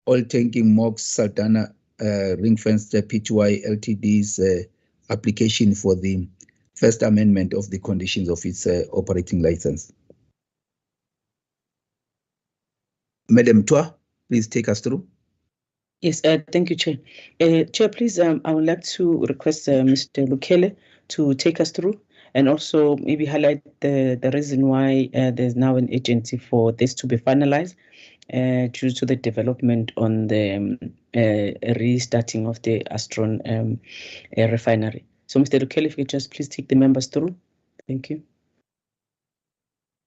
oil tanking MOX Saldanha ring-fenced PTY Ltd's application for the first amendment of the conditions of its operating license. Madam Tua, please take us through. Yes, thank you, Chair. Chair, please, I would like to request Mr. Lukele to take us through and also maybe highlight the reason why there's now an agency for this to be finalized due to the development on the restarting of the Astron refinery. So, Mr. Lukele, if you could just please take the members through. Thank you.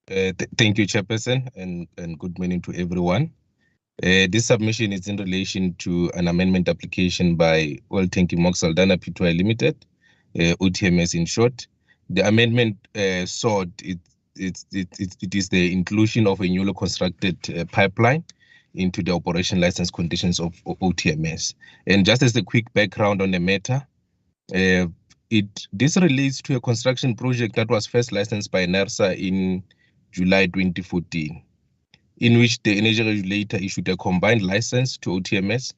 Thank you, Chairperson, and good morning to everyone. This submission is in relation to an amendment application by Oil Tanking MOX Saldanha Pty Limited, OTMS in short. The amendment sought it is the inclusion of a newly constructed pipeline into the operation license conditions of OTMS. And just as a quick background on the matter, this relates to a construction project that was first licensed by NERSA in July 2014. In which the energy regulator issued a combined license to OTMS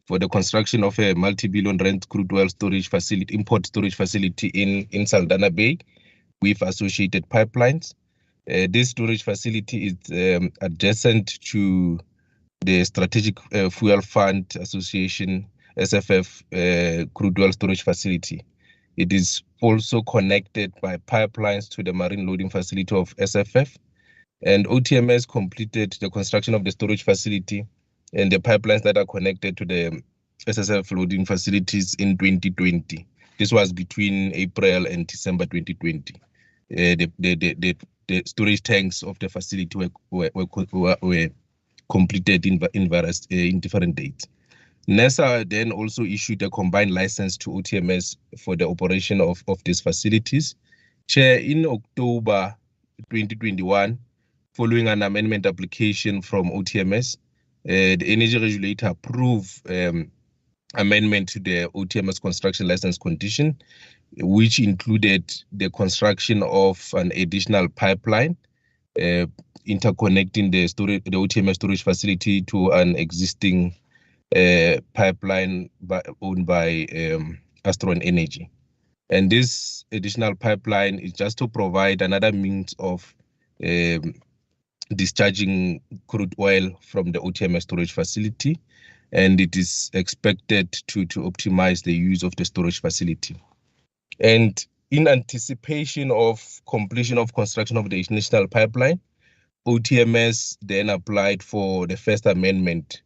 for the construction of a multi-billion rand crude oil storage facility, import storage facility in Saldanha Bay with associated pipelines. This storage facility is adjacent to the Strategic Fuel Fund Association, SFF, crude oil storage facility. It is also connected by pipelines to the marine loading facility of SFF. And OTMS completed the construction of the storage facility and the pipelines that are connected to the SSF loading facilities in 2020. This was between April and December 2020. The storage tanks of the facility were completed in different dates. NERSA then also issued a combined license to OTMS for the operation of these facilities. Chair, in October 2021, following an amendment application from OTMS, the energy regulator approved amendment to the OTMS construction license condition, which included the construction of an additional pipeline interconnecting the OTMS storage facility to an existing pipeline owned by Astron Energy. And this additional pipeline is just to provide another means of discharging crude oil from the OTMS storage facility, and it is expected to optimize the use of the storage facility. And in anticipation of completion of construction of the initial pipeline, OTMS then applied for the first amendment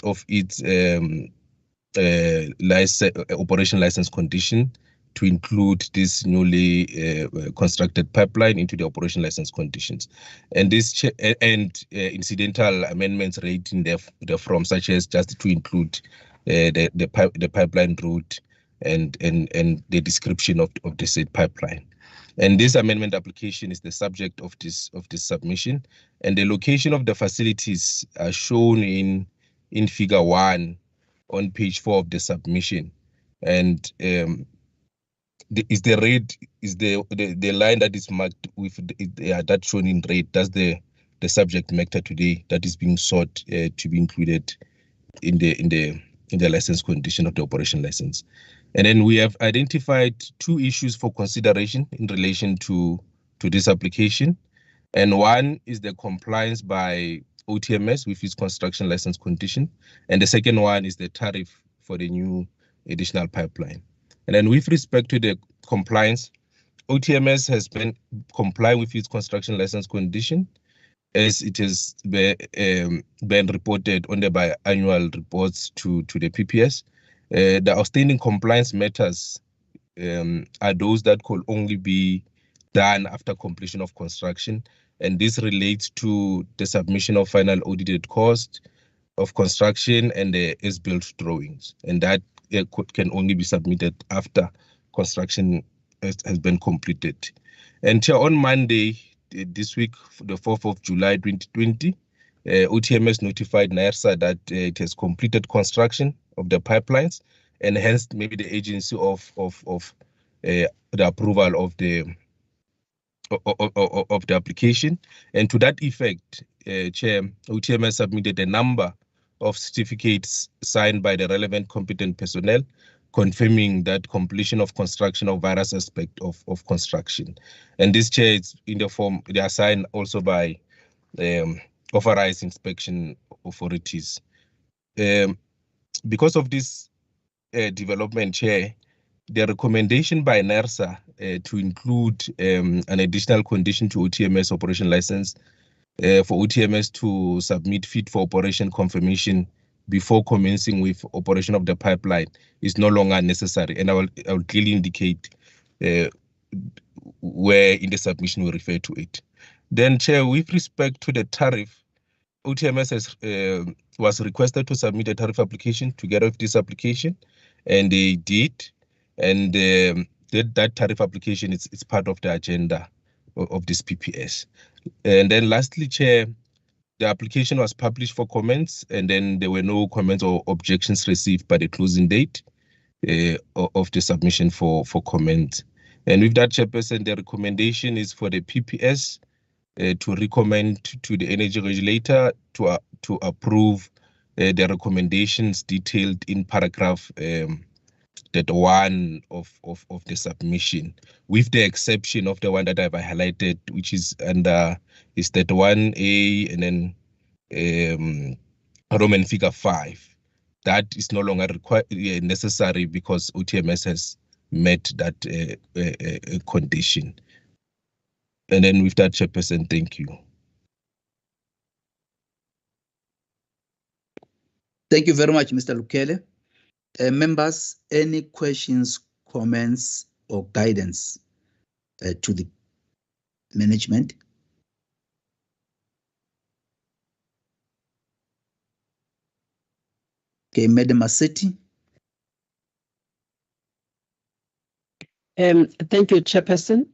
of its operation license condition to include this newly constructed pipeline into the operation license conditions. And this incidental amendments rating from such as just to include the pipeline route and the description of the said pipeline. And this amendment application is the subject of this submission, and the location of the facilities are shown in figure 1 on page 4 of the submission. And the line that is marked with that shown in red. That's the subject matter today that is being sought to be included in the license condition of the operation license. And then we have identified 2 issues for consideration in relation to this application. And one is the compliance by OTMS with its construction license condition. And the second one is the tariff for the new additional pipeline. And then with respect to the compliance, OTMS has been complying with its construction license condition as it has been reported on the biannual reports to the PPS. The outstanding compliance matters are those that could only be done after completion of construction. And this relates to the submission of final audited cost of construction and the as-built drawings. And that can only be submitted after construction has been completed. And on Monday, this week, the 4th of July 2020, OTMS notified NERSA that it has completed construction of the pipelines, and hence maybe the agency of the approval of the application. And to that effect, Chair, OTMS submitted a number of certificates signed by the relevant competent personnel, confirming that completion of construction of various aspects of construction. And this, Chair, is in the form, they are signed also by authorized inspection authorities. Because of this development, Chair, the recommendation by NERSA to include an additional condition to OTMS operation license for OTMS to submit fit for operation confirmation before commencing with operation of the pipeline is no longer necessary. And I will clearly indicate where in the submission we refer to it. Then, Chair, with respect to the tariff, OTMS was requested to submit a tariff application together with this application, and they did. And that tariff application is part of the agenda of this PPS. And then lastly, Chair, the application was published for comments, and then there were no comments or objections received by the closing date of the submission for comment. And with that, Chairperson, the recommendation is for the PPS to recommend to the energy regulator to approve the recommendations detailed in paragraph that one of the submission, with the exception of the one that I've highlighted, which is under is that 1A and then Roman figure 5. That is no longer necessary because OTMS has met that condition. And then with that, Chairperson, thank you. Thank you very much, Mr. Lukele. Members, any questions, comments, or guidance to the management? Okay, Madam Massetti. Thank you, Chairperson.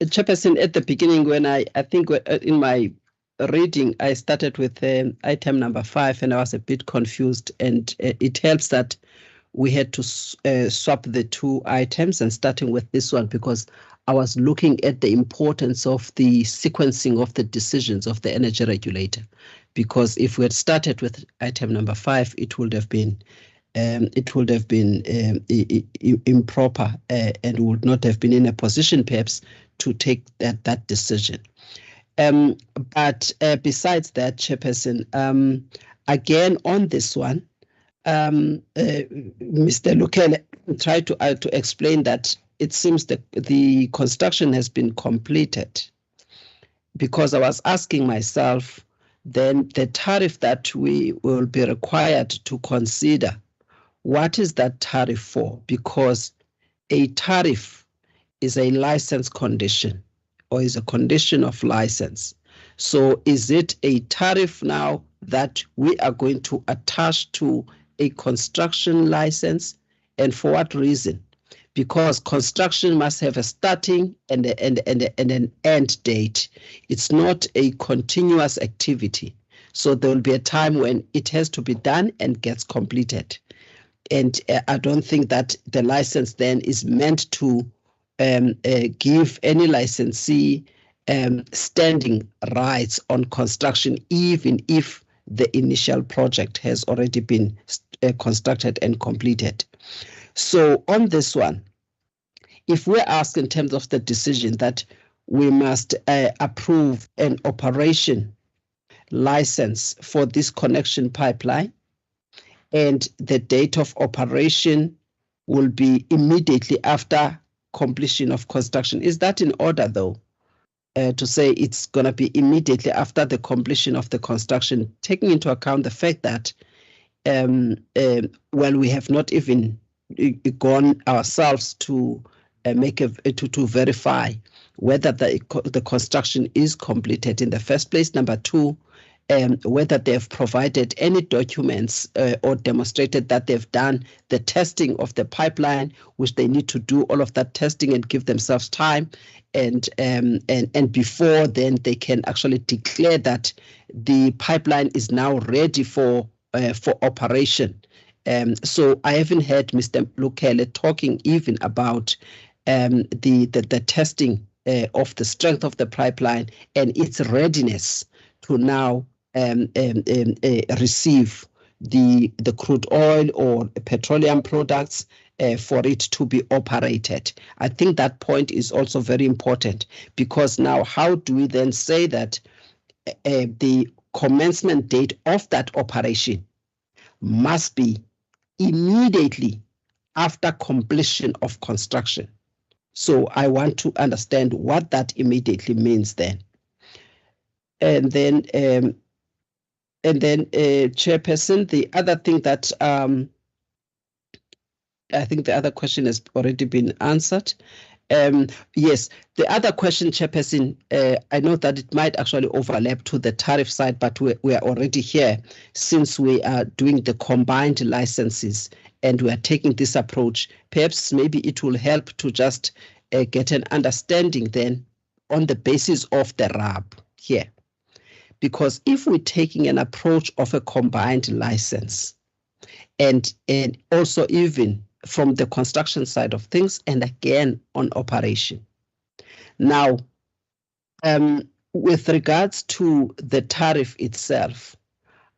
Chairperson, at the beginning, when I think in my reading, I started with item number 5, and I was a bit confused. And it helps that we had to swap the two items, and starting with this one, because I was looking at the importance of the sequencing of the decisions of the energy regulator. Because if we had started with item number 5, it would have been improper and would not have been in a position perhaps to take that decision. But besides that, Chairperson, again on this one, Mr. Lukele tried to explain that it seems that the construction has been completed, because I was asking myself, then the tariff that we will be required to consider, what is that tariff for? Because a tariff is a license condition, or is a condition of license. So is it a tariff now that we are going to attach to a construction license? And for what reason? Because construction must have a starting and an end date. It's not a continuous activity. So there will be a time when it has to be done and gets completed. And I don't think that the license then is meant to give any licensee standing rights on construction, even if the initial project has already been constructed and completed. So on this one, if we're asked in terms of the decision that we must approve an operation license for this connection pipeline, and the date of operation will be immediately after completion of construction. Is that in order, though, to say it's going to be immediately after the completion of the construction, taking into account the fact that, well, we have not even gone ourselves to to verify whether the construction is completed in the first place. Number 2, whether they've provided any documents or demonstrated that they've done the testing of the pipeline, which they need to do all of that testing and give themselves time, and before then they can actually declare that the pipeline is now ready for operation. So I haven't heard Mr. Lukele talking even about the testing of the strength of the pipeline and its readiness to now receive the crude oil or petroleum products for it to be operated. I think that point is also very important, because now how do we then say that the commencement date of that operation must be immediately after completion of construction? So I want to understand what that immediately means then. And then Chairperson, the other thing that I think the other question has already been answered. Yes, the other question, Chairperson, I know that it might actually overlap to the tariff side, but we are already here since we are doing the combined licenses and we are taking this approach. Perhaps maybe it will help to just get an understanding then on the basis of the RAB here. Because if we're taking an approach of a combined license, and also even from the construction side of things, and again on operation. Now, with regards to the tariff itself,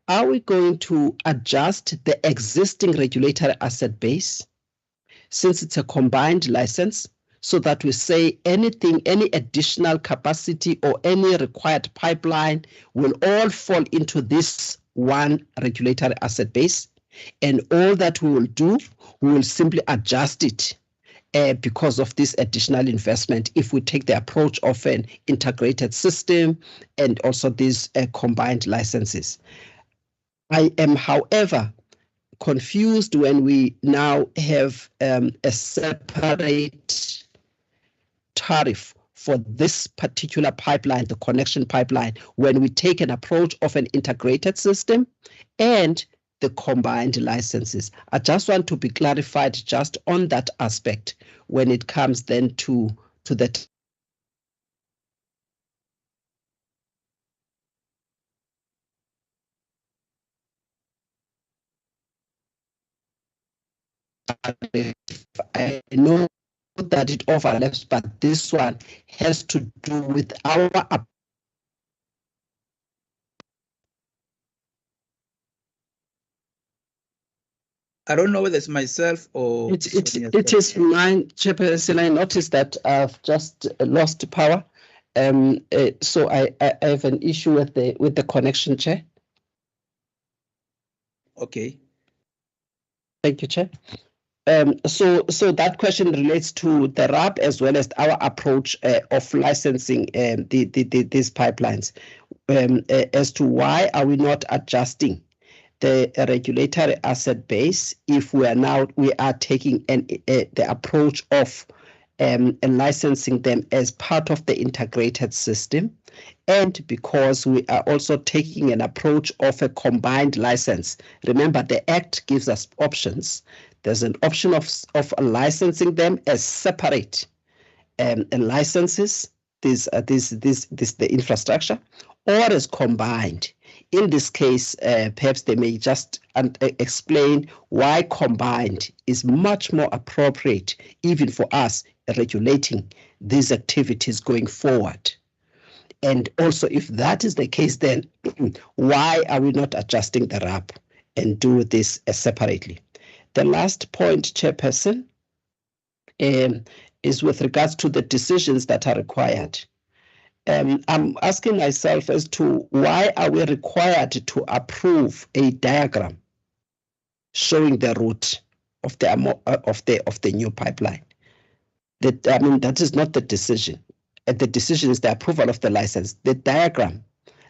are we going to adjust the existing regulatory asset base, since it's a combined license, so that we say anything, any additional capacity or any required pipeline will all fall into this one regulatory asset base? And all that we will do, we will simply adjust it because of this additional investment if we take the approach of an integrated system and also these combined licenses. I am, however, confused when we now have a separate tariff for this particular pipeline, the connection pipeline, when we take an approach of an integrated system and the combined licenses. I just want to be clarified just on that aspect when it comes then to the I know that it overlaps, but this one has to do with our I don't know whether it's myself or it is mine, Chairperson. I noticed that I've just lost power, so I have an issue with the connection, Chair. Okay. Thank you, Chair. So that question relates to the RAB as well as our approach of licensing these pipelines, as to why are we not adjusting the regulatory asset base if we are taking the approach of licensing them as part of the integrated system, and because we are also taking an approach of a combined license. Remember, the Act gives us options. There's an option of licensing them as separate licenses, the infrastructure, or as combined. In this case, perhaps they may just explain why combined is much more appropriate, even for us regulating these activities going forward. And also, if that is the case, then why are we not adjusting the RAB and do this separately? The last point, Chairperson, is with regards to the decisions that are required. I'm asking myself as to why are we required to approve a diagram showing the route of the new pipeline? That is not the decision. The decision is the approval of the license. The diagram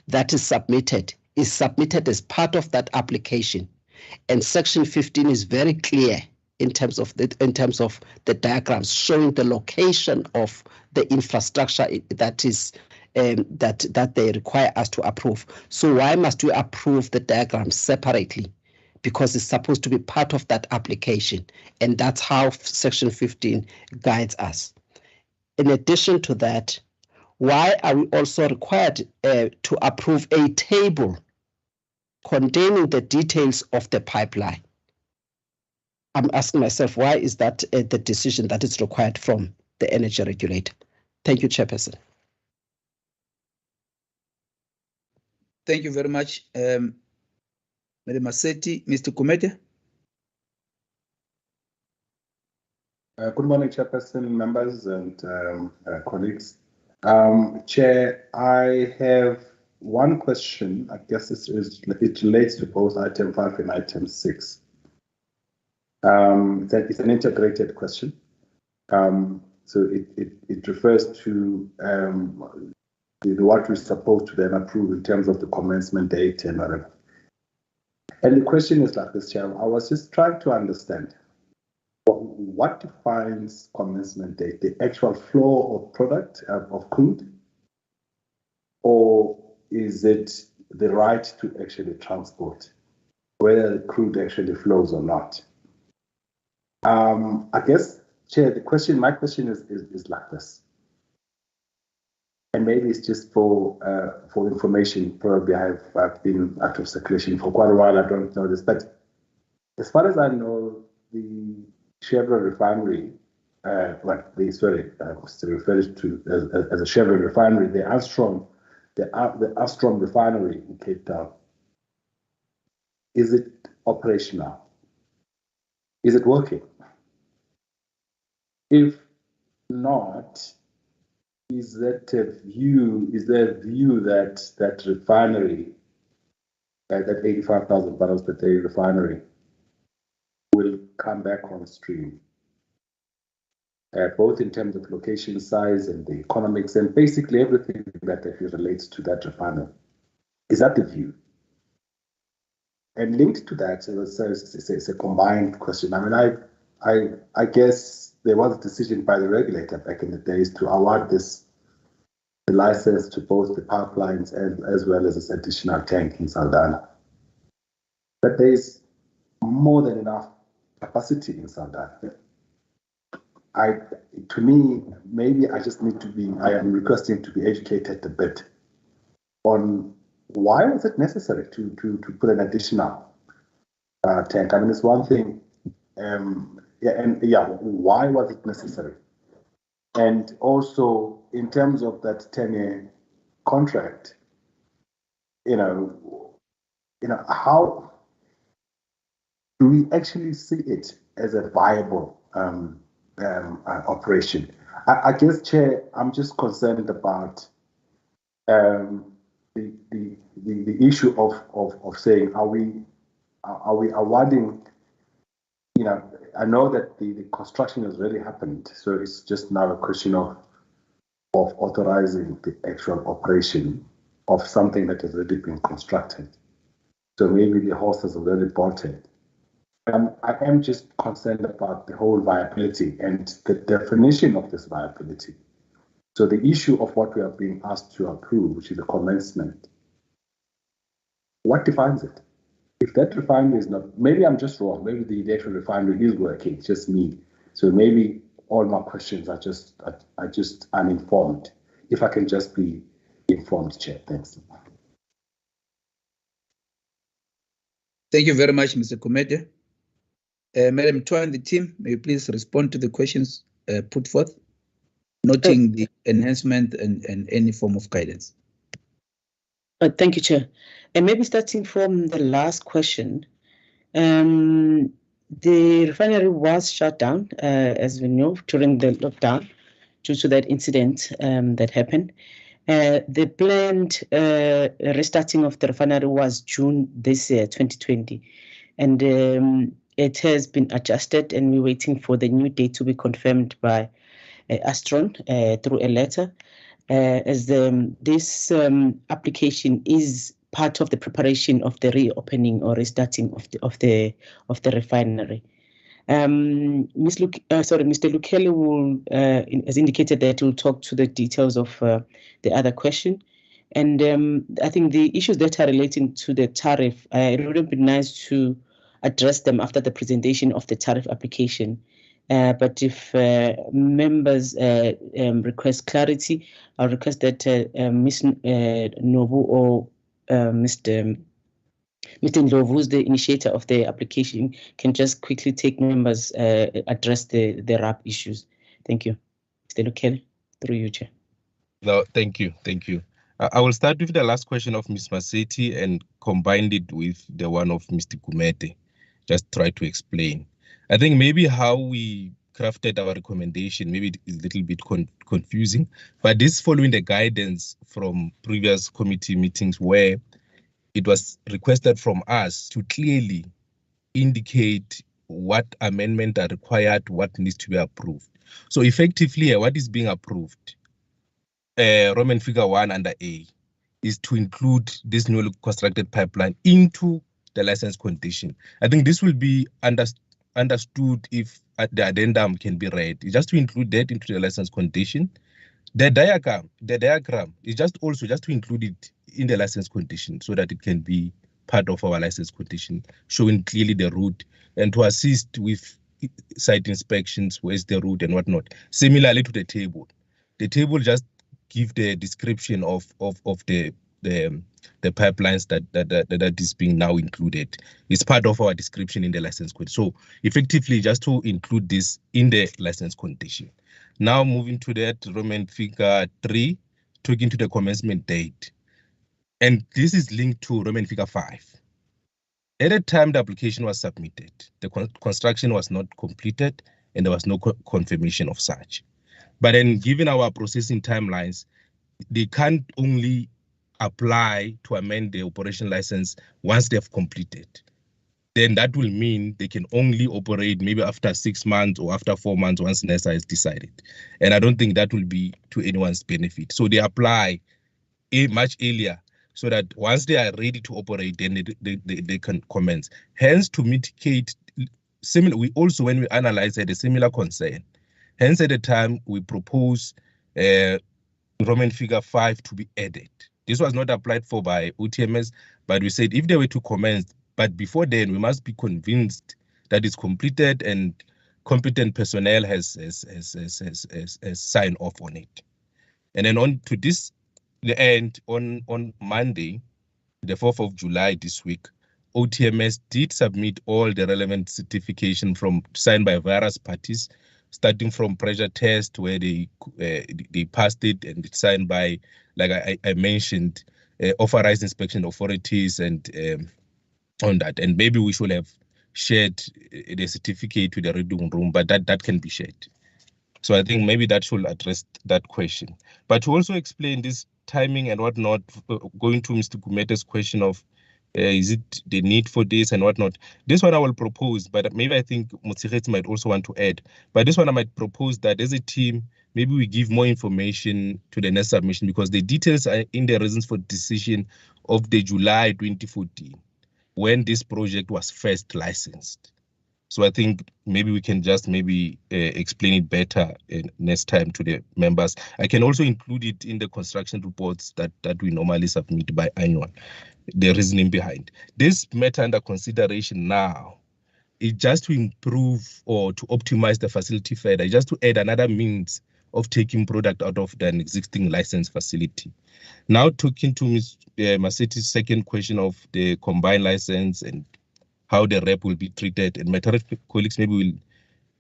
that is submitted as part of that application, and Section 15 is very clear in terms of the diagrams showing the location of the infrastructure that is that they require us to approve. So why must we approve the diagram separately? Because it's supposed to be part of that application, and that's how Section 15 guides us. In addition to that, why are we also required to approve a table containing the details of the pipeline? I'm asking myself, why is that the decision that is required from the energy regulator? Thank you, Chairperson. Thank you very much, Madam Massetti. Mr. Kumete. Good morning, Chairperson, members, and colleagues. Chair, I have one question. I guess it relates to both item 5 and item 6. That is an integrated question. So it refers to what we're supposed to then approve in terms of the commencement date and whatever. And the question is like this, Chair. I was just trying to understand what defines commencement date, the actual flow of product of crude, or is it the right to actually transport, whether the crude actually flows or not? I guess, Chair, my question is like this. And maybe it's just for information. Probably I've been out of circulation for quite a while. I don't know this, but as far as I know, the Chevron refinery, referred to as a Chevron refinery, the Armstrong refinery in Cape Town. Is it operational? Is it working? If not, is there a view that refinery, that 85,000 barrels per day refinery, will come back on stream, both in terms of location, size, and the economics, and basically everything that relates to that refinery? Is that the view? And linked to that, it's a combined question. I mean, I guess there was a decision by the regulator back in the days to award the license to both the pipelines as well as this additional tank in Saldanha. But there is more than enough capacity in Saldanha. To me, maybe I am requesting to be educated a bit on why was it necessary to put an additional tank? I mean, it's one thing, why was it necessary? And also, in terms of that 10-year contract, how do we actually see it as a viable operation? I guess, Chair, I'm just concerned about the issue of saying, are we awarding? I know that the construction has already happened, so it's just now a question of authorizing the actual operation of something that has already been constructed. So maybe the horse has already bolted. I am just concerned about the whole viability and the definition of this viability. So the issue of what we are being asked to approve, which is a commencement, what defines it? If that refinery is not, maybe I'm just wrong. Maybe the actual refinery is working. It's just me. So maybe all my questions are just uninformed. If I can just be informed, Chair. Thanks. Thank you very much, Mr. Kumete. Madam Twan, the team, may you please respond to the questions put forth, noting the enhancement and any form of guidance. Thank you, Chair. And maybe starting from the last question, the refinery was shut down, as we know, during the lockdown due to that incident that happened. The planned restarting of the refinery was June this year, 2020. And it has been adjusted, and we're waiting for the new date to be confirmed by Astron through a letter. As this application is part of the preparation of the reopening or restarting of the refinery. Mr. Lukele has indicated that he'll talk to the details of the other question. And I think the issues that are relating to the tariff, it would be nice to address them after the presentation of the tariff application. But if members request clarity, I'll request that Ms. Nobu or Mr. Ndlovu, who's the initiator of the application, can just quickly take members address the RAP issues. Thank you. Mr. Lukele, through you, Chair. No, thank you. I will start with the last question of Ms. Maseti and combine it with the one of Mr. Kumete. Just try to explain. I think maybe how we crafted our recommendation, maybe it is a little bit confusing, but this following the guidance from previous committee meetings where it was requested from us to clearly indicate what amendments are required, what needs to be approved. So effectively, what is being approved, Roman figure 1 under A, is to include this newly constructed pipeline into the license condition. I think this will be understood if the addendum can be read. It's just to include that into the license condition. The diagram is just to include it in the license condition so that it can be part of our license condition, showing clearly the route and to assist with site inspections, where's the route and whatnot. Similarly to the table. The table just give the description of the pipelines that is being now included. It's part of our description in the license code. So effectively just to include this in the license condition. Now moving to that Roman figure 3, talking to the commencement date. And this is linked to Roman figure 5. At the time the application was submitted, the construction was not completed and there was no confirmation of such. But then given our processing timelines, they can't only apply to amend the operation license once they've completed. Then that will mean they can only operate maybe after 6 months or after 4 months once NESA has decided. And I don't think that will be to anyone's benefit. So they apply much earlier so that once they are ready to operate, then they can commence. Hence, to mitigate similar, we also, when we analyze, had a similar concern. Hence, at the time, we propose Roman figure 5 to be added. This was not applied for by OTMS, but we said if they were to commence, but before then, we must be convinced that it's completed and competent personnel has signed off on it. And then on to this, the end, on Monday, the 4th of July this week, OTMS did submit all the relevant certification signed by various parties, starting from pressure test where they passed it and it's signed by, like I mentioned, authorized inspection authorities and on that. And maybe we should have shared the certificate to the reading room, but that can be shared. So I think maybe that should address that question. But to also explain this timing and whatnot, going to Mr. Kumete's question of is it the need for this and whatnot, this one I will propose, but maybe I think Motsigeti might also want to add. But this one I might propose that as a team, maybe we give more information to the next submission because the details are in the reasons for decision of the July 2014, when this project was first licensed. So I think maybe we can just explain it better next time to the members. I can also include it in the construction reports that we normally submit by annual, the reasoning behind. This matter under consideration now is just to improve or to optimize the facility further, just to add another means of taking product out of an existing licensed facility. Now talking to Ms. Maseti's second question of the combined license and how the rep will be treated, and my colleagues maybe will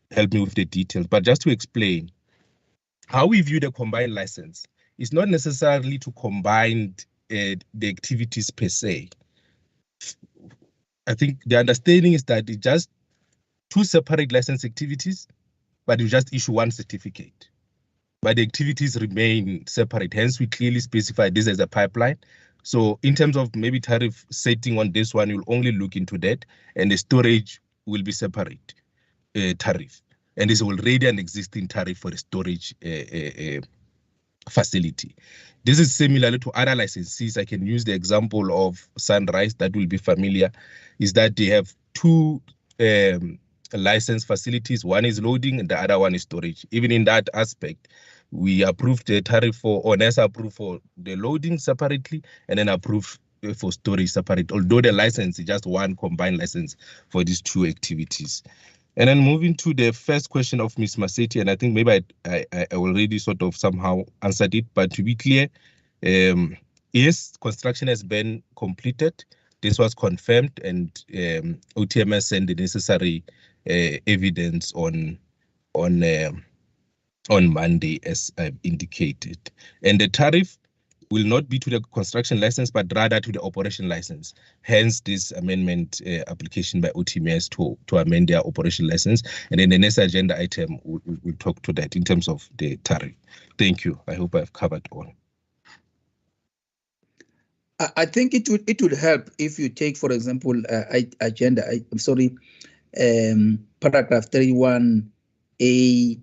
help me with the details. But just to explain, how we view the combined license is not necessarily to combine the activities per se. I think the understanding is that it's just two separate license activities, but you just issue one certificate. But the activities remain separate. Hence, we clearly specify this as a pipeline. So in terms of maybe tariff setting on this one, you'll only look into that, and the storage will be separate tariff. And there's already an existing tariff for the storage facility. This is similar to other licensees. I can use the example of Sunrise that will be familiar, is that they have two licensed facilities. One is loading and the other one is storage. Even in that aspect, we approved the tariff or NESA approved for the loading separately and then approved for storage separate, although the license is just one combined license for these two activities. And then moving to the first question of Ms. Maseti, and I think maybe I already sort of somehow answered it, but to be clear, yes, construction has been completed. This was confirmed, and OTMS sent the necessary evidence on Monday, as I've indicated. And the tariff will not be to the construction license, but rather to the operation license. Hence, this amendment application by OTMS to amend their operation license. And then the next agenda item, we'll talk to that in terms of the tariff. Thank you. I hope I've covered all. I think it would help if you take, for example, paragraph 31A,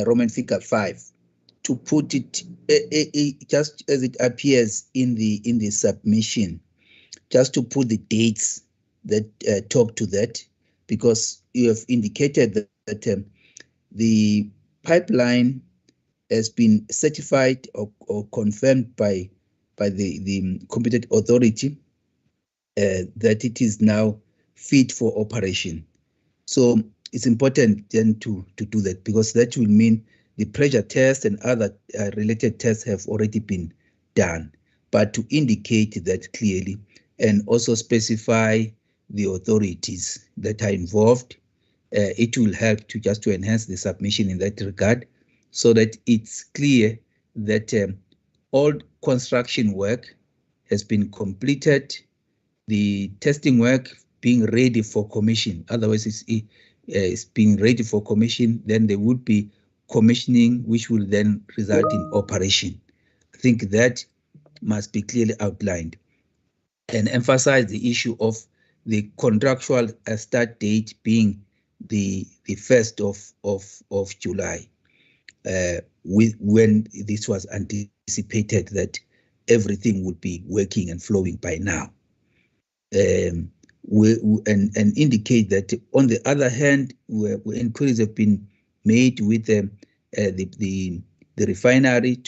Roman figure 5, to put it just as it appears in the submission, just to put the dates that talk to that, because you have indicated that the pipeline has been certified or confirmed by the competent authority that it is now fit for operation. So it's important then to do that, because that will mean the pressure test and other related tests have already been done. But to indicate that clearly and also specify the authorities that are involved, it will help to enhance the submission in that regard, so that it's clear that all construction work has been completed, the testing work being ready for commission. Otherwise, it's being ready for commission, then there would be commissioning, which will then result in operation. I think that must be clearly outlined, and emphasize the issue of the contractual start date being the 1st of July, when this was anticipated that everything would be working and flowing by now. And indicate that on the other hand, where inquiries have been made with the refinery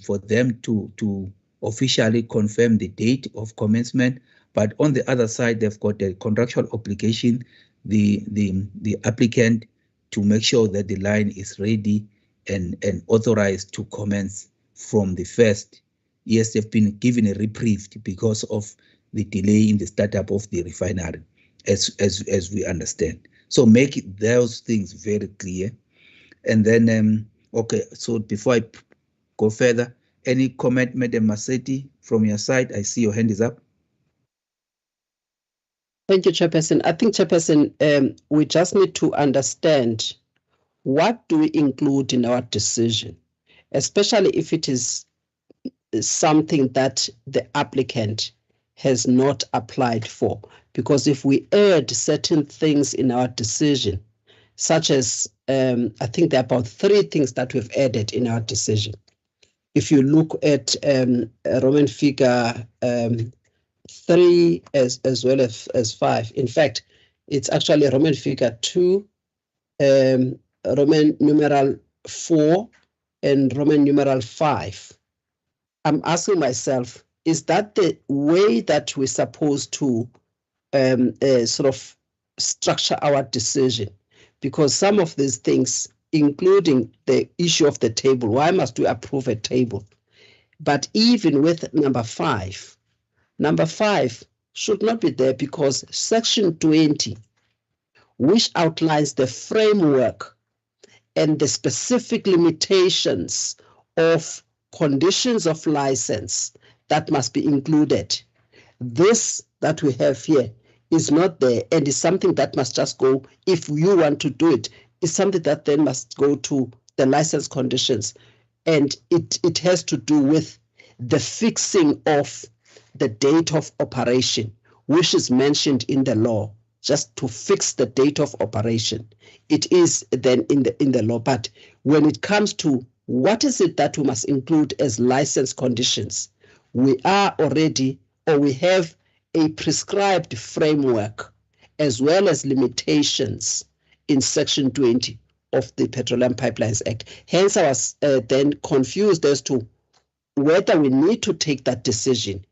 for them to officially confirm the date of commencement, but on the other side they've got a contractual obligation, the applicant, to make sure that the line is ready and authorized to commence from the 1st. Yes, they've been given a reprieve because of the delay in the startup of the refinery, as we understand. So make those things very clear. And then, okay, so before I go further, any comment, Madam Maseti, from your side? I see your hand is up. Thank you, Chairperson. I think, Chairperson, we just need to understand what do we include in our decision, especially if it is something that the applicant has not applied for. Because if we add certain things in our decision, such as, I think there are about 3 things that we've added in our decision. If you look at Roman figure 3 as well as 5, in fact, it's actually Roman figure 2, Roman numeral 4, and Roman numeral 5. I'm asking myself, is that the way that we're supposed to sort of structure our decision? Because some of these things, including the issue of the table, why must we approve a table? But even with number 5 should not be there, because section 20, which outlines the framework and the specific limitations of conditions of license that must be included. This that we have here is not there, and is something that must just go, if you want to do it, is something that then must go to the license conditions. And it has to do with the fixing of the date of operation, which is mentioned in the law, just to fix the date of operation. It is then in the law, but when it comes to what is it that we must include as license conditions, we are already, or we have a prescribed framework as well as limitations in section 20 of the Petroleum Pipelines Act. Hence, I was then confused as to whether we need to take that decision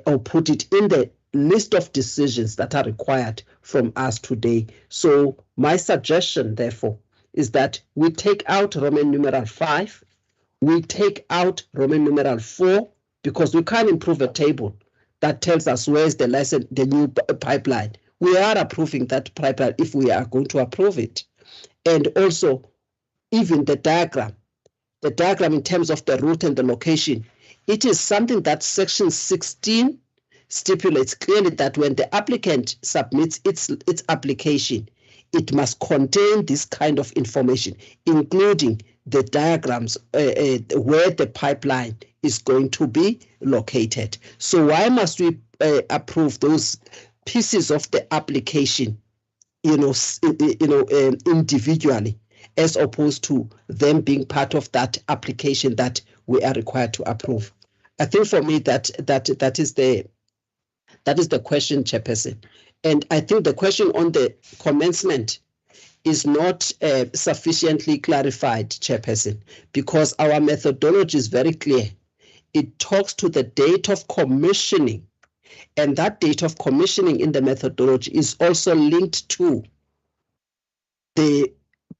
or put it in the list of decisions that are required from us today. So my suggestion, therefore, is that we take out Roman numeral 5, we take out Roman numeral 4, because we can't improve a table that tells us where's the license, the new pipeline. We are approving that pipeline if we are going to approve it. And also, even the diagram in terms of the route and the location, it is something that Section 16 stipulates clearly that when the applicant submits its application, it must contain this kind of information, including the diagrams where the pipeline is going to be located. So why must we approve those pieces of the application, individually, as opposed to them being part of that application that we are required to approve? I think for me that is the question, Chairperson. And I think the question on the commencement is not sufficiently clarified, Chairperson, because our methodology is very clear. It talks to the date of commissioning, and that date of commissioning in the methodology is also linked to the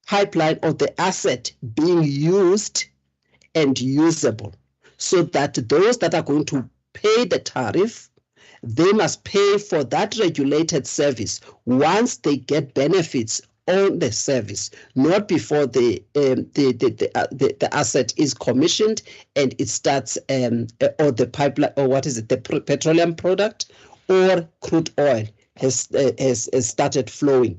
pipeline or the asset being used and usable, so that those that are going to pay the tariff, they must pay for that regulated service once they get benefits on the service, not before the asset is commissioned and it starts, or the pipeline, or the petroleum product or crude oil has started flowing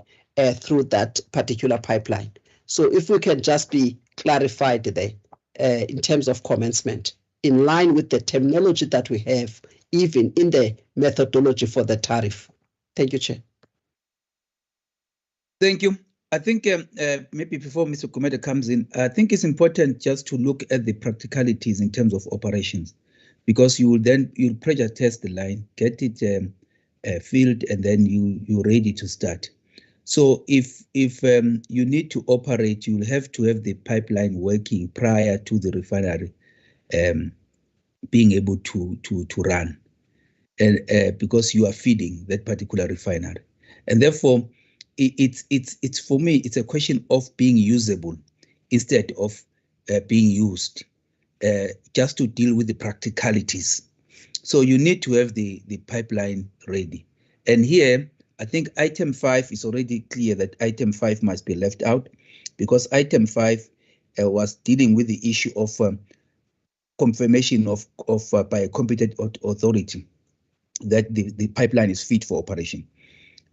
through that particular pipeline. So if we can just be clarified there in terms of commencement, in line with the terminology that we have, even in the methodology for the tariff. Thank you, Chair. Thank you. I think maybe before Mr. Kumete comes in, I think it's important just to look at the practicalities in terms of operations, because you'll pressure test the line, get it filled, and then you're ready to start. So if you need to operate, you'll have to have the pipeline working prior to the refinery being able to run, and because you are feeding that particular refinery, and therefore it's for me, it's a question of being usable instead of being used, just to deal with the practicalities. So you need to have the pipeline ready. And here, I think item 5 is already clear that item 5 must be left out, because item 5 was dealing with the issue of confirmation of by a competent authority that the pipeline is fit for operation.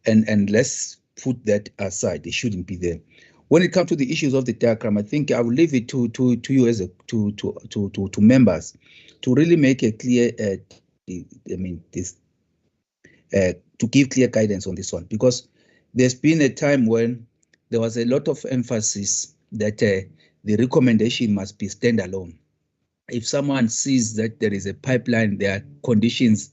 And let's put that aside. They shouldn't be there. When it comes to the issues of the diagram, I think I will leave it to you as to members to really make a clear, to give clear guidance on this one, because there's been a time when there was a lot of emphasis that the recommendation must be standalone. If someone sees that there is a pipeline, there are conditions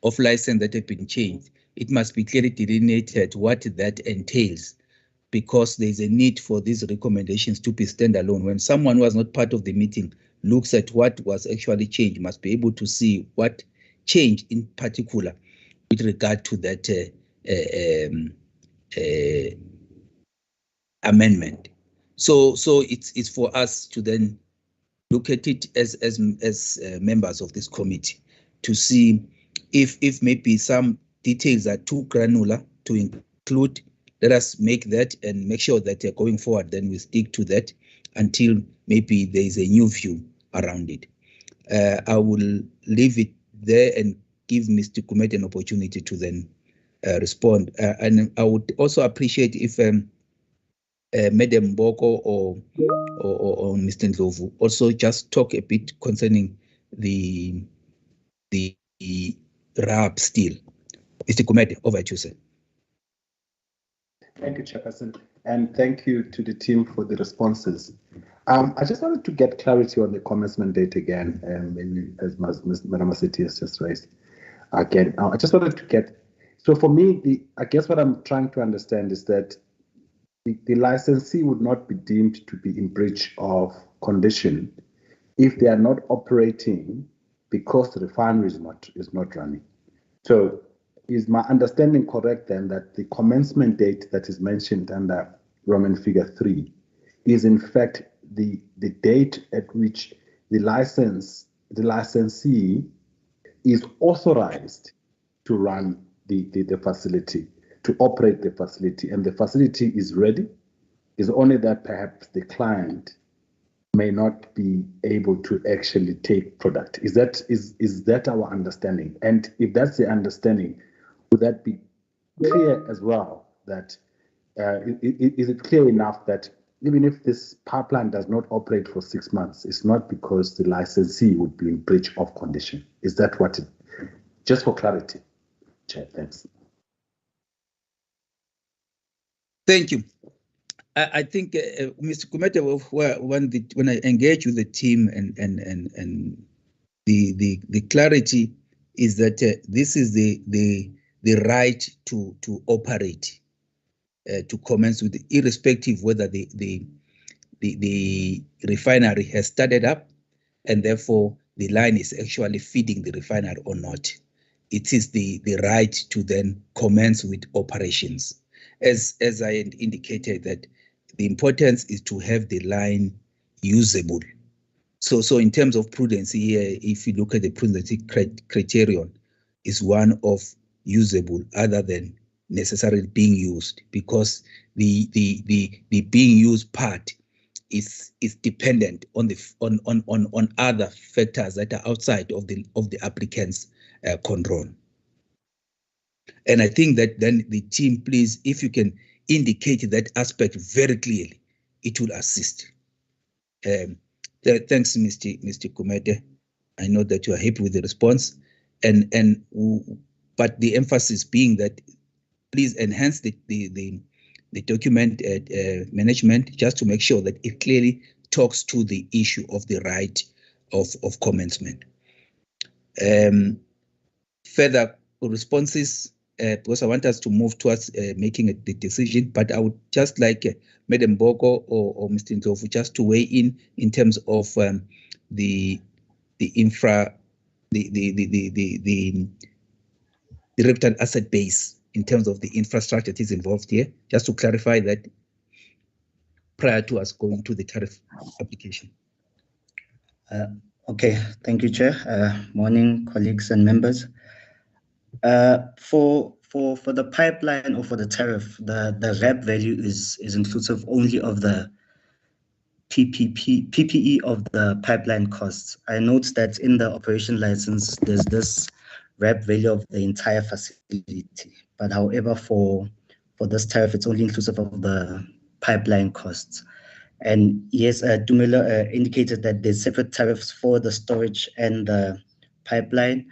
of license that have been changed, it must be clearly delineated what that entails, because there's a need for these recommendations to be standalone. When someone who was not part of the meeting looks at what was actually changed, must be able to see what changed in particular with regard to that amendment. So it's for us to then look at it as members of this committee to see if maybe some details are too granular to include. Let us make that and make sure that going forward, then we stick to that until maybe there is a new view around it. I will leave it there and give Mr. Kumete an opportunity to then respond. And I would also appreciate if Madam Mboko or Mr. Ndlovu also just talk a bit concerning the RAB still. Mr. Kumete, over to you, sir. Thank you, Chairperson, and thank you to the team for the responses. I just wanted to get clarity on the commencement date again, maybe as Madam Maseti has just raised. Again, I just wanted to get, so for me, I guess what I'm trying to understand is that the licensee would not be deemed to be in breach of condition if they are not operating because the refinery is not running. So is my understanding correct then that the commencement date that is mentioned under Roman figure 3 is in fact the date at which the licensee is authorized to run the facility, to operate the facility, and the facility is ready? Is only that perhaps the client may not be able to actually take product. Is that our understanding? And if that's the understanding, would that be clear as well? That is it clear enough that even if this pipeline does not operate for 6 months, it's not because the licensee would be in breach of condition? Is that what it? Just for clarity, Chair. Thanks. Thank you. I think Mr. Kumete, when I engage with the team and the clarity is that this is the right to operate, to commence with, irrespective whether the refinery has started up and therefore the line is actually feeding the refinery or not. It is the right to then commence with operations. As I indicated, that the importance is to have the line usable. So in terms of prudence here, if you look at the prudence criterion, is one of usable other than necessarily being used, because the being used part is dependent on other factors that are outside of the applicant's control. And I think that then the team, please, if you can indicate that aspect very clearly, it will assist. Thanks, Mr. Kumete. I know that you are happy with the response, but the emphasis being that please enhance the document management, just to make sure that it clearly talks to the issue of the right of commencement. Further responses, because I want us to move towards making the decision, but I would just like Madam Boko or Mr. Ndlovu just to weigh in terms of the infra, the reputed asset base, in terms of the infrastructure that is involved here, just to clarify that prior to us going to the tariff application. Okay, thank you, Chair. Morning, colleagues and members. For the pipeline or for the tariff, the RAB value is inclusive only of the PPE of the pipeline costs. I note that in the operation license, there's this RAB value of the entire facility. But however, for this tariff, it's only inclusive of the pipeline costs. And yes, Dumelo indicated that there's separate tariffs for the storage and the pipeline.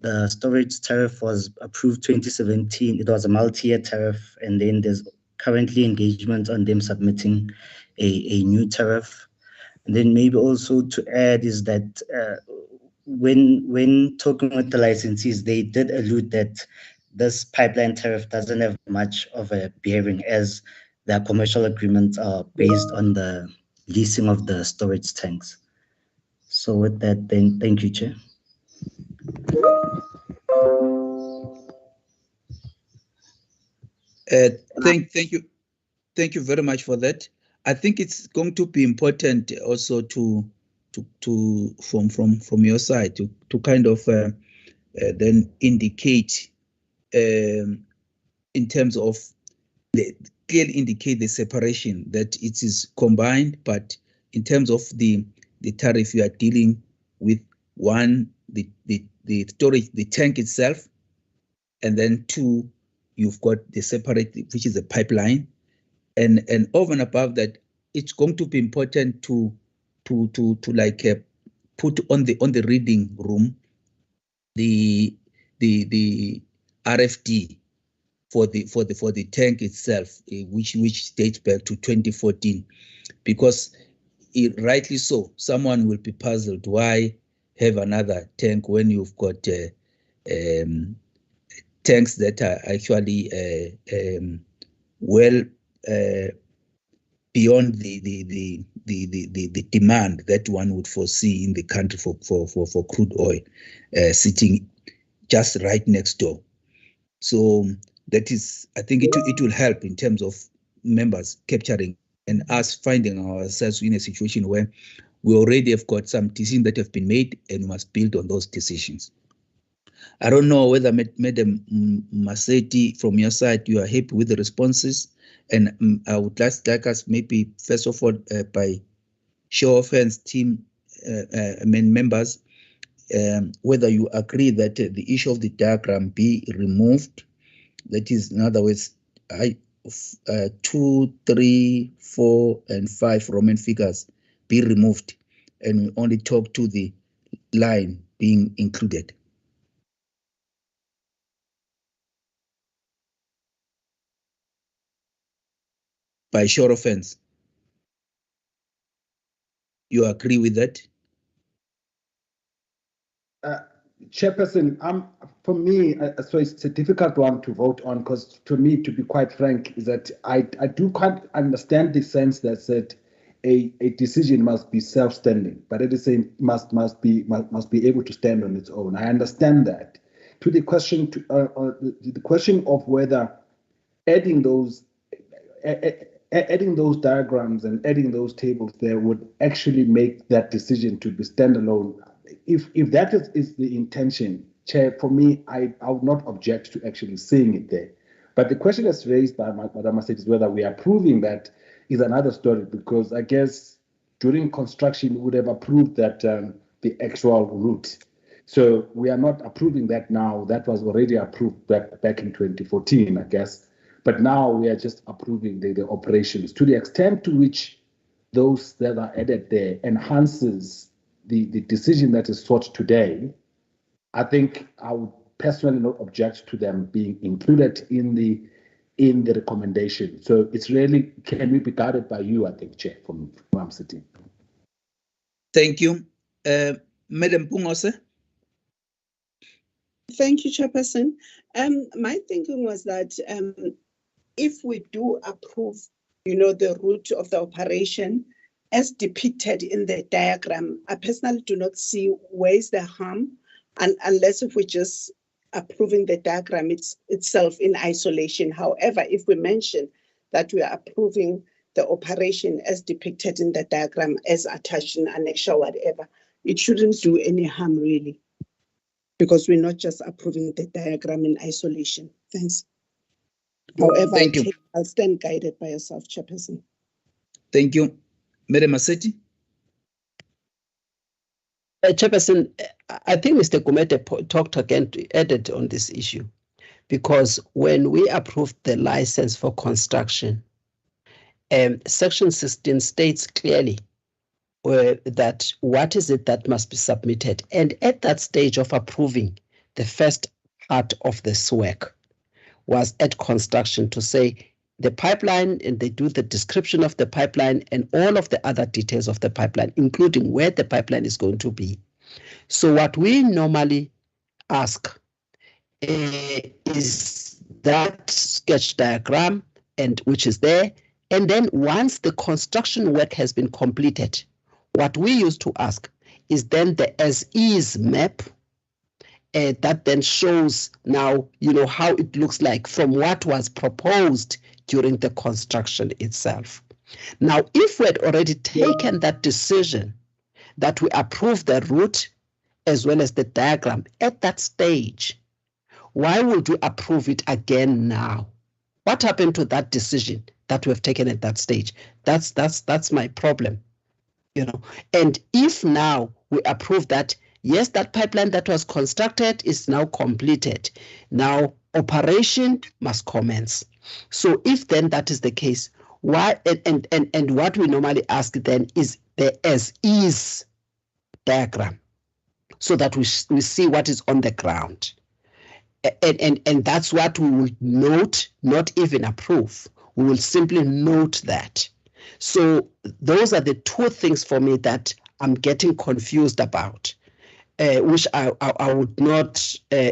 The storage tariff was approved 2017. It was a multi-year tariff, and then there's currently engagement on them submitting a new tariff. And then maybe also to add is that when talking with the licensees, they did allude that this pipeline tariff doesn't have much of a bearing, as their commercial agreements are based on the leasing of the storage tanks. So with that, then thank you, Chair. Thank you very much for that. I think it's going to be important also to from your side to kind of then indicate in terms of clearly indicate the separation, that it is combined, but in terms of the tariff, you are dealing with one, the storage, the tank itself, and then two, you've got the separate, which is the pipeline, and over and above that, it's going to be important to like put on the reading room the RFD for the tank itself, which dates back to 2014, because rightly so, someone will be puzzled why have another tank when you've got tanks that are actually well beyond the demand that one would foresee in the country for crude oil, sitting just right next door. So that is, I think it will help in terms of members capturing and us finding ourselves in a situation where we already have got some decisions that have been made and we must build on those decisions. I don't know whether Madam Maseti, from your side, you are happy with the responses, and I would like us maybe first of all by show of hands, team members, whether you agree that the issue of the diagram be removed. That is, in other words, 2, 3, 4, and 5 Roman figures be removed, and we only talk to the line being included. By show of hands. You agree with that? Chairperson, for me, so it's a difficult one to vote on, because to me, to be quite frank, is that I do quite understand the sense that said a decision must be self-standing, but at the same must be able to stand on its own. I understand that. To the question the question of whether adding those diagrams and adding those tables there would actually make that decision to be standalone. If that is the intention, Chair, for me, I would not object to actually seeing it there. But the question that's raised by Madam Masset is whether we are approving that is another story, because I guess during construction we would have approved that the actual route. So we are not approving that now. That was already approved back in 2014, I guess. But now we are just approving the operations. To the extent to which those that are added there enhances the decision that is sought today, I think I would personally not object to them being included in the recommendation. So it's really, can we be guided by you, I think, Chair, from where I'm sitting. Thank you. Madam Pungose? Thank you, Chairperson. My thinking was that if we do approve, the route of the operation as depicted in the diagram, I personally do not see where is the harm, and unless if we're just approving the diagram itself in isolation. However, if we mention that we are approving the operation as depicted in the diagram as attached in annex or whatever, it shouldn't do any harm really, because we're not just approving the diagram in isolation. Thanks. However, Thank you. I'll stand guided by yourself, Chairperson. Thank you. Madam Masset? Chairperson, I think Mr. Gumede talked again, added on this issue, because when we approved the license for construction, Section 16 states clearly that what is it that must be submitted. And at that stage of approving, the first part of this work was at construction to say the pipeline, and they do the description of the pipeline and all of the other details of the pipeline, including where the pipeline is going to be. So what we normally ask is that sketch diagram, and which is there. And then once the construction work has been completed, what we used to ask is then the as-is map that then shows now, how it looks like from what was proposed during the construction itself. Now, if we had already taken that decision that we approve the route as well as the diagram at that stage, why would we approve it again now? What happened to that decision that we have taken at that stage? That's my problem, And if now we approve that, yes, that pipeline that was constructed is now completed. Now operation must commence. So if then that is the case, why and what we normally ask then is the as-is diagram, so that we see what is on the ground. And that's what we will note, not even approve. We will simply note that. So those are the two things for me that I'm getting confused about, which I would not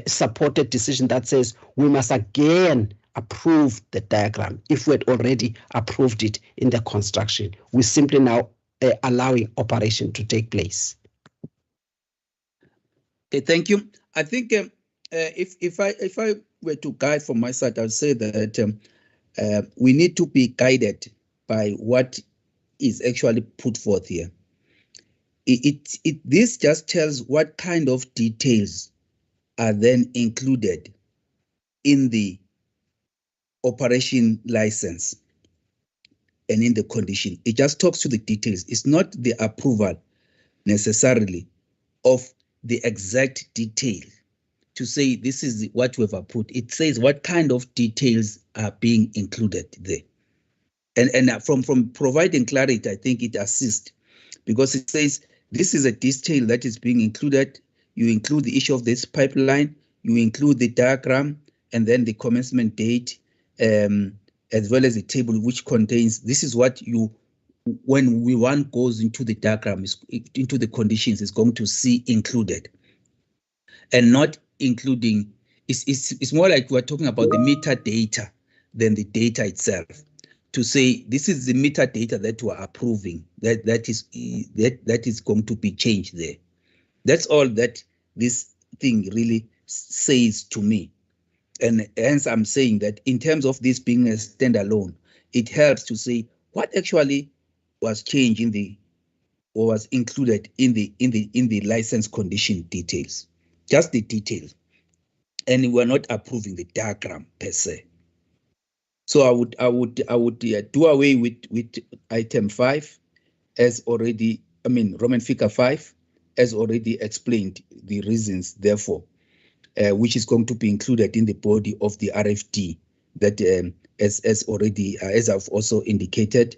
support a decision that says we must again approve the diagram if we had already approved it in the construction. We're simply now allowing operation to take place. Okay, thank you. I think if I were to guide from my side, I'd say that we need to be guided by what is actually put forth here. This just tells what kind of details are then included in the operation license. and in the condition. It just talks to the details. It's not the approval necessarily of the exact detail to say this is what we've approved. It says what kind of details are being included there. And from providing clarity, I think it assists, because it says this is a detail that is being included. You include the issue of this pipeline, you include the diagram, and then the commencement date, as well as a table which contains, this is what you, when one goes into the diagram, into the conditions, is going to see included, and not including, it's more like we're talking about the metadata than the data itself. To say this is the metadata that we're approving, that is going to be changed there. That's all that this thing really says to me. And hence I'm saying that in terms of this being a standalone, it helps to say what actually was changed in the, or was included in the license condition details, just the details. And we're not approving the diagram per se. So I would do away with item 5 as already, Roman figure 5 as already explained the reasons, therefore, which is going to be included in the body of the RFD that as already, as I've also indicated.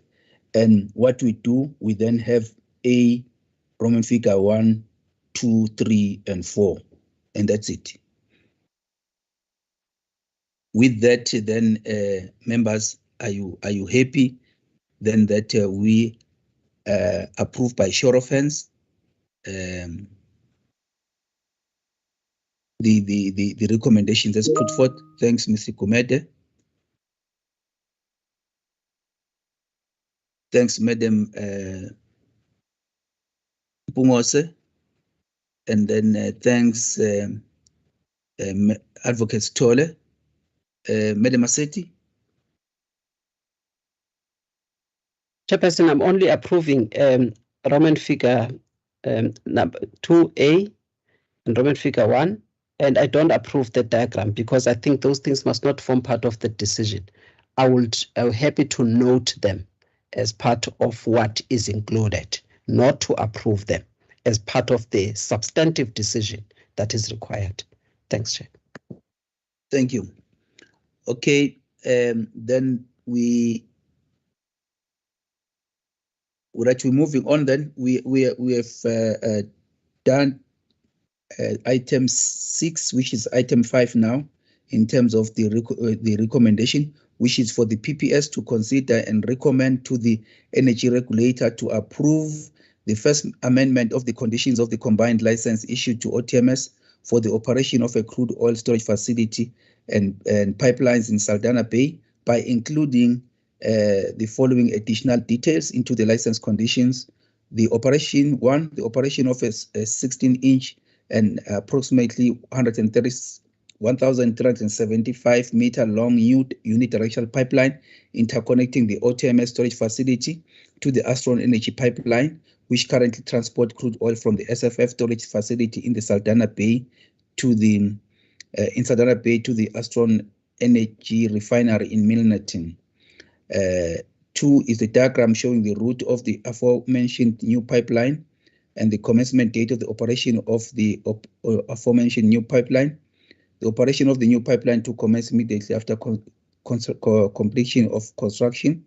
And what we do, we then have a Roman figure 1, 2, 3, and 4, and that's it. With that, then, members, are you happy? Then that we approve by show of hands the recommendations as put forth. Thanks, Mr. Kumede. Thanks, Madam Pungose. And then thanks, Advocate Tole. Madam Aseti. Chairperson, I'm only approving Roman figure number 2A and Roman figure 1, and I don't approve the diagram because I think those things must not form part of the decision. I'm happy to note them as part of what is included, not to approve them as part of the substantive decision that is required. Thanks, Chair. Thank you. Okay, then we're actually moving on. Then we have done item 6, which is item 5 now, in terms of the recommendation, which is for the PPS to consider and recommend to the energy regulator to approve the first amendment of the conditions of the combined license issued to OTMS for the operation of a crude oil storage facility and pipelines in Saldanha Bay by including the following additional details into the license conditions. The operation, the operation of a 16-inch and approximately 1,375 meter long unidirectional pipeline interconnecting the OTMS storage facility to the Astron Energy pipeline, which currently transport crude oil from the SFF storage facility in the Saldanha Bay to the to the Astron Energy refinery in Milnerton. 2 is the diagram showing the route of the aforementioned new pipeline and the commencement date of the operation of the aforementioned new pipeline. The operation of the new pipeline to commence immediately after completion of construction,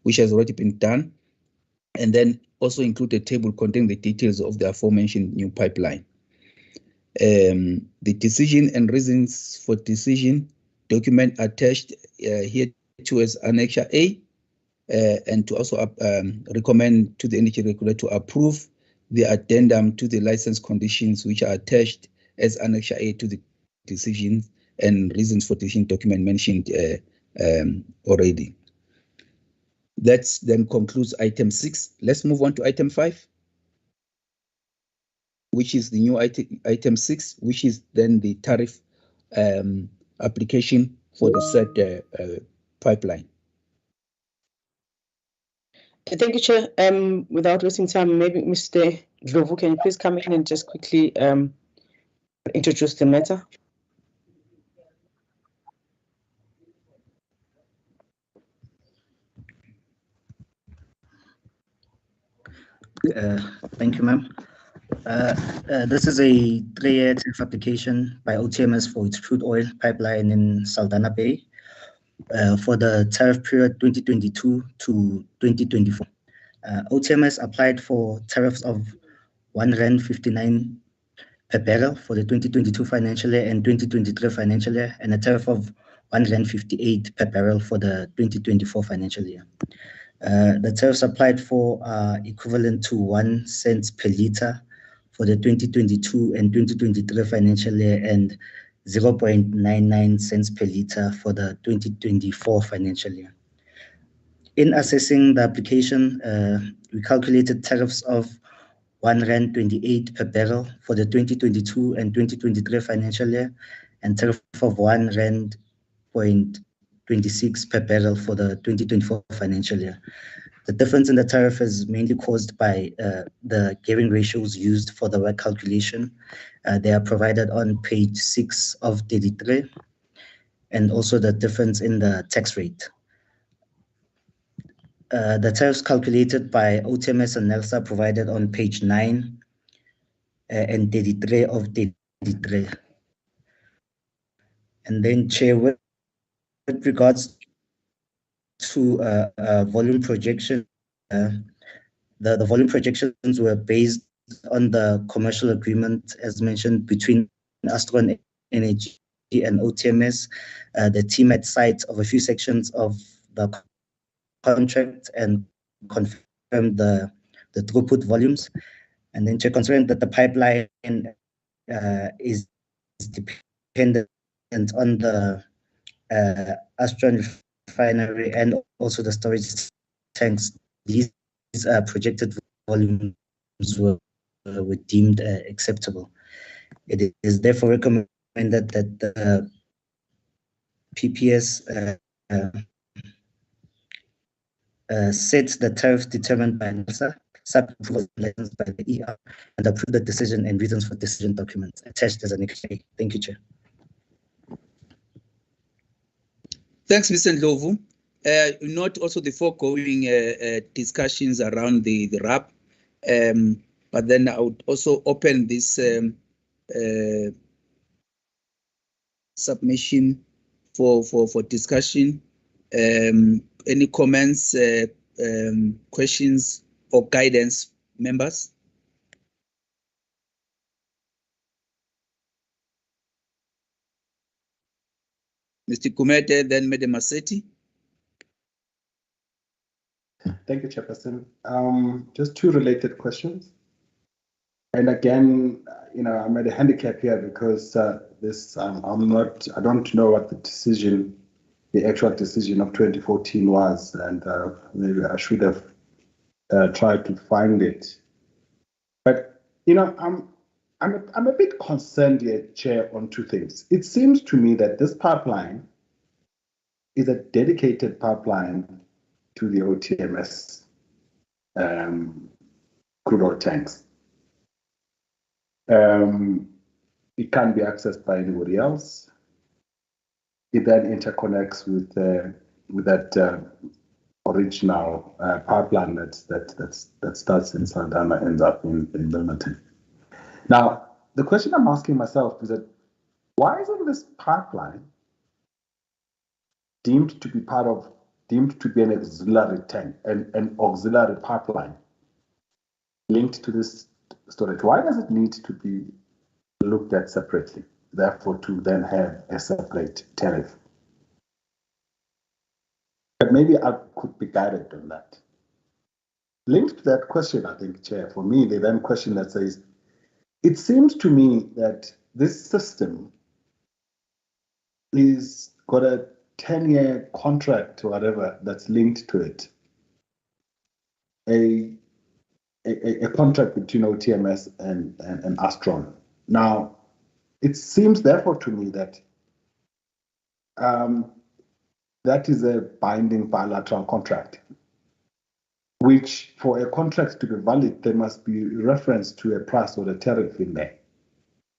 which has already been done, and then also include a table containing the details of the aforementioned new pipeline. The decision and reasons for decision document attached here to as Annex A, and to also recommend to the energy regulator to approve the addendum to the license conditions, which are attached as Annex A to the decision and reasons for decision document mentioned already. That then concludes item 6. Let's move on to item 5, which is the new item 6, which is then the tariff application for the said pipeline. Thank you, Chair. Without wasting time, maybe Mr. Dlovu, can you please come in and just quickly introduce the matter? Thank you, ma'am. This is a 3-year tariff application by OTMS for its crude oil pipeline in Saldanha Bay for the tariff period 2022 to 2024. OTMS applied for tariffs of R1.59 per barrel for the 2022 financial year and 2023 financial year, and a tariff of R1.58 per barrel for the 2024 financial year. The tariffs applied for are equivalent to 1 cent per litre for the 2022 and 2023 financial year and 0.99 cents per litre for the 2024 financial year. In assessing the application, we calculated tariffs of R1.28 per barrel for the 2022 and 2023 financial year, and tariff of R1.26 per barrel for the 2024 financial year. The difference in the tariff is mainly caused by the gearing ratios used for the work calculation. They are provided on page 6 of 33, and also the difference in the tax rate. The tariffs calculated by OTMS and NELSA provided on page 9 and 33 of 33. And then, Chair, with regards to volume projection, the volume projections were based on the commercial agreement, as mentioned, between Astron Energy and OTMS. The team had sight of a few sections of the contract and confirmed the throughput volumes. And then, considering that the pipeline is dependent on the Astron refinery and also the storage tanks, these projected volumes were deemed acceptable. It is therefore recommended that the PPS sets the tariff determined by NELSA, sub-approval licensed by the ER, and approve the decision and reasons for decision documents attached as an exhibit. Thank you, Chair. Thanks, Mr. Ndlovu. Note also the foregoing discussions around the RAP, but then I would also open this submission for discussion. Any comments, questions, or guidance, members? Mr. Kumete, then Madam Maseti. Thank you, Chairperson. Just two related questions. And again, I'm at a handicap here because I don't know what the actual decision of 2014 was, and maybe I should have tried to find it. But I'm a bit concerned here, Chair, on two things. It seems to me that this pipeline is a dedicated pipeline to the OTMS crude oil tanks. It can't be accessed by anybody else. It then interconnects with that original pipeline that starts in Saldanha, ends up in Milnerton. Now, the question I'm asking myself is that why isn't this pipeline deemed to be an auxiliary tank, an auxiliary pipeline linked to this storage? Why does it need to be looked at separately, therefore to then have a separate tariff? But maybe I could be guided on that. Linked to that question, I think, Chair, for me, the then question that says, it seems to me that this system is got a 10-year contract or whatever that's linked to it. A contract between OTMS and Astron. Now, it seems therefore to me that that is a binding bilateral contract, which for a contract to be valid, there must be reference to a price or a tariff in there.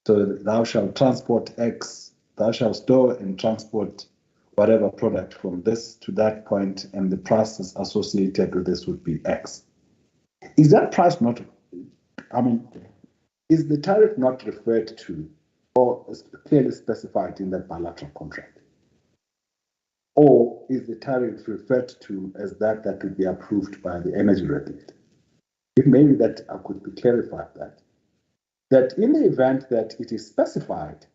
So thou shalt transport X, thou shalt store and transport whatever product from this to that point, and the prices associated with this would be X. Is that price not, is the tariff not referred to or clearly specified in that bilateral contract? Or is the tariff referred to as that would be approved by the energy regulator? If maybe that I could be clarified that in the event that it is specified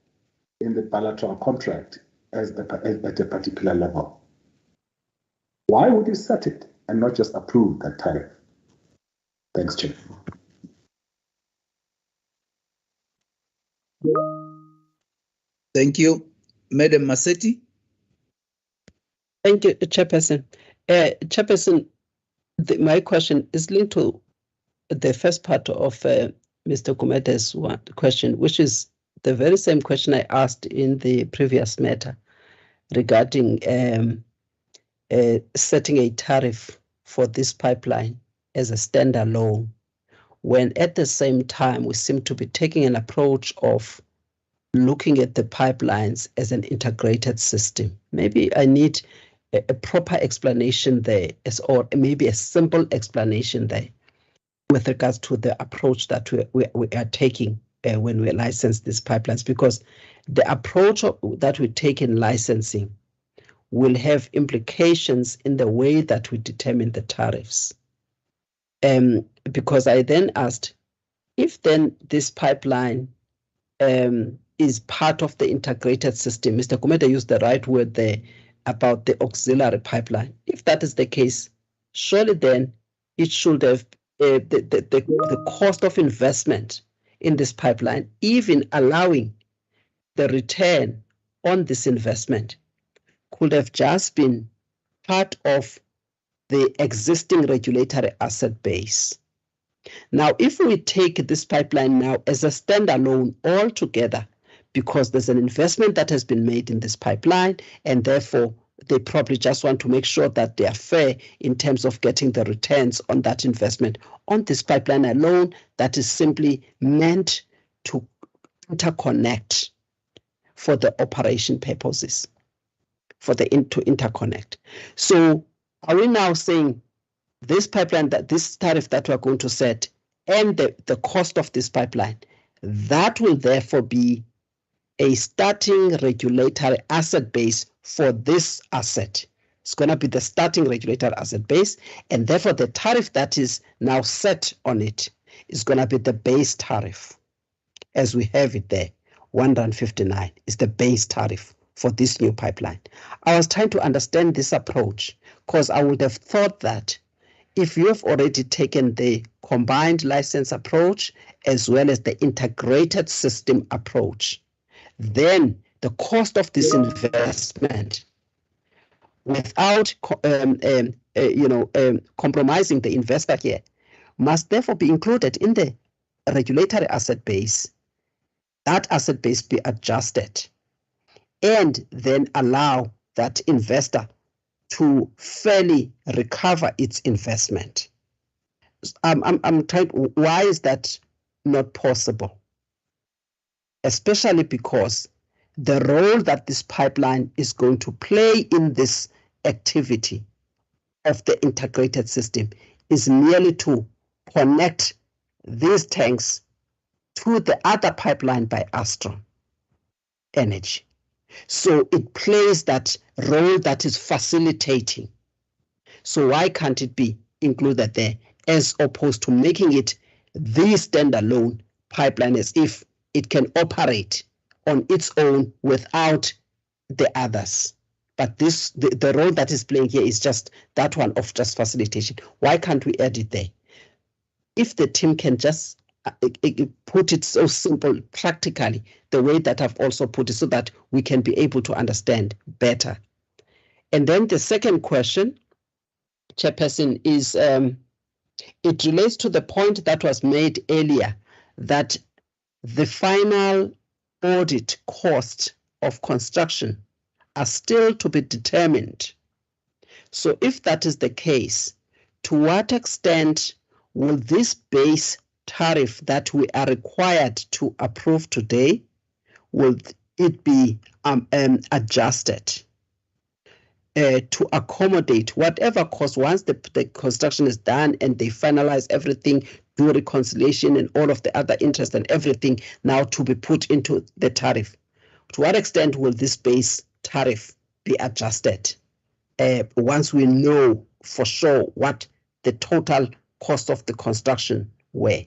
in the bilateral contract at a particular level, why would you set it and not just approve that tariff? Thanks, Chair. Thank you. Madam Massetti. Thank you, Chairperson. Chairperson, my question is linked to the first part of Mr. Kumete's question, which is the very same question I asked in the previous matter regarding setting a tariff for this pipeline as a standalone, when at the same time we seem to be taking an approach of looking at the pipelines as an integrated system. Maybe I need a proper explanation there, or maybe a simple explanation there with regards to the approach that we are taking when we license these pipelines, because the approach that we take in licensing will have implications in the way that we determine the tariffs. Because I then asked, if then this pipeline is part of the integrated system, Mr. Kumete used the right word there about the auxiliary pipeline. If that is the case, surely then it should have the cost of investment in this pipeline, even allowing the return on this investment, could have just been part of the existing regulatory asset base. Now, if we take this pipeline now as a standalone altogether, because there's an investment that has been made in this pipeline, and therefore they probably just want to make sure that they are fair in terms of getting the returns on that investment on this pipeline alone, that is simply meant to interconnect for the operation purposes, for the to interconnect. So are we now saying this pipeline, that this tariff that we're going to set and the cost of this pipeline, that will therefore be a starting regulatory asset base for this asset? It's going to be the starting regulatory asset base, and therefore the tariff that is now set on it is going to be the base tariff as we have it there. 159 is the base tariff for this new pipeline. I was trying to understand this approach because I would have thought that if you have already taken the combined license approach as well as the integrated system approach, then the cost of this investment, without compromising the investor here, must therefore be included in the regulatory asset base. That asset base be adjusted and then allow that investor to fairly recover its investment. I'm trying. Why is that not possible? Especially because the role that this pipeline is going to play in this activity of the integrated system is merely to connect these tanks to the other pipeline by Astron Energy. So it plays that role that is facilitating. So why can't it be included there as opposed to making it the standalone pipeline as if it can operate on its own without the others? But the role that is playing here is just that one of just facilitation. Why can't we add it there? If the team can just put it so simple, practically, the way that I've also put it, so that we can be able to understand better. And then the second question, Chairperson, is it relates to the point that was made earlier, that the final audit cost of construction are still to be determined. So if that is the case, to what extent will this base tariff that we are required to approve today, will it be adjusted? to accommodate whatever cost once the construction is done and they finalize everything, do reconciliation and all of the other interest and everything now to be put into the tariff. To what extent will this base tariff be adjusted once we know for sure what the total cost of the construction were?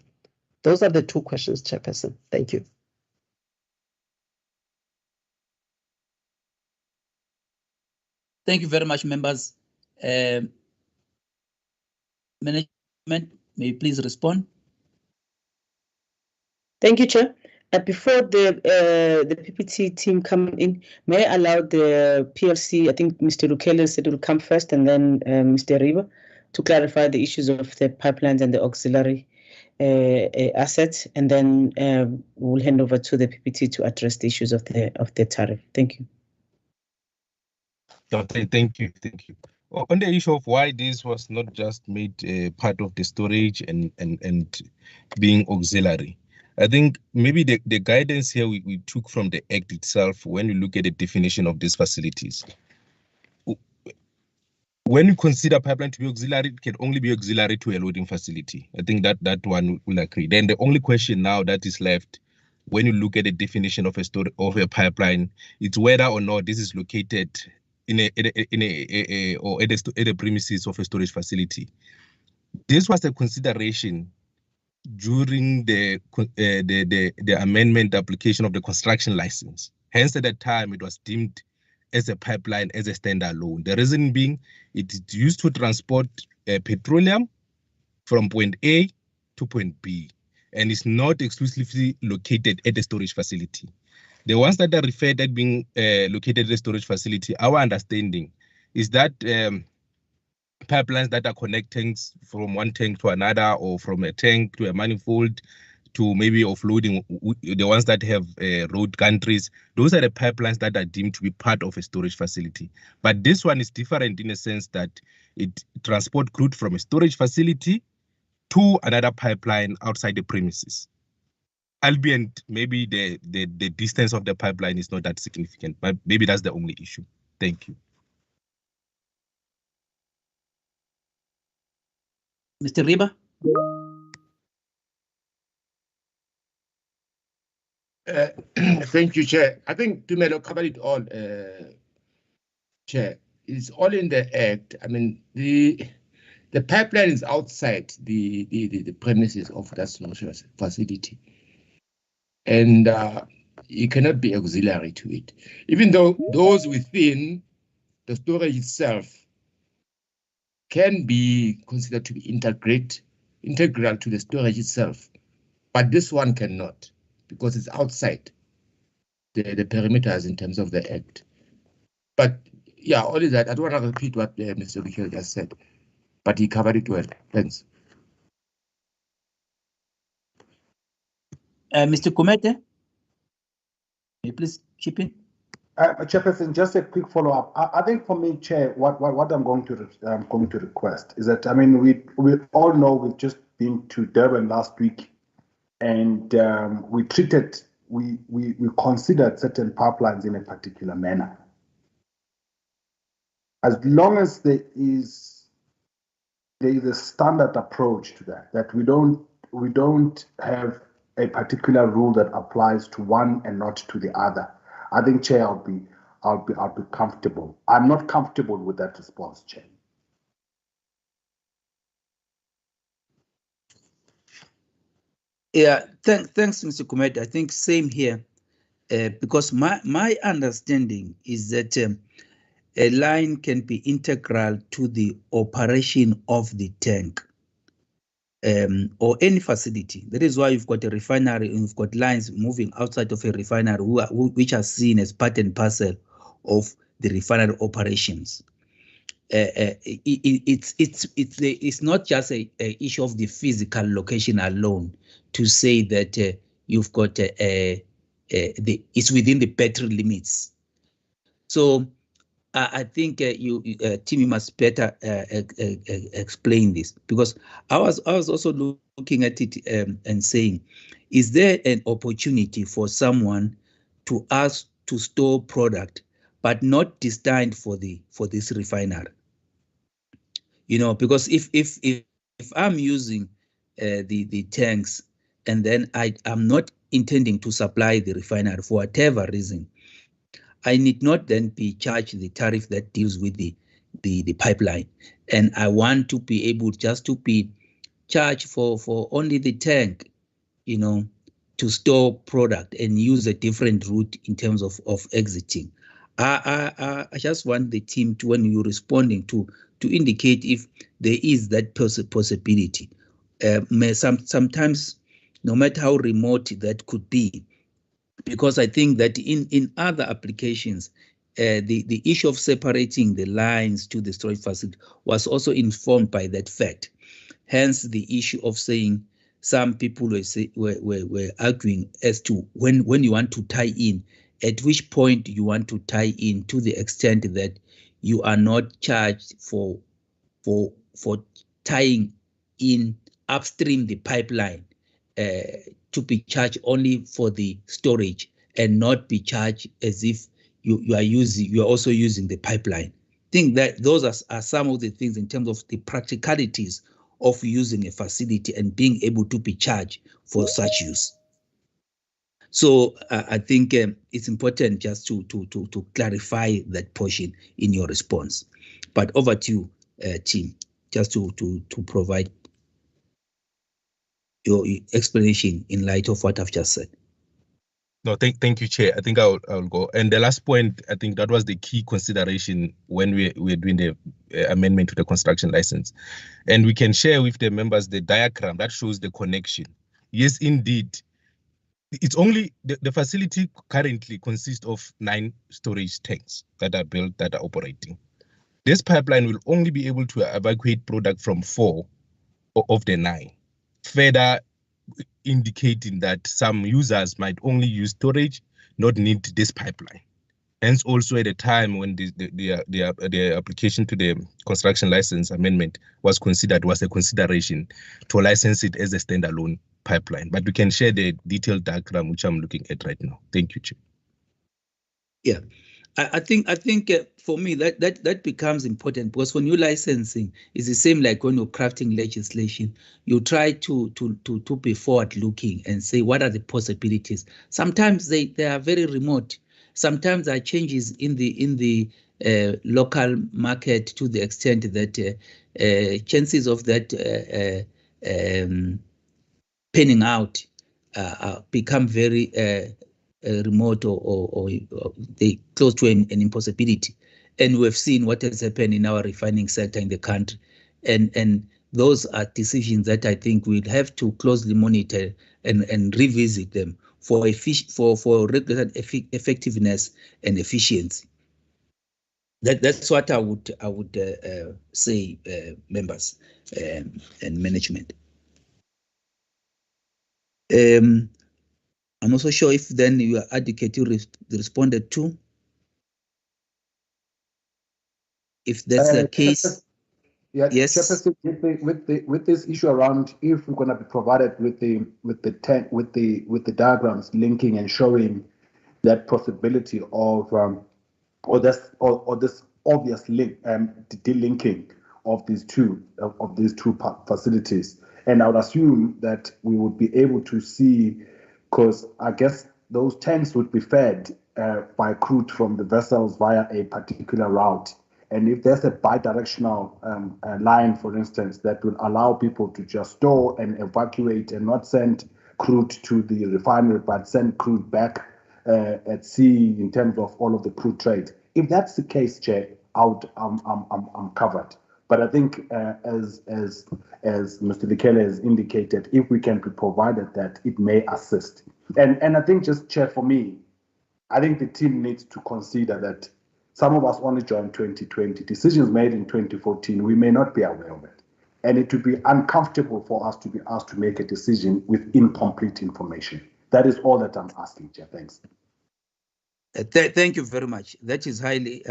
Those are the two questions, Chairperson. Thank you. Thank you very much, members. Management, may you please respond? Thank you, Chair. Before the PPT team come in, may I allow the PLC, I think Mr. Lukele said it will come first, and then Mr. Riva, to clarify the issues of the pipelines and the auxiliary assets, and then we'll hand over to the PPT to address the issues of the tariff. Thank you. Thank you. On the issue of why this was not just made part of the storage and being auxiliary, I think maybe the guidance here we took from the Act itself when you look at the definition of these facilities. When you consider pipeline to be auxiliary, it can only be auxiliary to a loading facility. I think that one will agree. Then the only question now that is left, when you look at the definition of a pipeline, it's whether or not this is located at the premises of a storage facility. This was a consideration during the amendment application of the construction license. Hence, at that time, it was deemed as a pipeline, as a standalone. The reason being, it is used to transport petroleum from point A to point B, and it's not exclusively located at the storage facility. The ones that are referred at being located at the storage facility, our understanding is that pipelines that are connecting from one tank to another, or from a tank to a manifold, to maybe offloading, the ones that have road countries, those are the pipelines that are deemed to be part of a storage facility. But this one is different in a sense that it transports crude from a storage facility to another pipeline outside the premises. Albeit maybe the distance of the pipeline is not that significant, but maybe that's the only issue. Thank you. Mr. Riba? Thank you, Chair. I think Tumelo covered it all, Chair. It's all in the Act. I mean, the pipeline is outside the premises of that storage facility, and it cannot be auxiliary to it. Even though those within the storage itself can be considered to be integral to the storage itself, but this one cannot, because it's outside the perimeters in terms of the Act. But yeah, only that. I don't want to repeat what Mr. Michael just said, but he covered it well. Thanks. Mr. Kumete, may you please chip in? Chairperson, just a quick follow-up. I think for me, Chair, what I'm going to request is that, I mean, we all know we've just been to Durban last week, and we considered certain pipelines in a particular manner. As long as there is a standard approach to that we don't have a particular rule that applies to one and not to the other, I think, Chair, I'll be comfortable. I'm not comfortable with that response, Chair. Yeah, thanks, Mr. Kumete. I think same here, because my understanding is that a line can be integral to the operation of the tank or any facility. That is why you've got a refinery and you've got lines moving outside of a refinery which are seen as part and parcel of the refinery operations. It's not just a issue of the physical location alone to say that you've got it's within the battery limits. So I think Timmy must better explain this, because I was also looking at it and saying, is there an opportunity for someone to ask to store product, but not destined for this refinery. You know, because if I'm using the tanks, and then I'm not intending to supply the refinery for whatever reason, I need not then be charged the tariff that deals with the pipeline. And I want to be able just to be charged for only the tank, you know, to store product and use a different route in terms of exiting. I just want the team to, when you're responding, to indicate if there is that possibility. Sometimes, no matter how remote that could be, because I think that in other applications, the issue of separating the lines to the storage facility was also informed by that fact. Hence, the issue of saying some people were arguing as to when you want to tie in, at which point you want to tie in, to the extent that you are not charged for tying in upstream the pipeline, to be charged only for the storage and not be charged as if you are also using the pipeline. I think that those are some of the things in terms of the practicalities of using a facility and being able to be charged for such use. So I think it's important just to clarify that portion in your response. But over to you, Tim, just to provide your explanation in light of what I've just said. No, thank you, Chair. I think I'll go. And the last point, I think that was the key consideration when we were doing the amendment to the construction license. And we can share with the members the diagram that shows the connection. Yes, indeed. It's only the facility currently consists of 9 storage tanks that are built, that are operating. This pipeline will only be able to evacuate product from 4 of the 9. Further indicating that some users might only use storage, not need this pipeline. Hence, also at the time when the application to the construction license amendment was considered, was a consideration to license it as a standalone pipeline. But we can share the detailed diagram which I'm looking at right now. Thank you, Chair. Yeah. I think for me that becomes important, because when you're licensing, it's the same like when you're crafting legislation. You try to be forward looking and say what are the possibilities. Sometimes they are very remote. Sometimes there are changes in the local market to the extent that chances of that panning out become very remote or they close to an impossibility. And we've seen what has happened in our refining sector in the country. And those are decisions that I think we'll have to closely monitor and revisit them for regulatory effectiveness and efficiency. That's what I would say, members and management. I'm also sure if then you are adequately responded to. If that's the case, yeah, yes. Chairperson, with this issue around if we're going to be provided with the diagrams linking and showing that possibility of or this obvious link, delinking of these two facilities, and I would assume that we would be able to see, because I guess those tanks would be fed by crude from the vessels via a particular route. And if there's a bi-directional line, for instance, that will allow people to just store and evacuate and not send crude to the refinery, but send crude back at sea in terms of all of the crude trade. If that's the case, Chair, I'm covered. But I think as Mr. Lekele has indicated, if we can be provided that, it may assist. And I think, just Chair, for me, I think the team needs to consider that some of us only joined 2020. Decisions made in 2014, we may not be aware of it. And it would be uncomfortable for us to be asked to make a decision with incomplete information. That is all that I'm asking, Chair. Thanks. Thank you very much. That is highly,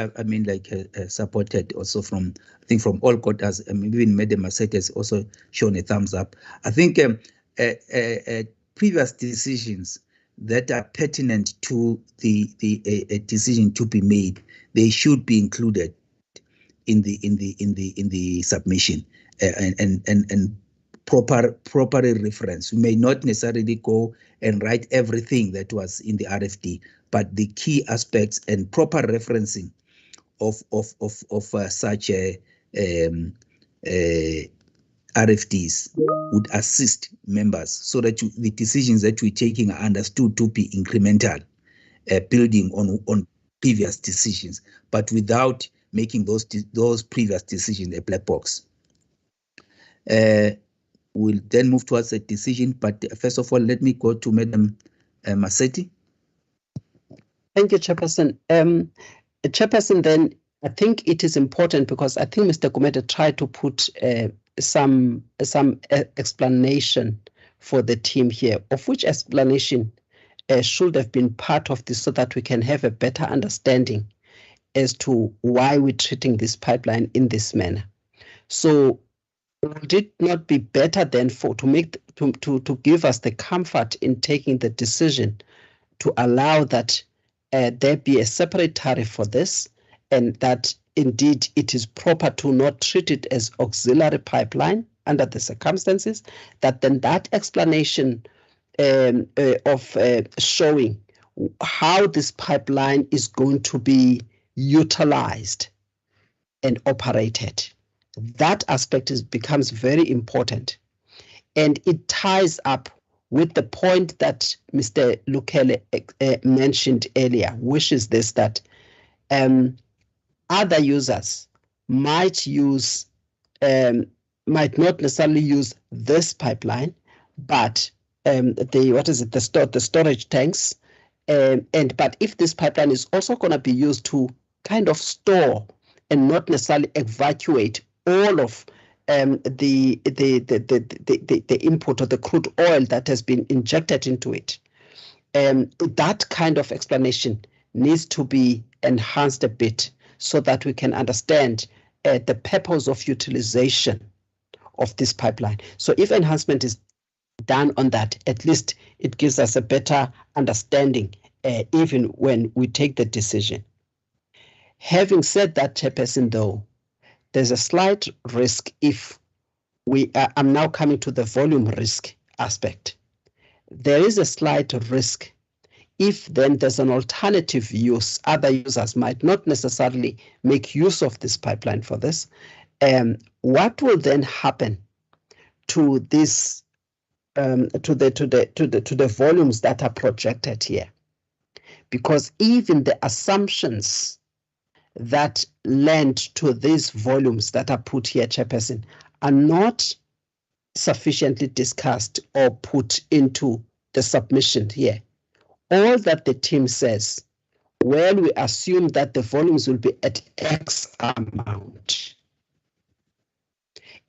supported also from, I think, from all quarters. Even Madam Masset has also shown a thumbs up. I think previous decisions that are pertinent to the decision to be made, they should be included in the submission and properly reference. We may not necessarily go and write everything that was in the RFD, but the key aspects and proper referencing of such RFDs would assist members so that the decisions that we're taking are understood to be incremental, building on previous decisions, but without making those previous decisions a black box. We'll then move towards a decision, but first of all, let me go to Madam Massetti. Thank you, Chairperson. Chairperson, then I think it is important because I think Mr. Gumede tried to put some explanation for the team here, of which explanation should have been part of this so that we can have a better understanding as to why we're treating this pipeline in this manner. So would it not be better then to give us the comfort in taking the decision to allow that there be a separate tariff for this, and that indeed it is proper to not treat it as auxiliary pipeline under the circumstances, that then that explanation of showing how this pipeline is going to be utilized and operated, that aspect becomes very important. And it ties up with the point that Mr. Lukele mentioned earlier, which is this, that other users might not necessarily use this pipeline, but the storage tanks, but if this pipeline is also going to be used to kind of store and not necessarily evacuate all of the input of the crude oil that has been injected into it, that kind of explanation needs to be enhanced a bit so that we can understand the purpose of utilization of this pipeline. So if enhancement is done on that, at least it gives us a better understanding even when we take the decision. Having said that, Chairperson, though, there's a slight risk if I'm now coming to the volume risk aspect. There is a slight risk if then there's an alternative use. Other users might not necessarily make use of this pipeline for this. What will then happen to this, to the volumes that are projected here? Because even the assumptions that lend to these volumes that are put here, Chairperson, are not sufficiently discussed or put into the submission here. All that the team says, well, we assume that the volumes will be at X amount.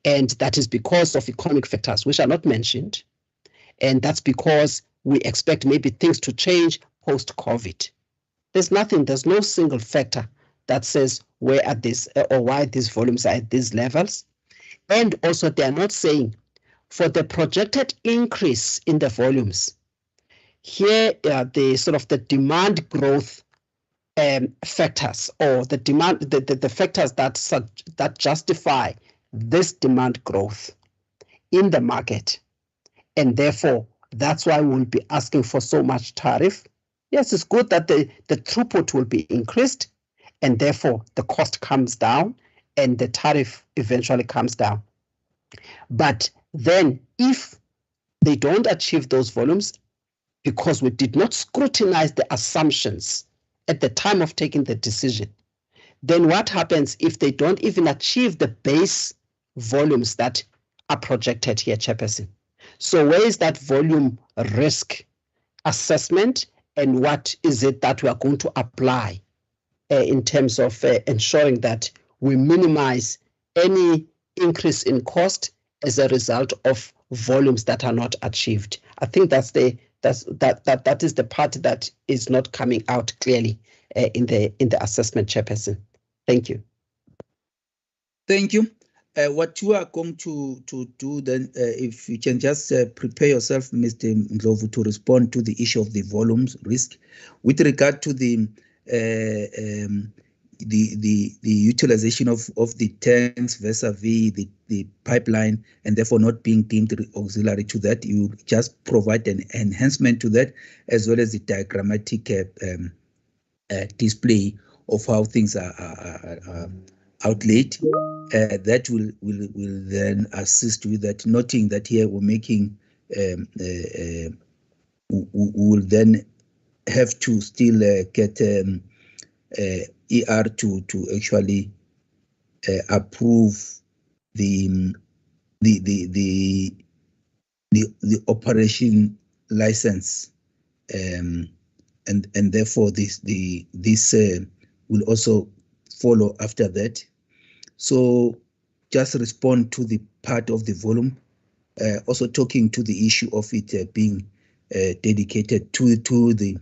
And that is because of economic factors, which are not mentioned. And that's because we expect maybe things to change post-COVID. There's no single factor that says where are these or why these volumes are at these levels. And also they are not saying for the projected increase in the volumes, here are the sort of the demand growth factors, or the factors that justify this demand growth in the market. And therefore, that's why we'll be asking for so much tariff. Yes, it's good that the throughput will be increased, and therefore the cost comes down and the tariff eventually comes down. But then if they don't achieve those volumes, because we did not scrutinize the assumptions at the time of taking the decision, then what happens if they don't even achieve the base volumes that are projected here, Chairperson? So where is that volume risk assessment, and what is it that we are going to apply in terms of ensuring that we minimize any increase in cost as a result of volumes that are not achieved? I think that is the part that is not coming out clearly in the assessment, Chairperson. Thank you. Thank you. what you are going to do then, if you can just prepare yourself, Mr. Ndlovu, to respond to the issue of the volumes risk with regard to the utilization of the tanks vis-a-vis the pipeline, and therefore not being deemed auxiliary to that. You just provide an enhancement to that, as well as the diagrammatic display of how things are outlaid. That will then assist with that, noting that here we're making, we will then have to still get ER to actually approve the operation license, and therefore this will also follow after that. So just respond to the part of the volume, also talking to the issue of it being dedicated to the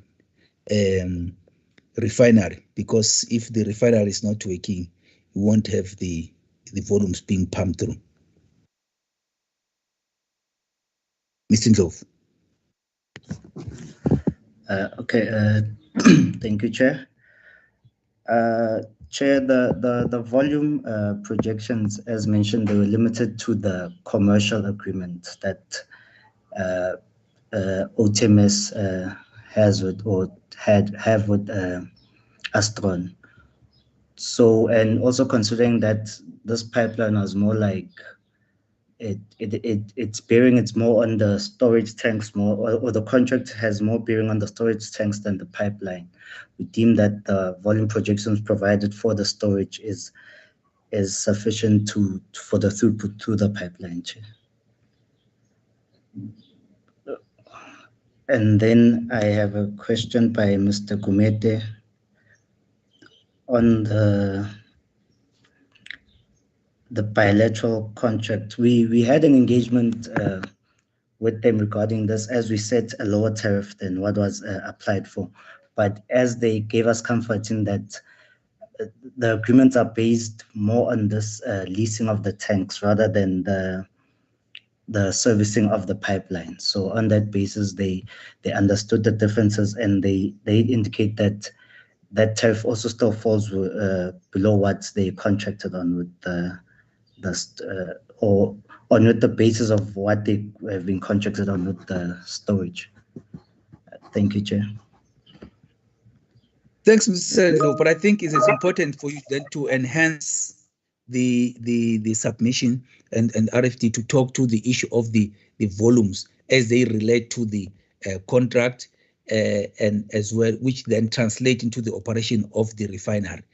refinery, because if the refinery is not working, you won't have the volumes being pumped through. Mr. Ndlovu. Okay, thank you, Chair. Chair, the volume projections, as mentioned, they were limited to the commercial agreement that OTMS has with, or have with Astron. So, and also considering that this pipeline was more like it's bearing, it's more on the storage tanks more, or the contract has more bearing on the storage tanks than the pipeline. We deem that the volume projections provided for the storage is sufficient for the throughput to the pipeline, Chair. And then I have a question by Mr. Gumete on the bilateral contract. We had an engagement with them regarding this, as we set a lower tariff than what was applied for. But as they gave us comfort in that the agreements are based more on this leasing of the tanks rather than the servicing of the pipeline. So on that basis, they understood the differences, and they indicate that that tariff also still falls below what they contracted on with or on with the basis of what they have been contracted on with the storage. Thank you, Chair. Thanks, Mr. Ndlovu, but I think it is important for you then to enhance the submission and RFD to talk to the issue of the volumes as they relate to the contract, and as well, which then translate into the operation of the refinery,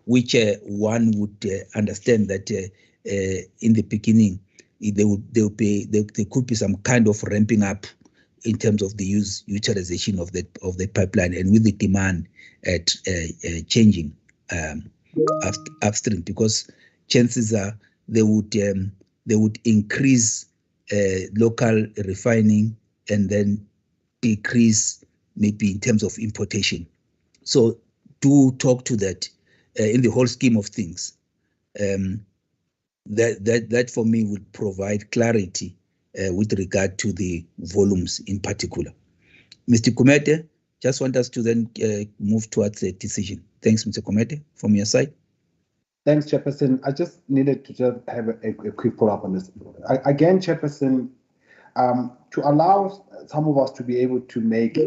which one would understand that in the beginning there could be some kind of ramping up in terms of the utilization of the pipeline, and with the demand at changing upstream, because chances are they would increase local refining and then decrease maybe in terms of importation. So do talk to that in the whole scheme of things. That for me would provide clarity with regard to the volumes in particular. Mr. Kumete, just want us to then move towards a decision. Thanks, Mr. Kumete, from your side. Thanks, Chairperson. I just needed to just have a quick follow-up on this. Again, Chairperson, to allow some of us to be able to make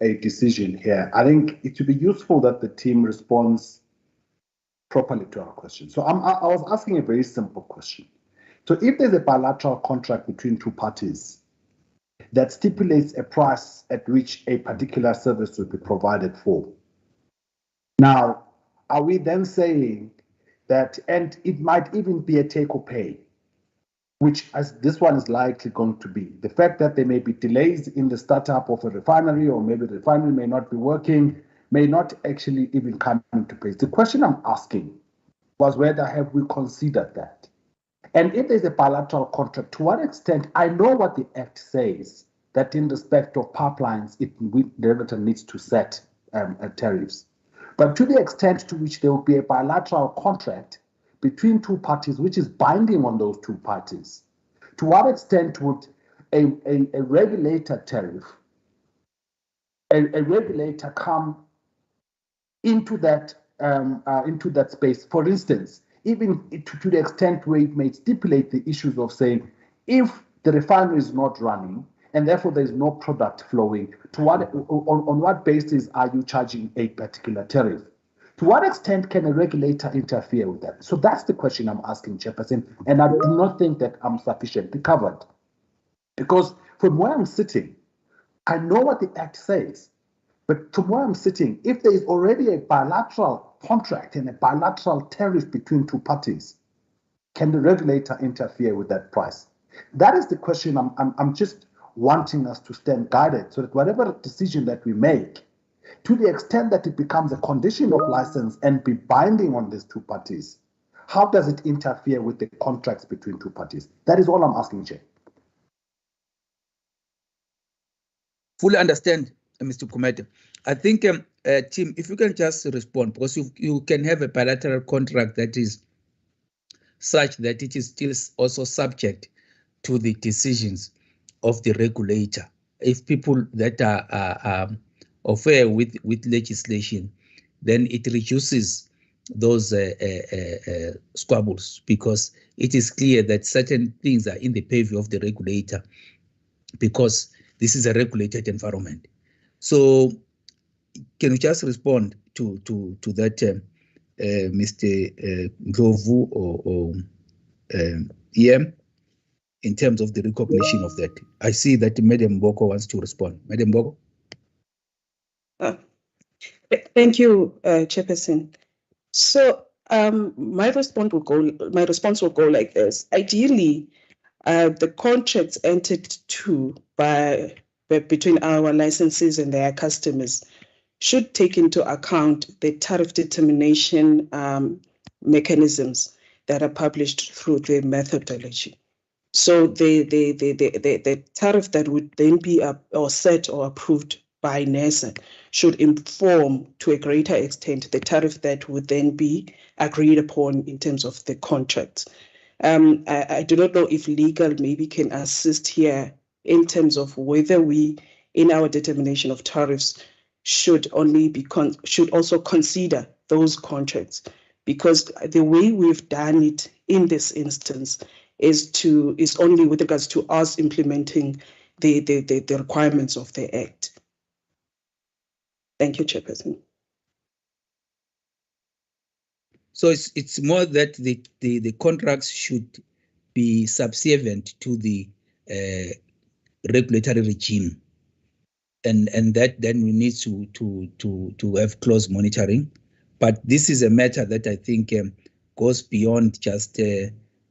a decision here, I think it would be useful that the team responds properly to our question. So I was asking a very simple question. So if there's a bilateral contract between two parties that stipulates a price at which a particular service will be provided for, now, are we then saying that, and it might even be a take or pay, which as this one is likely going to be, the fact that there may be delays in the startup of a refinery, or maybe the refinery may not be working, may not actually even come into place. The question I'm asking was whether have we considered that? And if there's a bilateral contract, to what extent, I know what the Act says, that in respect of pipelines, the regulator needs to set tariffs. But to the extent to which there will be a bilateral contract between two parties, which is binding on those two parties, to what extent would a regulator tariff, a regulator come into that space? For instance, even to the extent where it may stipulate the issues of saying, if the refinery is not running and therefore there is no product flowing, on what basis are you charging a particular tariff? To what extent can a regulator interfere with that? So that's the question I'm asking, Chairperson, and I do not think that I'm sufficiently covered. Because from where I'm sitting, I know what the Act says, but from where I'm sitting, if there is already a bilateral contract and a bilateral tariff between two parties, can the regulator interfere with that price? That is the question I'm just wanting us to stand guided, so that whatever decision that we make, to the extent that it becomes a condition of license and be binding on these two parties, how does it interfere with the contracts between two parties? That is all I'm asking, Chair. Fully understand, Mr. Kumete. I think, Tim, if you can just respond, because you can have a bilateral contract that is such that it is still also subject to the decisions of the regulator. If people that are affair with legislation, then it reduces those squabbles, because it is clear that certain things are in the purview of the regulator, because this is a regulated environment. So can you just respond to that, Mr. Ndlovu or EM, in terms of the recognition of that? I see that Madam Boko wants to respond. Madam Boko? Thank you, Chairperson. So my response will go like this. Ideally, the contracts entered between our licensees and their customers should take into account the tariff determination mechanisms that are published through the methodology. So the tariff that would then be set or approved by NERSA should inform to a greater extent the tariff that would then be agreed upon in terms of the contract. I do not know if legal maybe can assist here in terms of whether we, in our determination of tariffs, should also consider those contracts, because the way we've done it in this instance is only with regards to us implementing the requirements of the Act. Thank you, Chairperson. So it's more that the contracts should be subservient to the regulatory regime, and that then we need to have close monitoring. But this is a matter that I think goes beyond just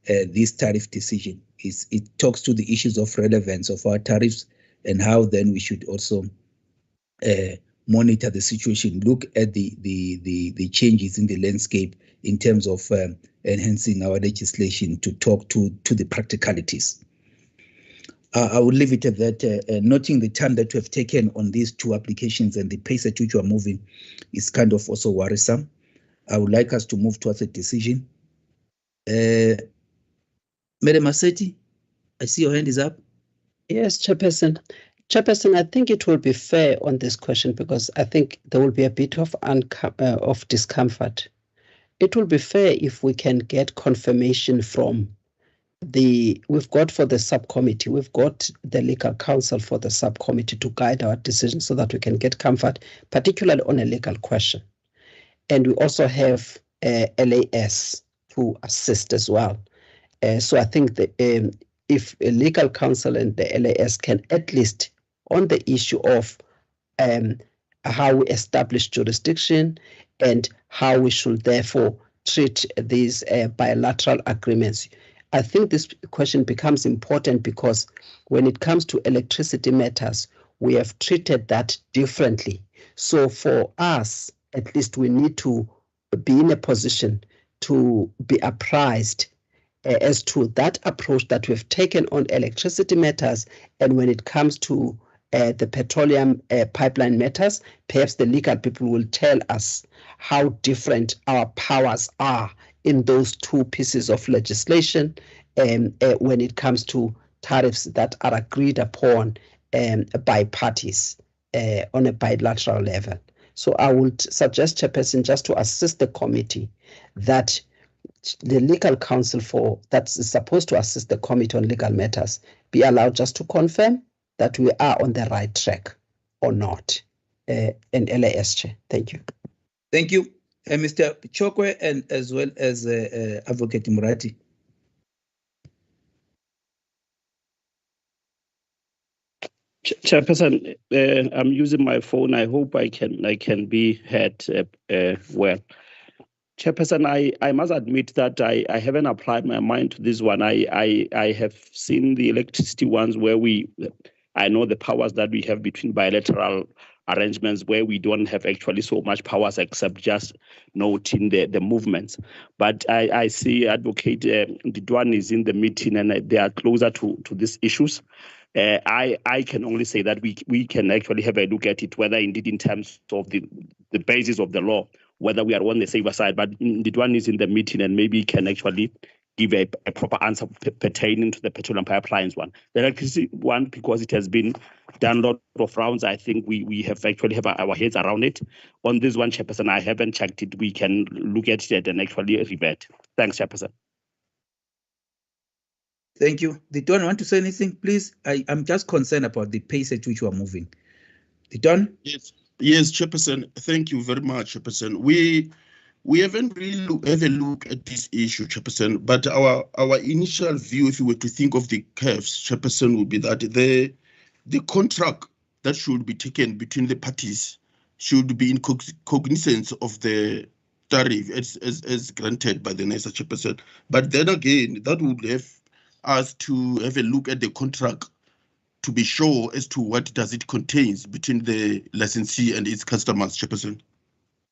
this tariff decision. It talks to the issues of relevance of our tariffs and how then we should also monitor the situation, look at the changes in the landscape in terms of enhancing our legislation to talk to the practicalities. I will leave it at that, noting the time that we have taken on these two applications and the pace at which we are moving is kind of also worrisome. I would like us to move towards a decision. Madam Maseti, I see your hand is up. Yes, Chairperson. Chairperson, I think it will be fair on this question, because I think there will be a bit of discomfort. It will be fair if we can get confirmation from we've got for the subcommittee, we've got the legal counsel for the subcommittee to guide our decision so that we can get comfort, particularly on a legal question. And we also have LAS to assist as well. So I think that if a legal counsel and the LAS can at least on the issue of how we establish jurisdiction and how we should therefore treat these bilateral agreements. I think this question becomes important because when it comes to electricity matters, we have treated that differently. So for us, at least we need to be in a position to be apprised as to that approach that we've taken on electricity matters, and when it comes to the petroleum pipeline matters, perhaps the legal people will tell us how different our powers are in those two pieces of legislation when it comes to tariffs that are agreed upon by parties on a bilateral level. So I would suggest, Chairperson, just to assist the committee that the legal counsel that's supposed to assist the committee on legal matters be allowed just to confirm that we are on the right track or not. And LAS Chair, thank you. Thank you, Mr. Chokwe, and as well as Advocate Murati. Chairperson, I'm using my phone. I hope I can be heard well. Chairperson, I must admit that I haven't applied my mind to this one. I have seen the electricity ones where I know the powers that we have between bilateral arrangements where we don't have actually so much powers except just noting the movements. But I see Advocate Didwan is in the meeting and they are closer to these issues. I can only say that we can actually have a look at it, whether indeed in terms of the basis of the law, whether we are on the safer side. But Didwan is in the meeting and maybe can actually give a proper answer pertaining to the petroleum pipelines one. The electricity one, because it has been done a lot of rounds, I think we have actually have our heads around it. On this one, Chairperson, I haven't checked it. We can look at it and actually revert. Thanks, Chairperson. Thank you. Didwan, want to say anything, please? I'm just concerned about the pace at which we are moving. Didwan? Yes, Chairperson. Thank you very much, Chairperson. We haven't really had a look at this issue, Chairperson, but our initial view, if you were to think of the curves, Chairperson, would be that the contract that should be taken between the parties should be in cognizance of the tariff as granted by the NESA, Chairperson. But then again, that would have us to have a look at the contract to be sure as to what does it contains between the licensee and its customers, Chairperson,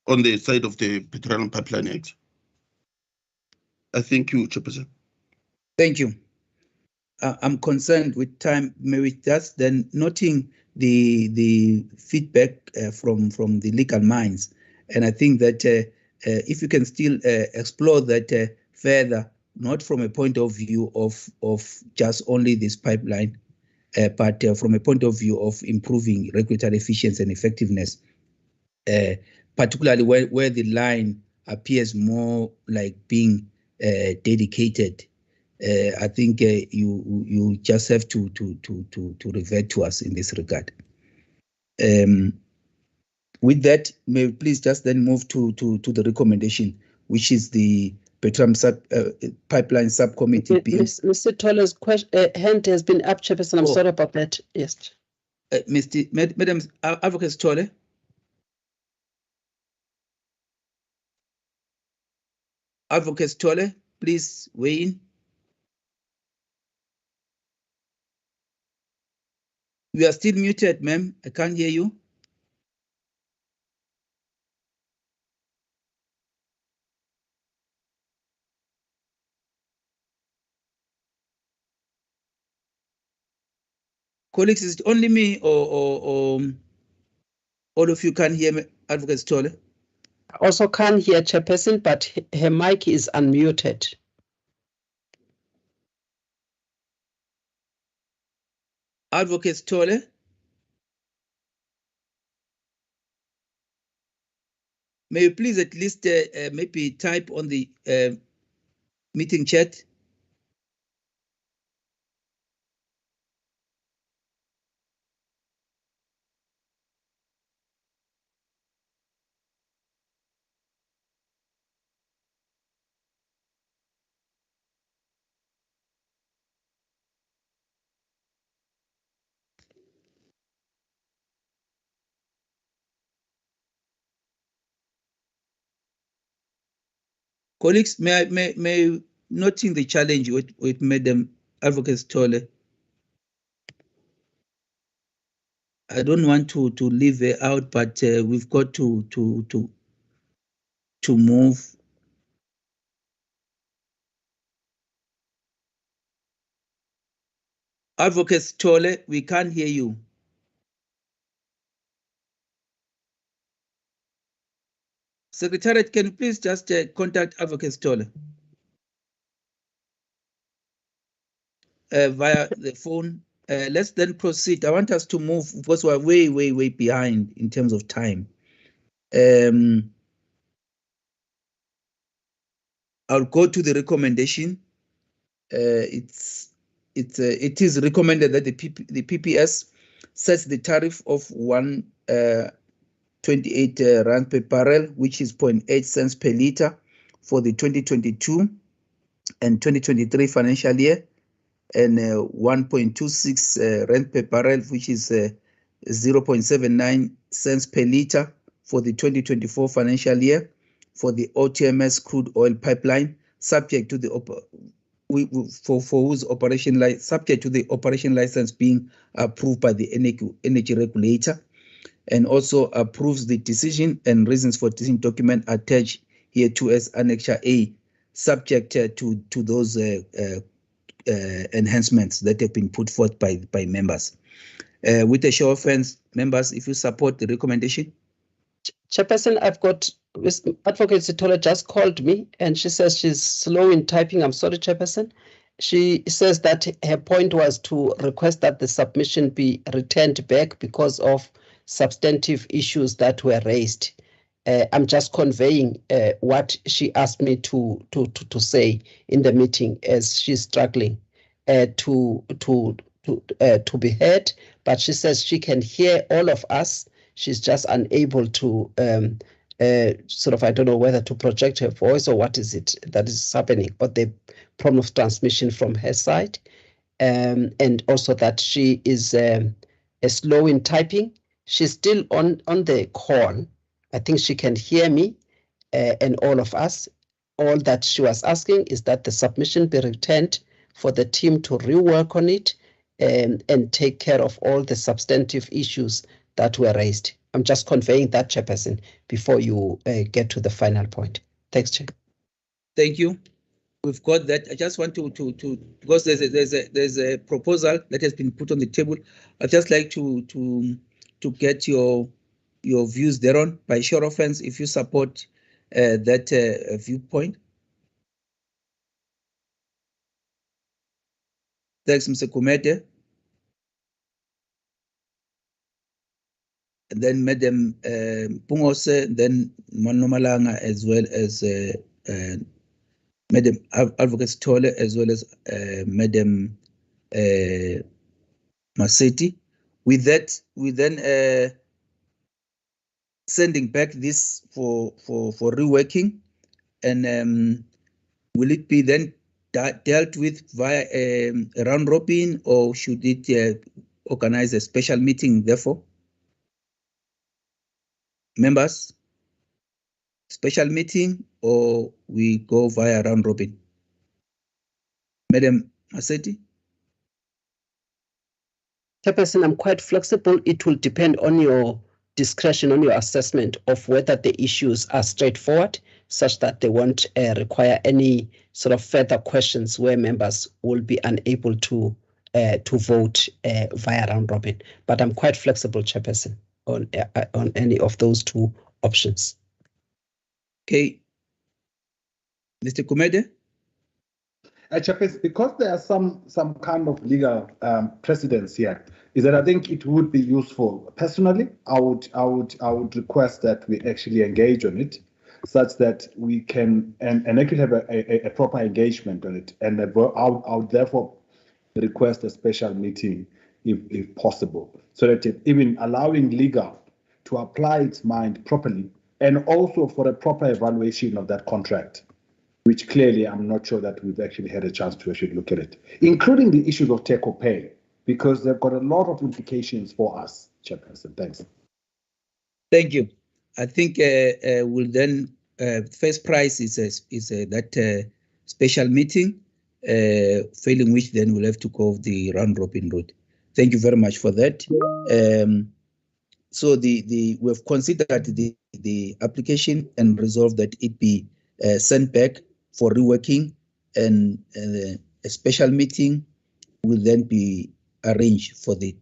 on the side of the Petroleum Pipeline Act. I thank you, Chairperson. Thank you. I'm concerned with time. Maybe just then noting the feedback from the legal minds, and I think that if you can still explore that further, not from a point of view of just only this pipeline, but from a point of view of improving regulatory efficiency and effectiveness, particularly where the line appears more like being dedicated. I think you just have to revert to us in this regard. With that, may we please just then move to the recommendation, which is the Petroleum Pipeline Subcommittee. Mr. Toller's hand has been up, Chairperson. I'm sorry about that. Yes. Madam Advocate Tolle. Advocate Tolle, please weigh in. You are still muted, ma'am. I can't hear you. Colleagues, is it only me or all of you can hear me, Advocate Tolle? I also can't hear Chairperson, but her mic is unmuted. Advocate Tolle? May you please at least maybe type on the meeting chat? Colleagues, may noting the challenge with Madam Advocate Tolle. I don't want to leave her out, but we've got to move. Advocate Tolle, we can't hear you. Secretariat, can you please just contact Advocate Stoller via the phone? Let's then proceed. I want us to move because we're way behind in terms of time. I'll go to the recommendation. It is recommended that the PPS sets the tariff of 128 rand per barrel, which is 0.8 cents per liter for the 2022 and 2023 financial year, and 1.26 rand per barrel, which is 0.79 cents per liter for the 2024 financial year for the OTMS crude oil pipeline, subject to the for whose operation subject to the operation license being approved by the energy regulator, and also approves the decision and reasons for decision document attached here to as Annexure A, subject to those enhancements that have been put forth by members. With a show of hands, members, if you support the recommendation. Chairperson, I've got Advocate Sithole just called me and she says she's slow in typing. I'm sorry, Chairperson. She says that her point was to request that the submission be returned back because of substantive issues that were raised. I'm just conveying what she asked me to say in the meeting as she's struggling to be heard, but she says she can hear all of us. She's just unable to sort of, I don't know whether to project her voice or what is it that is happening, but the problem of transmission from her side, and also that she is slow in typing. She's still on the call. I think she can hear me and all of us. All that she was asking is that the submission be returned for the team to rework on it and take care of all the substantive issues that were raised. I'm just conveying that, Chairperson, before you get to the final point. Thanks, Chair. Thank you. We've got that. I just want to because there's a proposal that has been put on the table. I'd just like to get your views thereon. By show of hands, if you support that viewpoint. Thanks, Mr. Kumete. And then Madam Pungose, then Manomalanga, as well as Madam Advocate Stoller, as well as Madam Maseti. With that, we then sending back this for reworking, and will it be then dealt with via a round robin, or should it organize a special meeting? Therefore, members, special meeting, or we go via round robin? Madam Maseti? Chairperson, I'm quite flexible. It will depend on your discretion, on your assessment of whether the issues are straightforward, such that they won't require any sort of further questions where members will be unable to vote via round robin. But I'm quite flexible, Chairperson, on any of those two options. Okay. Mr. Kumede? Chairperson, because there are some kind of legal precedents here, is that I think it would be useful. Personally, I would request that we actually engage on it, such that we can and actually have a proper engagement on it. And I would therefore request a special meeting if possible, so that even allowing legal to apply its mind properly, and also for a proper evaluation of that contract, which clearly I'm not sure that we've actually had a chance to actually look at it, including the issues of take or pay, because they've got a lot of implications for us, Chairperson. Thanks. Thank you. I think we'll then first prize is that special meeting, failing which then we'll have to go the round robin route. Thank you very much for that. So we've considered the application and resolved that it be sent back for reworking, and a special meeting will then be arranged for that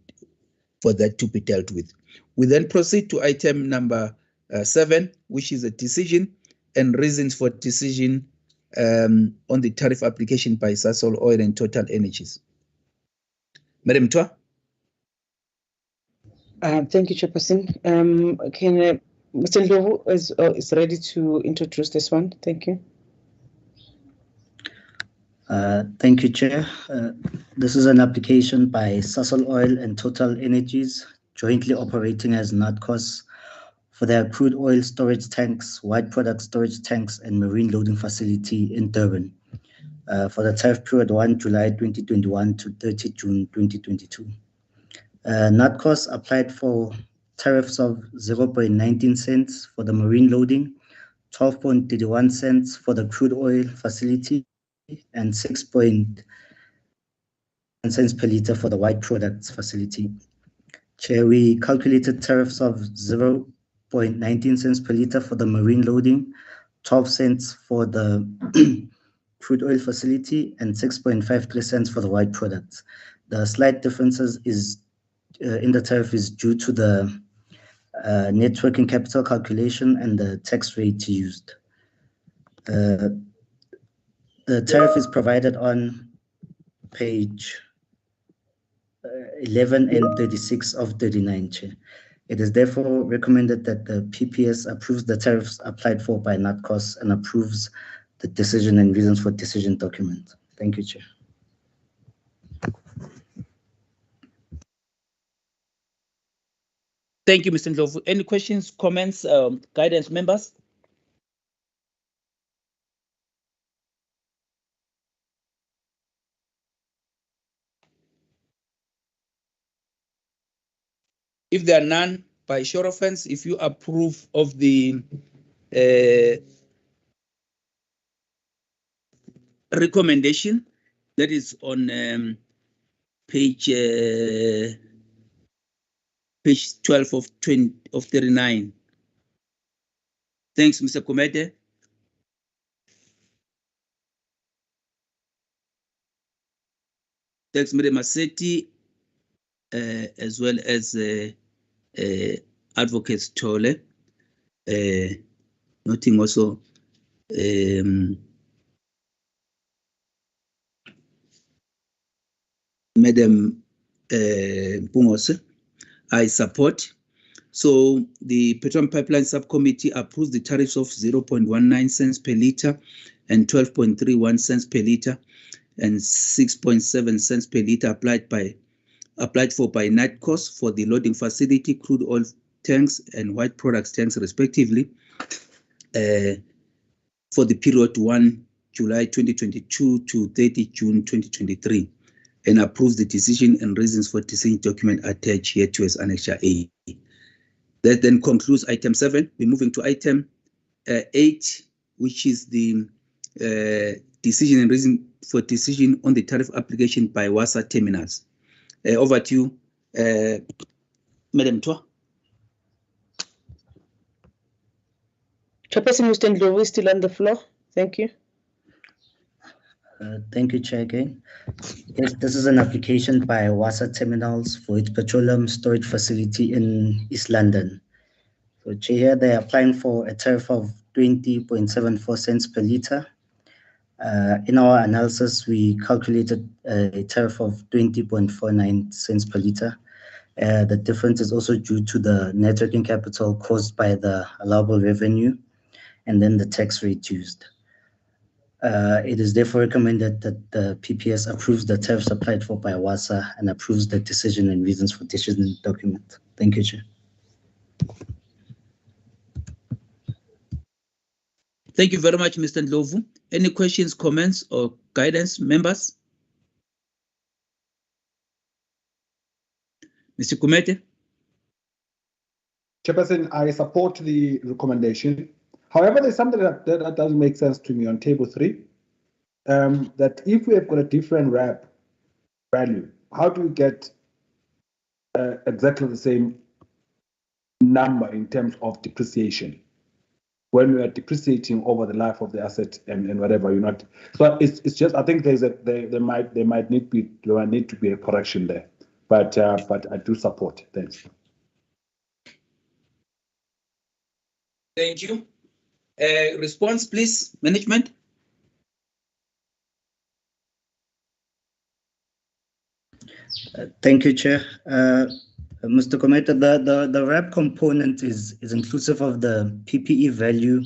to be dealt with. We then proceed to item number 7, which is a decision and reasons for decision on the tariff application by Sasol Oil and Total Energies. Madam Twa. Thank you, Chairperson. Can Mr. Ndlovu is ready to introduce this one? Thank you. Thank you, Chair. This is an application by Sasol Oil and Total Energies, jointly operating as NATCOS, for their crude oil storage tanks, white product storage tanks, and marine loading facility in Durban for the tariff period 1 July 2021 to 30 June 2022. NATCOS applied for tariffs of 0.19 cents for the marine loading, 12.31 cents for the crude oil facility, and 6.0 cents per liter for the white products facility. Chair, we calculated tariffs of 0.19 cents per liter for the marine loading, 12 cents for the crude oil facility, and 6.53 cents for the white products. The slight differences is in the tariff is due to the net working capital calculation and the tax rate used. The tariff is provided on page 11 and 36 of 39, Chair. It is therefore recommended that the PPS approves the tariffs applied for by NATCOS and approves the decision and reasons for decision document. Thank you, Chair. Thank you, Mr. Ndlovu. Any questions, comments, guidance members? If there are none, by show of hands, if you approve of the recommendation that is on page 12 of 39. Thanks, Mr. Kumete. Thanks, Mr. Massetti, as well as Advocate Tole. Noting also Madam Pungose, I support. So the Petroleum Pipeline Subcommittee approves the tariffs of 0.19 cents per liter and 12.31 cents per liter and 6.7 cents per liter applied for by NATCOS for the loading facility, crude oil tanks and white products tanks respectively for the period 1 July 2022 to 30 June 2023, and approves the decision and reasons for decision document attached here to as Annexure A. That then concludes item 7. We're moving to item 8, which is the decision and reason for decision on the tariff application by WASA terminals. Over to you, Madam Twa. Chairperson, Mr. Ndlovu is still on the floor. Thank you. Thank you, Chair, again. Yes, this is an application by WASA Terminals for its petroleum storage facility in East London. So, Chair, here they're applying for a tariff of 20.74 cents per liter. In our analysis, we calculated a tariff of 20.49 cents per liter. The difference is also due to the net working capital caused by the allowable revenue and then the tax rate used. It is therefore recommended that the PPS approves the tariffs applied for by WASA and approves the decision and reasons for decision document. Thank you, Chair. Thank you very much, Mr. Ndlovu. Any questions, comments, or guidance, members? Mr. Kumete? Chairperson, I support the recommendation. However, there's something that doesn't make sense to me on table 3. That if we have got a different RAB value, how do we get exactly the same number in terms of depreciation when we are depreciating over the life of the asset and whatever you're not? So it's just, I think there might need to be a correction there, but I do support. Thanks. Thank you. Response, please, management. Thank you, Chair. Mr. Commander, the RAP component is inclusive of the PPE value,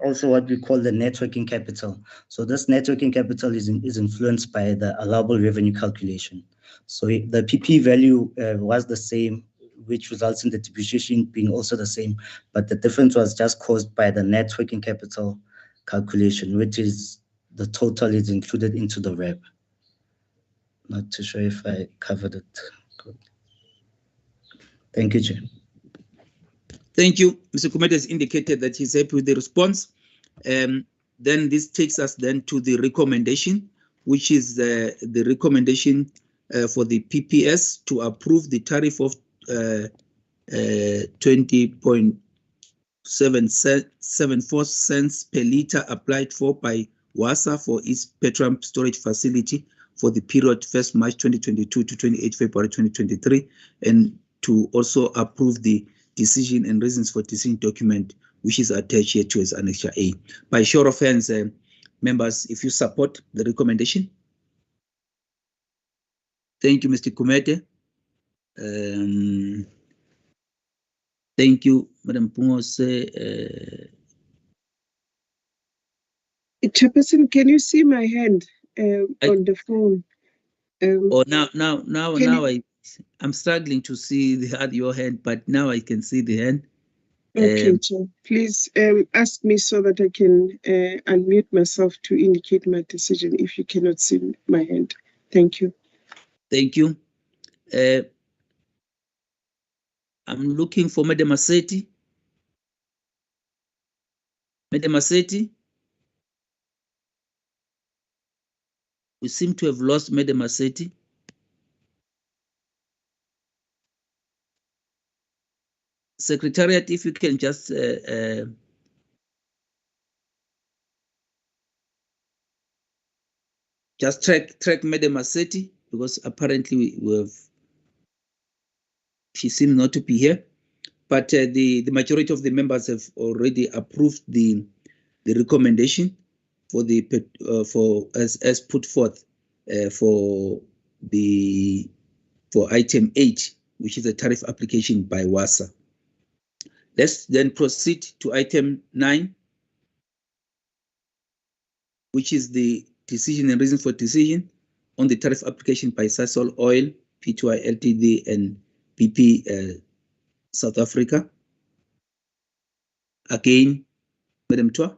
also what we call the net working capital. So this net working capital is influenced by the allowable revenue calculation. So the PPE value was the same, which results in the depreciation being also the same, but the difference was just caused by the net working capital calculation, which is the total is included into the RAP. Not too sure if I covered it. Thank you, Chair. Thank you. Mr. Kumete has indicated that he's happy with the response. Then this takes us then to the recommendation, which is the recommendation for the PPS to approve the tariff of 20.74 cents per litre applied for by WASA for its Petram storage facility for the period 1st March 2022 to 28 February 2023, and to also approve the decision and reasons for decision document, which is attached here to as Annexure A. By show of hands, members, if you support the recommendation. Thank you, Mr. Kumete. Thank you, Madam Pungose. Chairperson, can you see my hand on the phone? I'm struggling to see your hand, but now I can see the hand. Okay, Chair. Please ask me so that I can unmute myself to indicate my decision if you cannot see my hand. Thank you. Thank you. I'm looking for Madam Maseti. Madam Maseti? We seem to have lost Madam Maseti. Secretariat, if you can just track Madam Maseti, because apparently she seems not to be here. But the majority of the members have already approved the recommendation for the as put forth for item 8, which is a tariff application by WASA. Let's then proceed to item 9, which is the decision and reason for decision on the tariff application by Sasol Oil, P2I Ltd, and BP South Africa. Again, Madam Tua.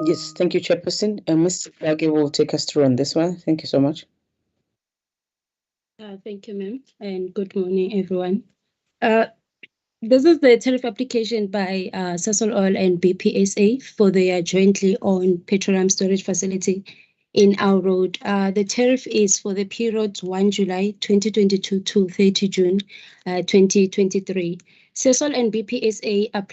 Yes, thank you, Chairperson. Mr. Flage will take us through on this one. Thank you so much. Thank you, ma'am, and good morning, everyone. This is the tariff application by Sasol Oil and BPSA for their jointly owned petroleum storage facility in our road. The tariff is for the period 1 July 2022 to 30 June 2023. Sasol and BPSA are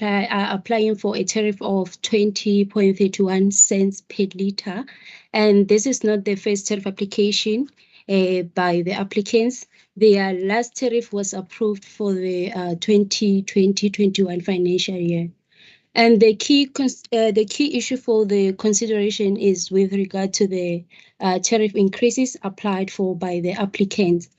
applying for a tariff of 20.31 cents per litre, and this is not the first tariff application by the applicants. Their last tariff was approved for the 2020-21 financial year. And the key issue for the consideration is with regard to the tariff increases applied for by the applicants.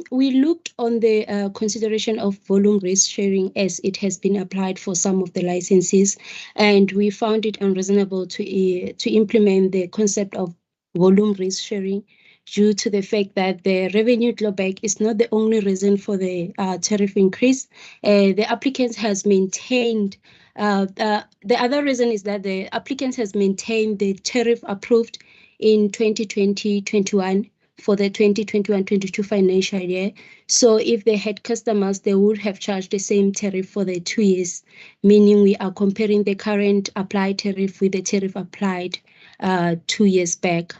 We looked on the consideration of volume risk sharing as it has been applied for some of the licenses, and we found it unreasonable to implement the concept of volume risk sharing due to the fact that the revenue clawback is not the only reason for the tariff increase. The applicants has maintained, the other reason is that the applicants has maintained the tariff approved in 2020-21 for the 2021-22 financial year. So if they had customers, they would have charged the same tariff for the 2 years, meaning we are comparing the current applied tariff with the tariff applied 2 years back.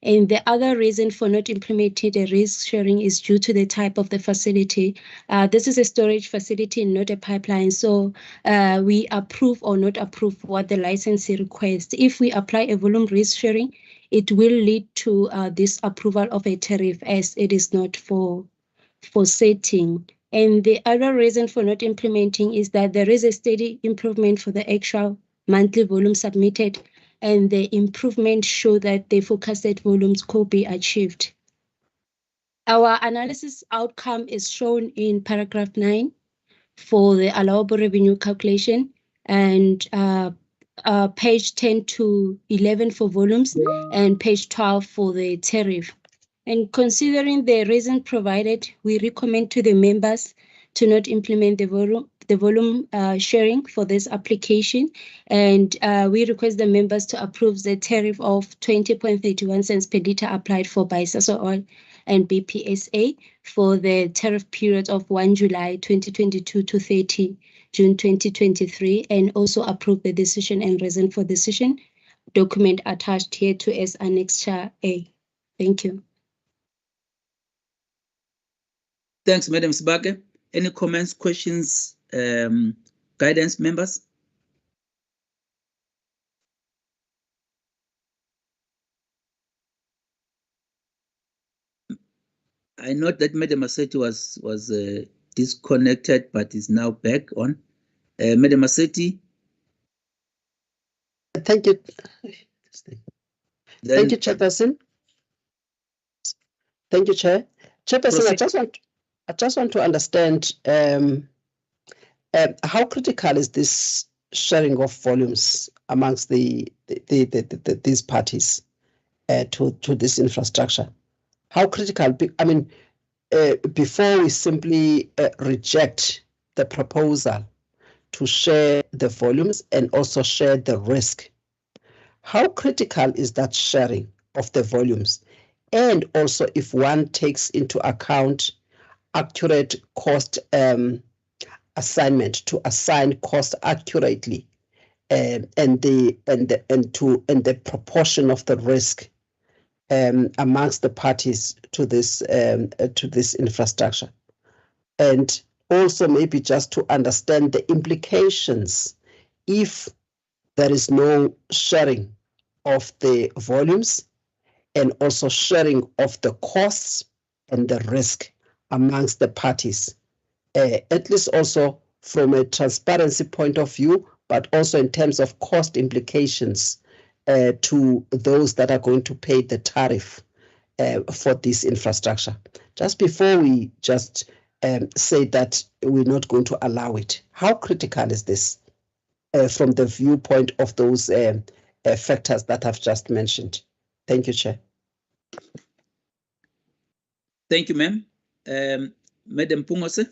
And the other reason for not implementing the risk sharing is due to the type of the facility. This is a storage facility, not a pipeline. So we approve or not approve what the licensee requests. If we apply a volume risk sharing, it will lead to this approval of a tariff as it is not for setting And the other reason for not implementing is that there is a steady improvement for the actual monthly volume submitted, and the improvements show that the forecasted volumes could be achieved. Our analysis outcome is shown in paragraph 9 for the allowable revenue calculation, and page 10 to 11 for volumes, and page 12 for the tariff. And considering the reason provided, we recommend to the members to not implement the volume sharing for this application, and we request the members to approve the tariff of 20.31 cents per litre applied for by Sasol Oil and BPSA for the tariff period of 1 July 2022 to 30 June 2023, and also approve the decision and reason for decision document attached here to as Annexure A. Thank you. Thanks, Madam Sibake. Any comments, questions, guidance members? I note that Madam Massetti was disconnected, but is now back on. Madam Massetti. Thank you. Thank you, Chairperson. Thank you, Chair. Chairperson, I just want to understand how critical is this sharing of volumes amongst these parties to this infrastructure? How critical? I mean, before we simply reject the proposal to share the volumes and also share the risk, how critical is that sharing of the volumes? And also, if one takes into account accurate cost assignment to assign cost accurately, and the proportion of the risk amongst the parties to this infrastructure, and also maybe just to understand the implications if there is no sharing of the volumes and also sharing of the costs and the risk amongst the parties, at least also from a transparency point of view, but also in terms of cost implications to those that are going to pay the tariff for this infrastructure. Just before we just say that we're not going to allow it, how critical is this from the viewpoint of those factors that I've just mentioned? Thank you, Chair. Thank you, ma'am. Madam Pungose.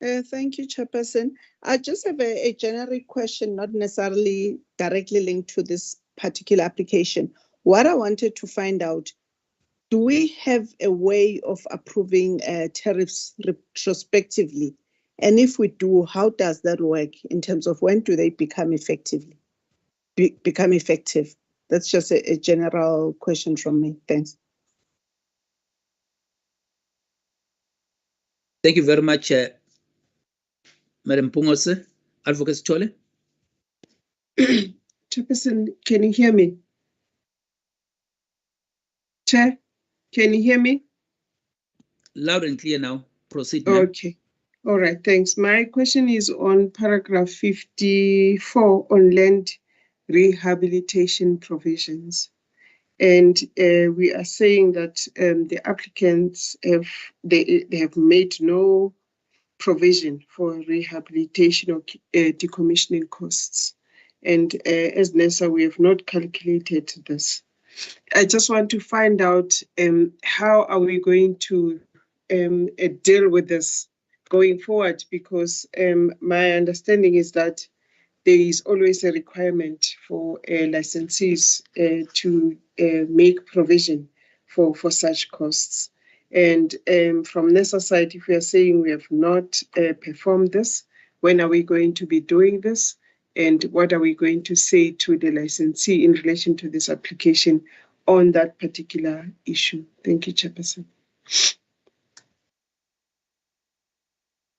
Thank you, Chairperson. I just have a generic question, not necessarily directly linked to this particular application. What I wanted to find out, do we have a way of approving tariffs retrospectively? And if we do, how does that work in terms of when do they become effective? That's just a general question from me. Thanks. Thank you very much, Madam Pungose. Advocate Chole. Chairperson, can you hear me? Chair, can you hear me? Loud and clear now. Proceed, ma'am. Okay. All right, thanks. My question is on paragraph 54 on land rehabilitation provisions. And we are saying that the applicants have made no provision for rehabilitation or decommissioning costs. And as NESA, we have not calculated this. I just want to find out how are we going to deal with this going forward, because my understanding is that there is always a requirement for licensees to make provision for such costs. And from NESA side, if we are saying we have not performed this, when are we going to be doing this? And what are we going to say to the licensee in relation to this application on that particular issue? Thank you, Chairperson.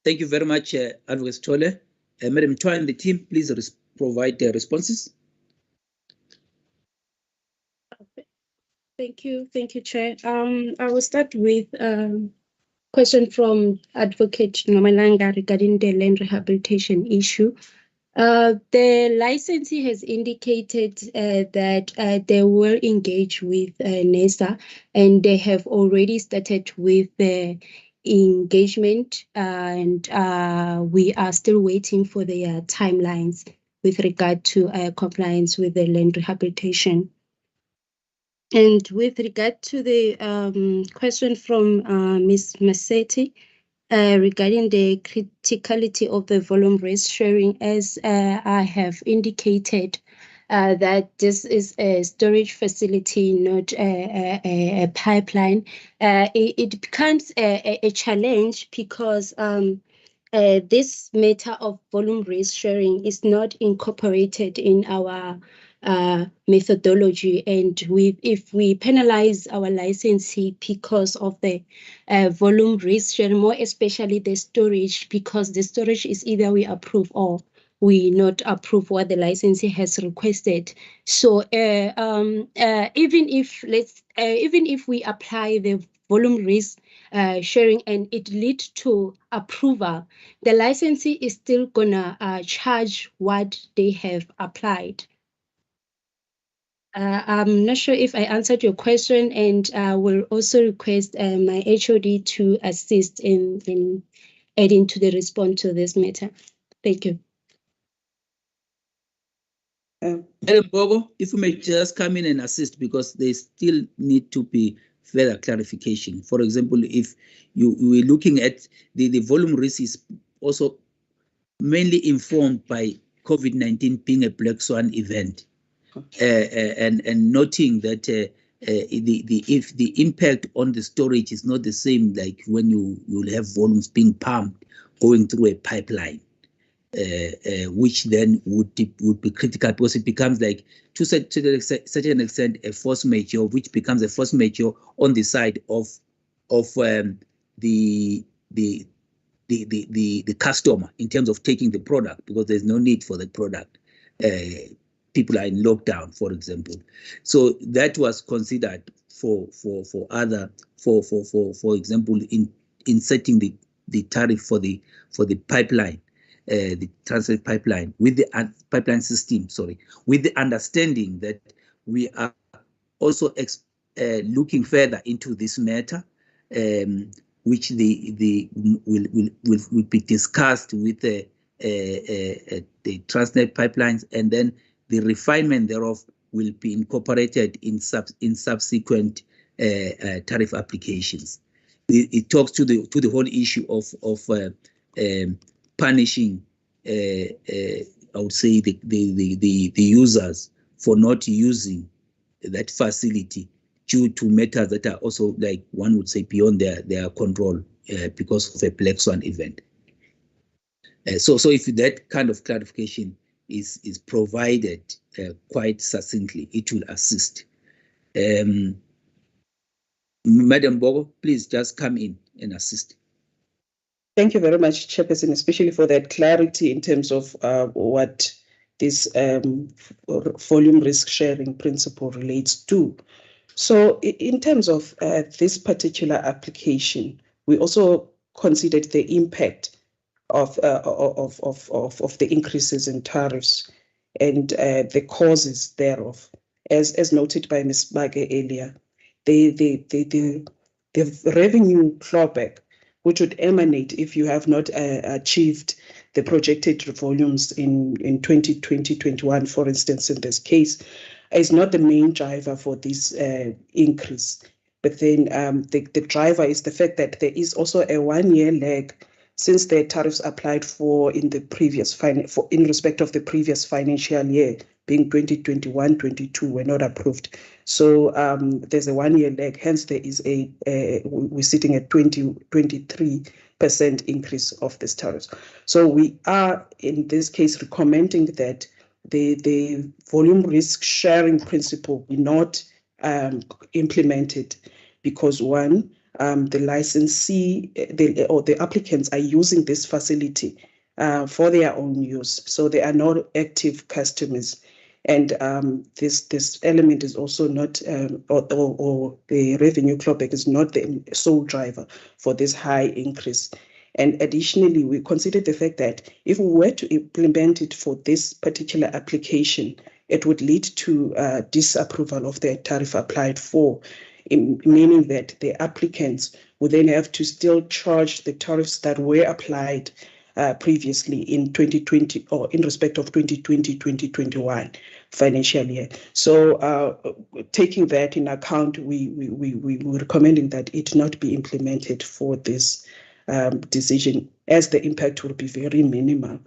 Thank you very much, Advocate Chole. Madam Chua and the team, please provide their responses. Thank you, Chair. I will start with question from Advocate Nomalanga regarding the land rehabilitation issue. The licensee has indicated that they will engage with NESA, and they have already started with the engagement, and we are still waiting for their timelines with regard to compliance with the land rehabilitation. And with regard to the question from Ms. Massetti, regarding the criticality of the volume risk sharing, as I have indicated, that this is a storage facility, not a pipeline. It becomes a challenge because this matter of volume risk sharing is not incorporated in our methodology, and if we penalize our licensee because of the volume risk sharing, more especially the storage, because the storage is either we approve or we not approve what the licensee has requested. So even if we apply the volume risk sharing and it leads to approval, the licensee is still gonna charge what they have applied. I'm not sure if I answered your question, and will also request my HOD to assist in adding to the response to this matter. Thank you. Madam Bogo, if you may just come in and assist, because they still need to be further clarification. For example, if you were looking at the volume risk is also mainly informed by COVID-19 being a black swan event. And noting that if the impact on the storage is not the same, like when you'll have volumes being pumped going through a pipeline, which then would be critical, because it becomes like to such an extent a force majeure, which becomes a force majeure on the side of the customer in terms of taking the product, because there's no need for the product. People are in lockdown, for example. So that was considered for example, in setting the tariff for the pipeline, the transit pipeline with the pipeline system, with the understanding that we are also looking further into this matter, which will be discussed with the Transnet pipelines, and then the refinement thereof will be incorporated in subsequent tariff applications. It talks to the whole issue of punishing, I would say, the users for not using that facility due to matters that are also, like one would say, beyond their control because of a black swan event. So if that kind of clarification is provided quite succinctly, it will assist. Madam Bogo, please just come in and assist. Thank you very much, Chairperson, especially for that clarity in terms of what this volume risk sharing principle relates to. So in terms of this particular application, we also considered the impact of the increases in tariffs and the causes thereof. As noted by Ms. Bage earlier, the revenue clawback, which would emanate if you have not achieved the projected volumes in 2020-21, for instance, in this case, is not the main driver for this increase. But then the driver is the fact that there is also a 1-year lag since the tariffs applied for in the previous in respect of the previous financial year, being 2021-22, were not approved. So there's a 1-year lag. Hence, there is we're sitting at 23% increase of this tariffs. So we are in this case recommending that the volume risk sharing principle be not implemented, because one, the licensee or the applicants are using this facility for their own use, so they are not active customers. And this element is also not, or the revenue clawback is not the sole driver for this high increase. And additionally, we consider the fact that if we were to implement it for this particular application, it would lead to disapproval of the tariff applied for, meaning that the applicants would then have to still charge the tariffs that were applied previously in 2020 or in respect of 2020-2021 financial year. So taking that in account, we were recommending that it not be implemented for this decision, as the impact will be very minimal,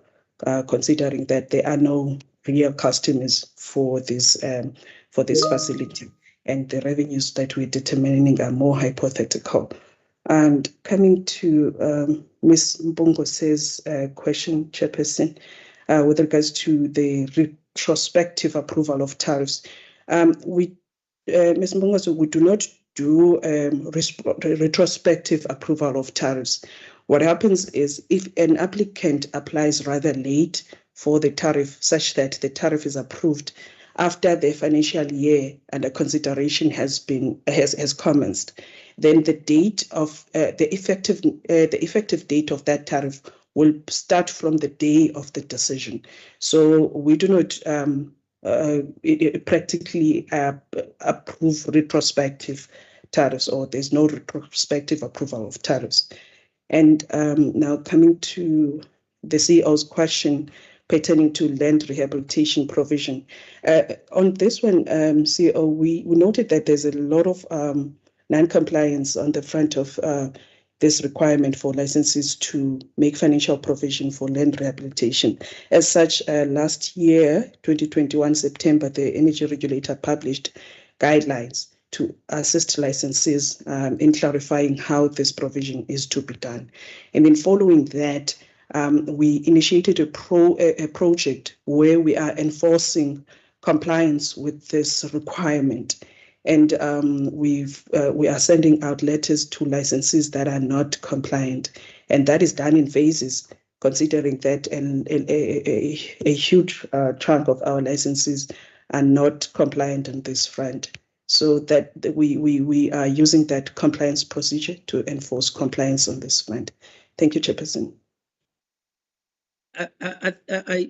considering that there are no real customers for this facility, and the revenues that we're determining are more hypothetical. And coming to Ms. Mbongose's question, Chairperson, with regards to the retrospective approval of tariffs, Ms. Mbongose, we do not do retrospective approval of tariffs. What happens is if an applicant applies rather late for the tariff, such that the tariff is approved after the financial year under consideration has commenced, then the date of the effective date of that tariff will start from the day of the decision. So we do not practically approve retrospective tariffs, or there's no retrospective approval of tariffs. And now coming to the CEO's question pertaining to land rehabilitation provision. On this one, CEO, we noted that there's a lot of non-compliance on the front of this requirement for licenses to make financial provision for land rehabilitation. As such, last year, 2021 September, the energy regulator published guidelines to assist licensees in clarifying how this provision is to be done. And then following that, we initiated a project where we are enforcing compliance with this requirement. And we are sending out letters to licensees that are not compliant. And that is done in phases, considering that a huge chunk of our licensees are not compliant on this front. So that we are using that compliance procedure to enforce compliance on this front. Thank you, Chairperson.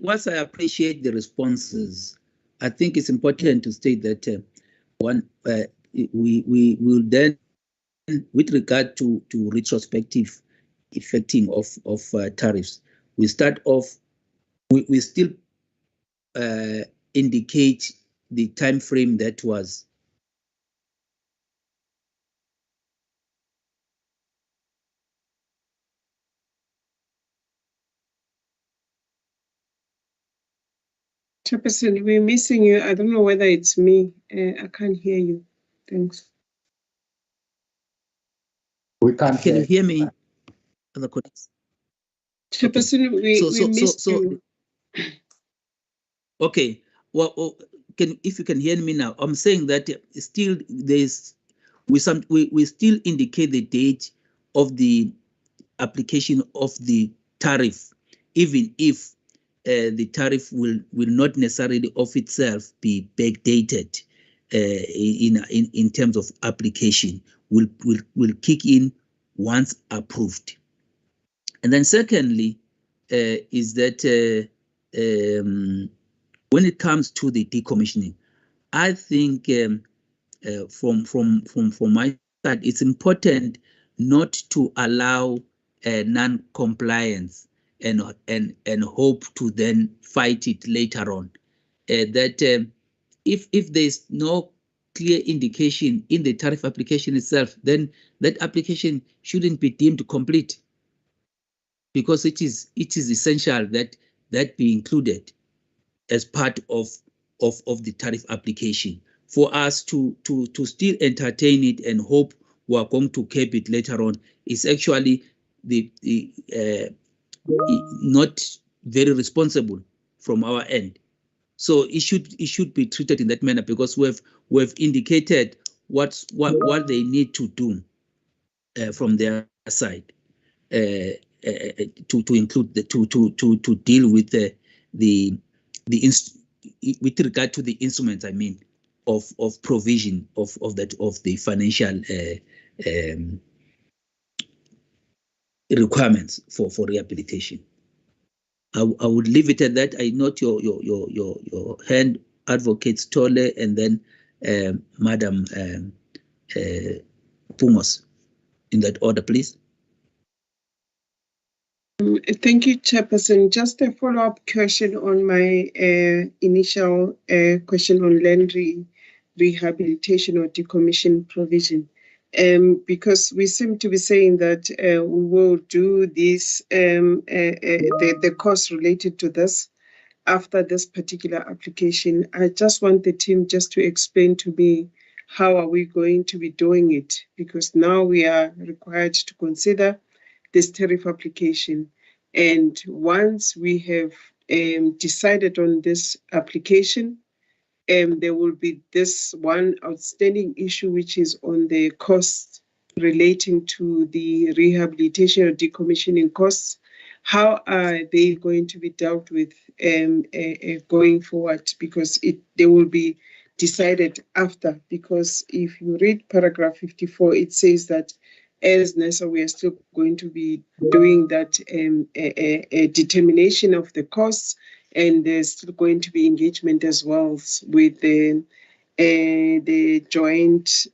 Whilst I appreciate the responses, I think it's important to state that we will then, with regard to retrospective effecting of tariffs, we start off, we still indicate the time frame that was Chairperson, we're missing you. I don't know whether it's me. I can't hear you. Thanks. We can't. Can you hear me, other colleagues? Chairperson, we missed you. Okay. Well, if you can hear me now, I'm saying that still we still indicate the date of the application of the tariff, even if the tariff will not necessarily of itself be backdated in terms of application, will kick in once approved. And then secondly, is that when it comes to the decommissioning, I think from my side, it's important not to allow non-compliance and hope to then fight it later on. That if there's no clear indication in the tariff application itself, then that application shouldn't be deemed complete, because it is essential that be included as part of the tariff application. For us to still entertain it and hope we are going to keep it later on is actually not very responsible from our end. So it should be treated in that manner, because we've indicated what they need to do from their side to include to deal with with regard to the instruments, I mean, of provision of the financial requirements for rehabilitation. I would leave it at that. I note your hand, Advocate Stolle, and then Madam Pungos, in that order, please. Thank you, Chairperson. Just a follow-up question on my initial question on land rehabilitation or decommission provision. Because we seem to be saying that we will do this, the cost related to this after this particular application. I just want the team just to explain to me how are we going to be doing it, because now we are required to consider this tariff application. And once we have decided on this application, there will be this one outstanding issue, which is on the costs relating to the rehabilitation or decommissioning costs. How are they going to be dealt with going forward? Because they will be decided after. Because if you read paragraph 54, it says that as NESA, we are still going to be doing that a determination of the costs, and there's still going to be engagement as well with the joint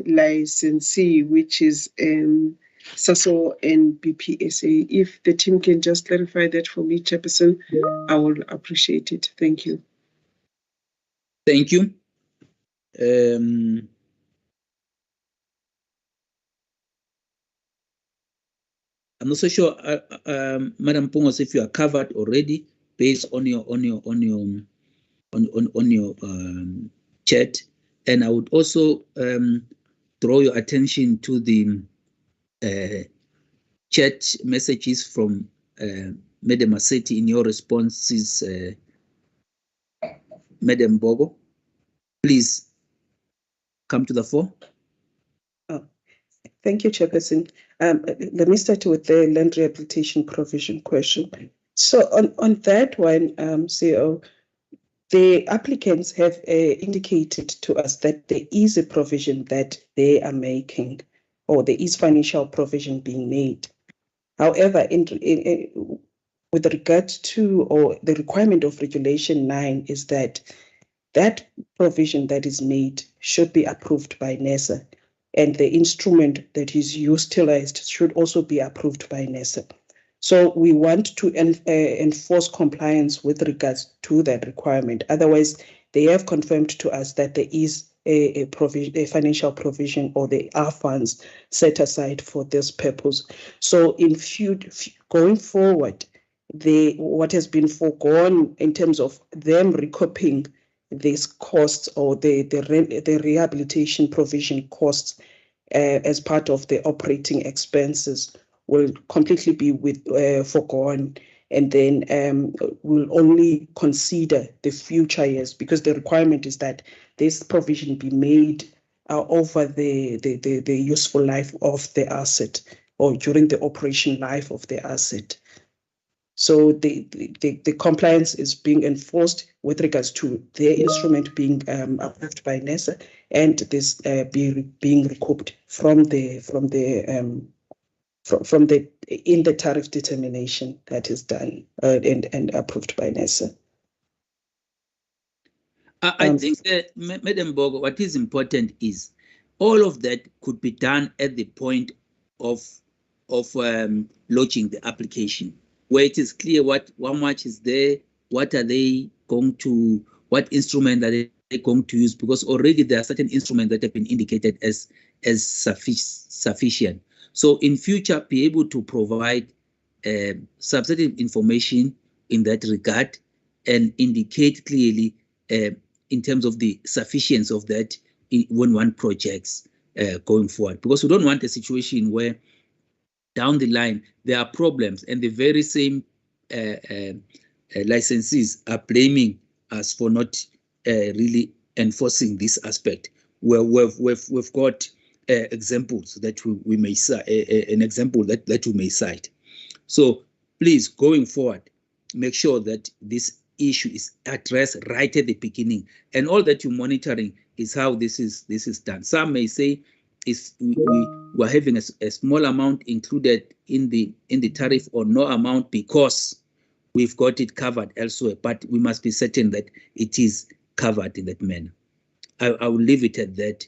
licensee, which is SASOL and BPSA. If the team can just clarify that for me, Chairperson, I will appreciate it. Thank you. Thank you. I'm not so sure, Madam Pungos, if you are covered already based on your chat, and I would also draw your attention to the chat messages from Madam Maseti in your responses, Madam Bogo. Please come to the fore. Thank you, Chairperson. Let me start with the land rehabilitation provision question. So on that one, CEO, the applicants have indicated to us that there is a provision that they are making, or there is financial provision being made. However, with regard to, or the requirement of Regulation 9 is that that provision that is made should be approved by NESA, and the instrument that is utilized should also be approved by NESA. So we want to enforce compliance with regards to that requirement. Otherwise, they have confirmed to us that there is a financial provision, or there are funds set aside for this purpose. So in going forward, what has been foregone in terms of them recouping these costs, or the rehabilitation provision costs as part of the operating expenses, will completely be foregone, and then we'll only consider the future years, because the requirement is that this provision be made over the useful life of the asset, or during the operation life of the asset. So the compliance is being enforced with regards to the instrument being approved by NESA, and this being recouped from the in the tariff determination that is done and approved by NESA. I think, Madam Bogo, what is important is all of that could be done at the point of launching the application, where it is clear how much is there, what are they going to, what instrument are they going to use, because already there are certain instruments that have been indicated as sufficient. So in future, be able to provide substantive information in that regard, and indicate clearly in terms of the sufficiency of that when one projects going forward. Because we don't want a situation where down the line there are problems, and the very same licensees are blaming us for not really enforcing this aspect. Where we've got examples that we may cite, an example that we may cite. So please, going forward, make sure that this issue is addressed right at the beginning, and all that you're monitoring is how this is done. Some may say we're having a small amount included in the tariff or no amount because we've got it covered elsewhere, but we must be certain that it is covered in that manner. I will leave it at that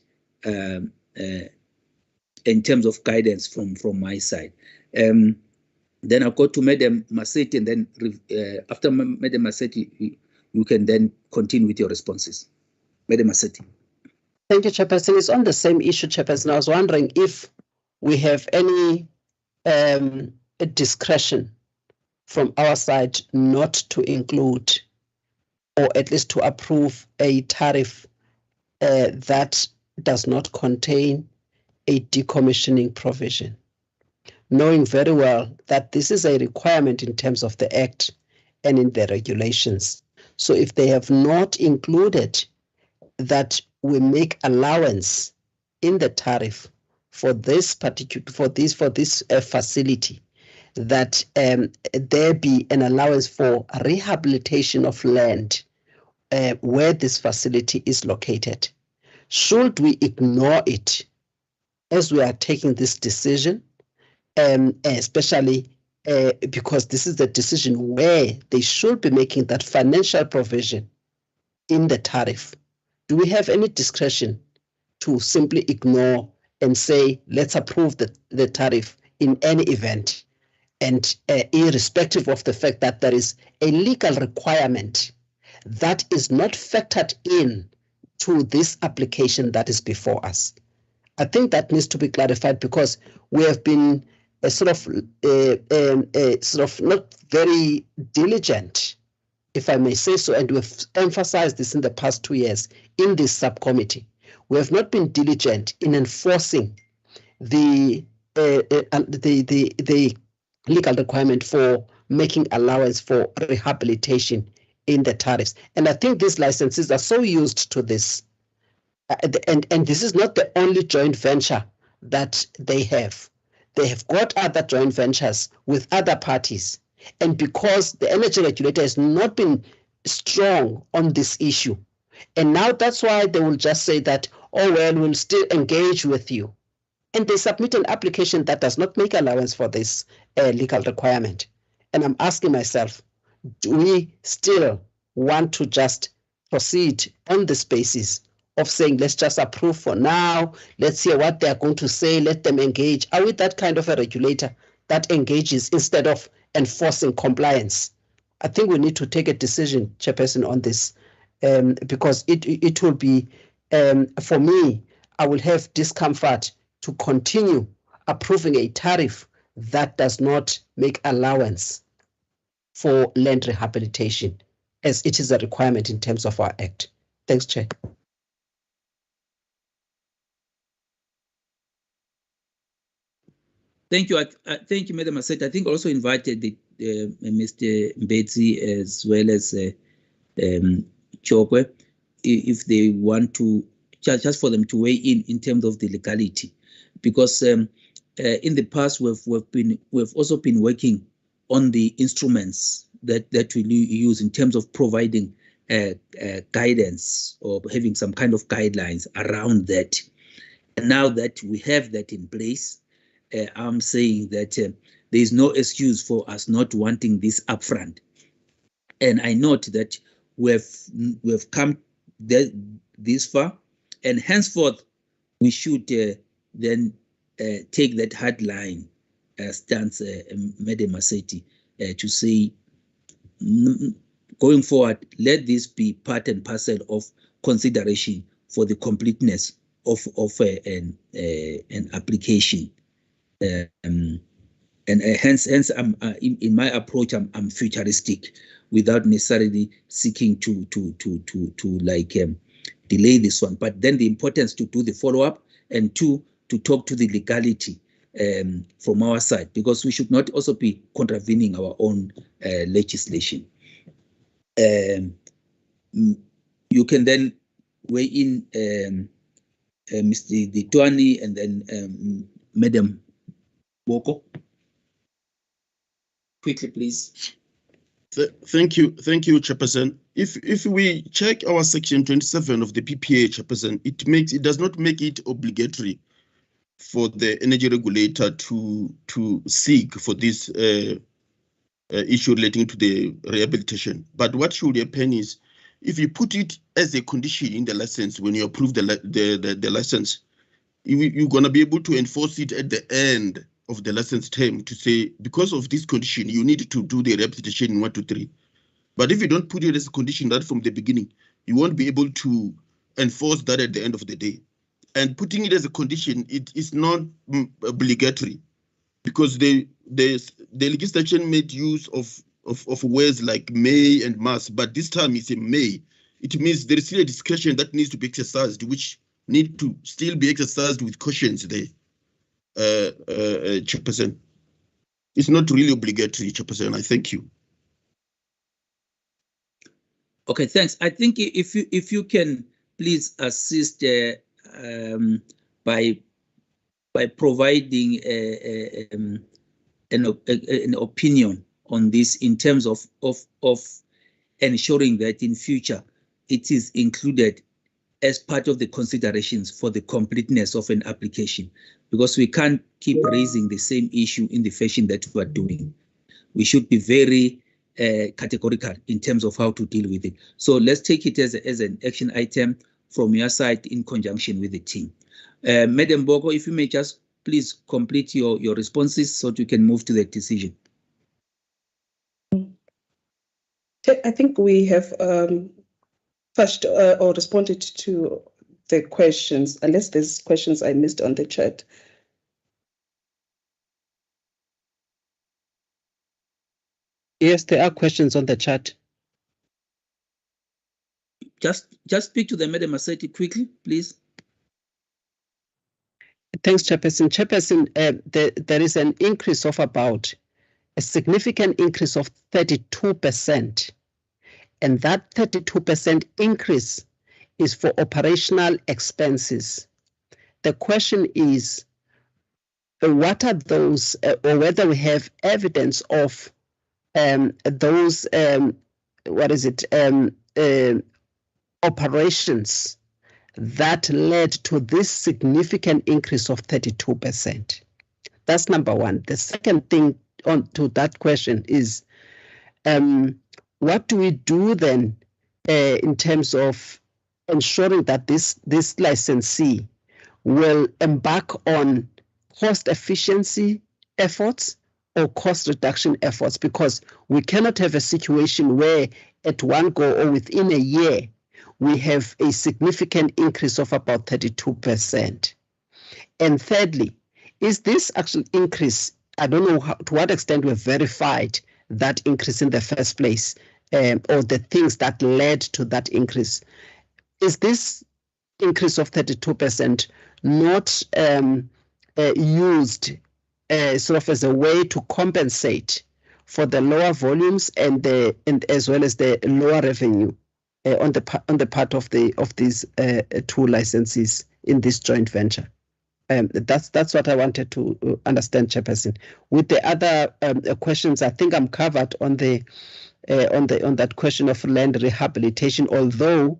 in terms of guidance from my side. Then I'll go to Madam Masetti, and then after Madam Masetti, you can then continue with your responses. Madam Masetti. Thank you, Chairperson. It's on the same issue, Chairperson. I was wondering if we have any discretion from our side not to include or at least to approve a tariff that does not contain a decommissioning provision, knowing very well that this is a requirement in terms of the Act and in the regulations. So if they have not included that we make allowance in the tariff for this particular facility, that there be an allowance for rehabilitation of land where this facility is located. Should we ignore it as we are taking this decision, especially because this is the decision where they should be making that financial provision in the tariff? Do we have any discretion to simply ignore and say, let's approve the tariff in any event, and irrespective of the fact that there is a legal requirement that is not factored in to this application that is before us? I think that needs to be clarified, because we have been sort of not very diligent, if I may say so, and we've emphasized this in the past 2 years in this subcommittee. We have not been diligent in enforcing the legal requirement for making allowance for rehabilitation in the tariffs. And I think these licenses are so used to this. And this is not the only joint venture that they have. They have got other joint ventures with other parties. And because the energy regulator has not been strong on this issue, and now that's why they will just say that, oh, well, we'll still engage with you. And they submit an application that does not make allowance for this legal requirement. And I'm asking myself, do we still want to just proceed on this basis of saying, let's just approve for now, let's hear what they're going to say, let them engage? Are we that kind of a regulator that engages instead of enforcing compliance? I think we need to take a decision, Chairperson, on this, because it will be, for me, I will have discomfort to continue approving a tariff that does not make allowance for land rehabilitation, as it is a requirement in terms of our Act. Thanks, Chair. Thank you. Thank you, Madam Masetti. I think also invited Mr. Mbetsi as well as Chokwe, if they want to, just for them to weigh in terms of the legality, because in the past we've also been working on the instruments that we use in terms of providing guidance or having some kind of guidelines around that. And now that we have that in place, I'm saying that there is no excuse for us not wanting this upfront. And I note that we've come this far, and henceforth we should then take that hard line stance, Madam Masetti, to say, going forward, let this be part and parcel of consideration for the completeness of an application. And hence, I'm in my approach, I'm futuristic, without necessarily seeking to delay this one. But then the importance to do the follow-up, and to talk to the legality from our side, because we should not also be contravening our own legislation. You can then weigh in, Mr. Ditwani, and then Madam Boko. Quickly, please. Thank you, Chairperson. If we check our section 27 of the PPA, Chairperson, it does not make it obligatory for the energy regulator to seek for this issue relating to the rehabilitation. But what should happen is, if you put it as a condition in the license when you approve the license, you're going to be able to enforce it at the end of the license term to say, because of this condition, you need to do the rehabilitation in 1, 2, 3. But if you don't put it as a condition right from the beginning, you won't be able to enforce that at the end of the day. And putting it as a condition, it is not obligatory, because the legislation made use of words like may and must, but this time it's a may. It means there is still a discretion that needs to be exercised, which need to still be exercised with cautions there, Chairperson. It's not really obligatory, Chairperson. I thank you. Okay, thanks. I think if you can please assist by providing an opinion on this in terms of ensuring that in future it is included as part of the considerations for the completeness of an application, because we can't keep raising the same issue in the fashion that we are doing. We should be very categorical in terms of how to deal with it. So let's take it as an action item from your side in conjunction with the team. Madam Boko, if you may just please complete your responses so that we can move to the decision. I think we have touched or responded to the questions, unless there's questions I missed on the chat. Yes, there are questions on the chat. Just speak to the Madam Maseti quickly, please. Thanks, Chairperson. Chairperson, there is an increase of about a significant increase of 32%. And that 32% increase is for operational expenses. The question is, what are those, or whether we have evidence of those, operations that led to this significant increase of 32%. That's number one. The second thing on to that question is, what do we do then in terms of ensuring that this licensee will embark on cost efficiency efforts or cost reduction efforts? Because we cannot have a situation where at one go or within a year we have a significant increase of about 32%. And thirdly, is this actual increase, I don't know to what extent we've verified that increase in the first place, or the things that led to that increase. Is this increase of 32% not used sort of as a way to compensate for the lower volumes and as well as the lower revenue on the part of these two licensees in this joint venture? That's what I wanted to understand, Chairperson. With the other questions, I think I'm covered on that question of land rehabilitation. Although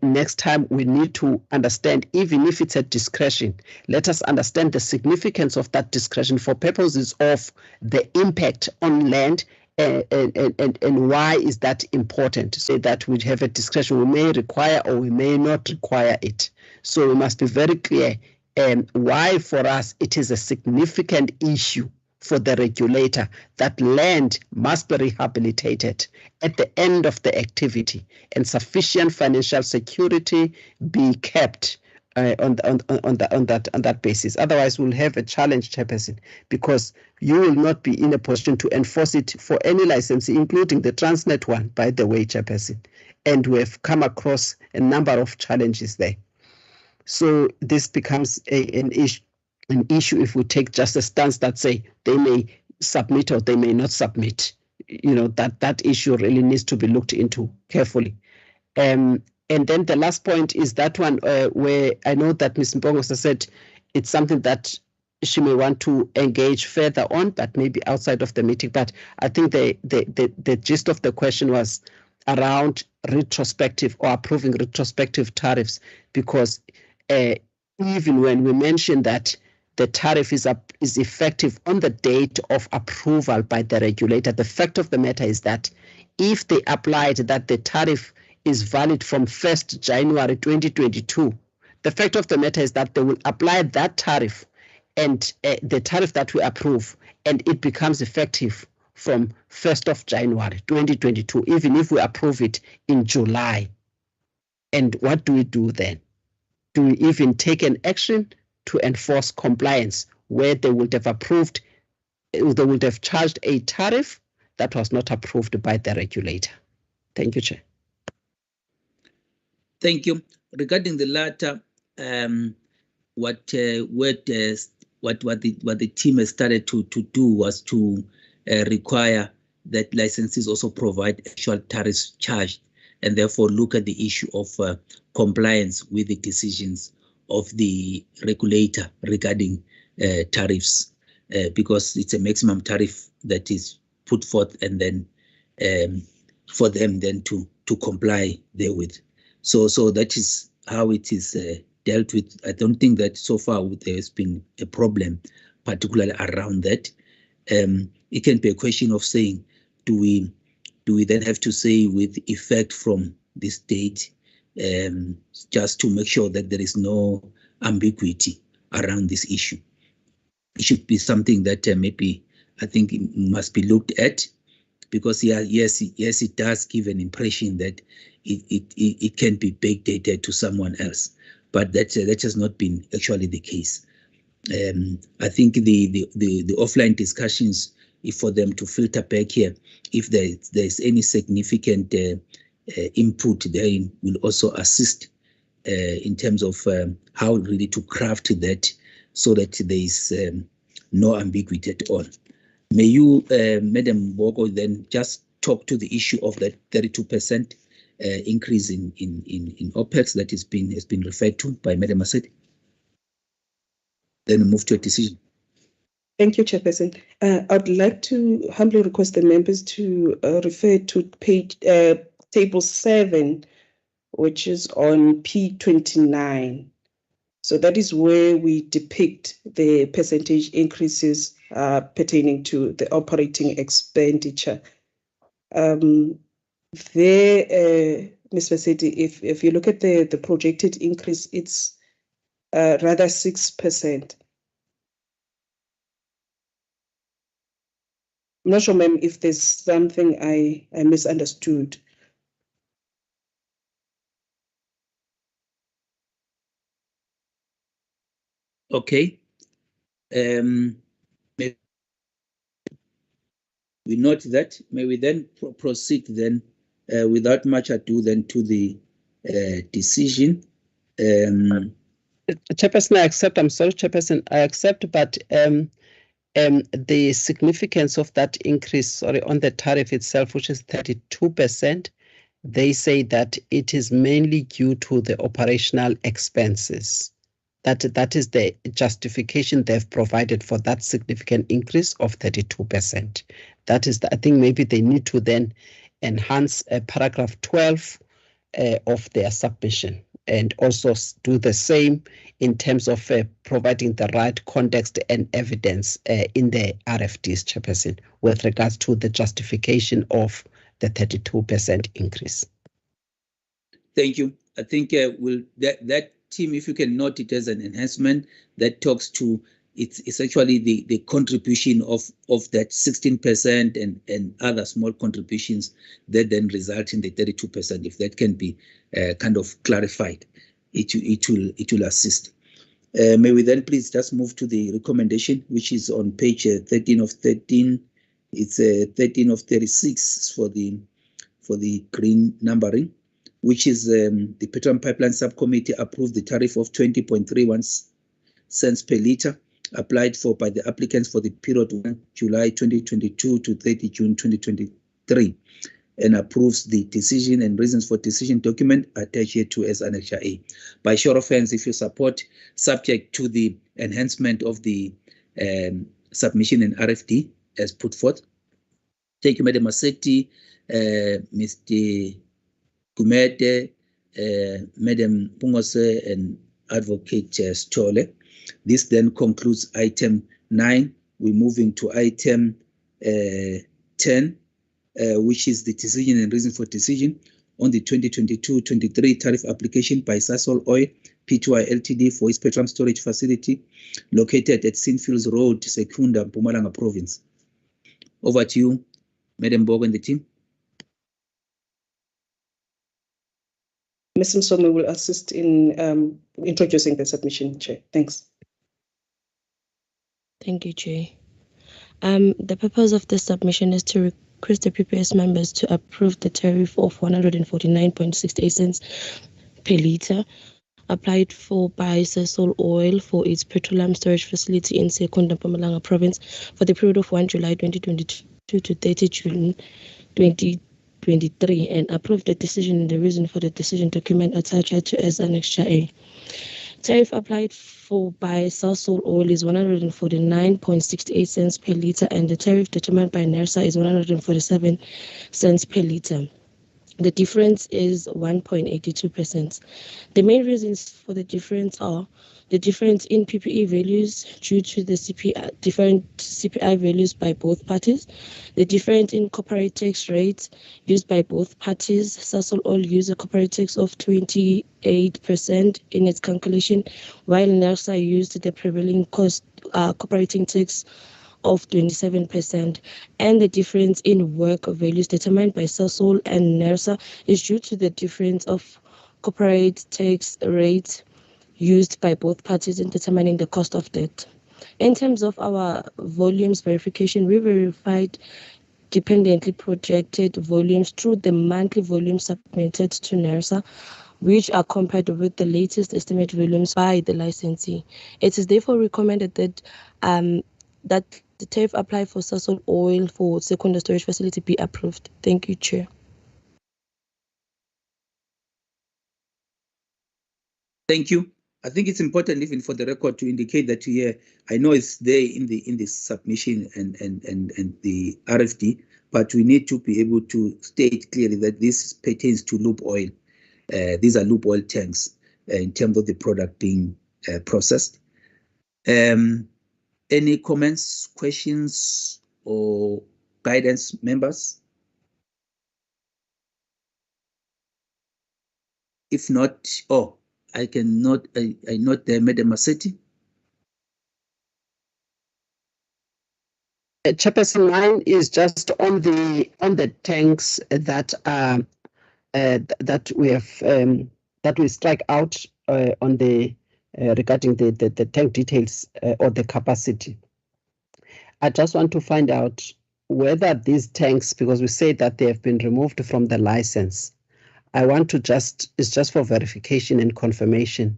next time we need to understand, even if it's a discretion, let us understand the significance of that discretion for purposes of the impact on land. And why is that important? So that we have a discretion, we may require or we may not require it. So we must be very clear why for us it is a significant issue for the regulator that land must be rehabilitated at the end of the activity and sufficient financial security be kept on that basis. Otherwise, we'll have a challenge, Chairperson, because you will not be in a position to enforce it for any licensee, including the Transnet one, by the way, Chairperson. And we have come across a number of challenges there. So this becomes an issue if we take just a stance that say they may submit or they may not submit. You know, that issue really needs to be looked into carefully. And then the last point is that one where I know that Ms. Mbongo said it's something that she may want to engage further on, but maybe outside of the meeting. But I think the gist of the question was around retrospective or approving retrospective tariffs, because even when we mention that the tariff is effective on the date of approval by the regulator, the fact of the matter is that if they applied that the tariff is valid from 1st January 2022, the fact of the matter is that they will apply that tariff and the tariff that we approve, and it becomes effective from 1st of January 2022, even if we approve it in July. And what do we do then? Do we even take an action to enforce compliance where they would have approved, they would have charged a tariff that was not approved by the regulator? Thank you, Chair. Thank you. Regarding the latter, what the team has started to do was to require that licensees also provide actual tariffs charged, and therefore look at the issue of compliance with the decisions of the regulator regarding tariffs, because it's a maximum tariff that is put forth, and then for them then to comply therewith. So that is how it is dealt with. I don't think that so far there has been a problem, particularly around that. It can be a question of saying, do we then have to say with effect from this date, just to make sure that there is no ambiguity around this issue? It should be something that maybe I think it must be looked at, because yes, it does give an impression that it can be backdated to someone else, but that has not been actually the case. I think the offline discussions, if for them to filter back here, if there's any significant input, they will also assist in terms of how really to craft that so that there is no ambiguity at all. May you, Madam Bogo, then just talk to the issue of that 32% increase in OPEX that has been referred to by Madam Masset? Then we move to a decision. Thank you, Chairperson. I'd like to humbly request the members to refer to page table 7, which is on P29. So that is where we depict the percentage increases pertaining to the operating expenditure. There, Ms. Vassetti, if you look at the projected increase, it's rather 6%. I'm not sure, ma'am, if there's something I misunderstood. Okay. We note that. May we then proceed then without much ado then to the decision. Chairperson, I accept. I'm sorry, Chairperson, I accept, but the significance of that increase, on the tariff itself, which is 32%, they say that it is mainly due to the operational expenses. That is the justification they've provided for that significant increase of 32%. That is, I think maybe they need to then enhance paragraph 12 of their submission, and also do the same in terms of providing the right context and evidence in the RFDs, Chairperson, with regards to the justification of the 32% increase. Thank you. I think that team, if you can note it as an enhancement, that talks to it's actually the contribution of that 16% and other small contributions that then result in the 32%. If that can be kind of clarified, it will assist. May we then please just move to the recommendation, which is on page 13 of 13. It's 13 of 36 for the green numbering, which is the Petroleum Pipeline Subcommittee approved the tariff of 20.31 cents per litre applied for by the applicants for the period 1 July 2022 to 30 June 2023, and approves the decision and reasons for decision document attached here to as Annexure A. By show of hands, if you support, subject to the enhancement of the submission and RFD as put forth. Thank you, Madam Massetti, Mr. Kumete, Madam Pungose, and Advocate Stole. This then concludes item 9. We're moving to item 10, which is the decision and reason for decision on the 2022-23 tariff application by Sasol Oil Pty Ltd for its petroleum storage facility located at Sinfields Road, Secunda, Mpumalanga Province. Over to you, Madam Bog and the team. Ms. Msomi will assist in introducing the submission, Chair. Thanks. Thank you, Chair. The purpose of this submission is to request the PPS members to approve the tariff of 149.68 cents per litre applied for by Sasol Oil for its petroleum storage facility in Secunda, Mpumalanga Province for the period of 1 July 2022 to 30 June 2023, and approve the decision and the reason for the decision document attached to as Annexure A. Tariff applied for by Sasol Oil is 149.68 cents per litre, and the tariff determined by NERSA is 147 cents per litre. The difference is 1.82%. The main reasons for the difference are the difference in PPE values due to the different CPI values by both parties, the difference in corporate tax rates used by both parties. Sasol Oil used a corporate tax of 28% in its calculation, while NERSA used the prevailing cost corporating tax of 27%, and the difference in work values determined by Sasol and NERSA is due to the difference of corporate tax rates used by both parties in determining the cost of debt. In terms of our volumes verification, we verified dependently projected volumes through the monthly volumes submitted to NERSA, which are compared with the latest estimate volumes by the licensee. It is therefore recommended that that the tariff applied for Sasol Oil for Secunda storage facility be approved. Thank you, Chair. Thank you. I think it's important even for the record to indicate that here, I know it's there in the submission and the RFD, but we need to be able to state clearly that this pertains to loop oil. These are loop oil tanks in terms of the product being processed. Any comments, questions, or guidance, members? If not, I cannot. I note Madam Massetti. Chairperson, mine is just on the tanks that that we have that we strike out on the regarding the tank details or the capacity. I just want to find out whether these tanks, because we say that they have been removed from the license, I want to it's just for verification and confirmation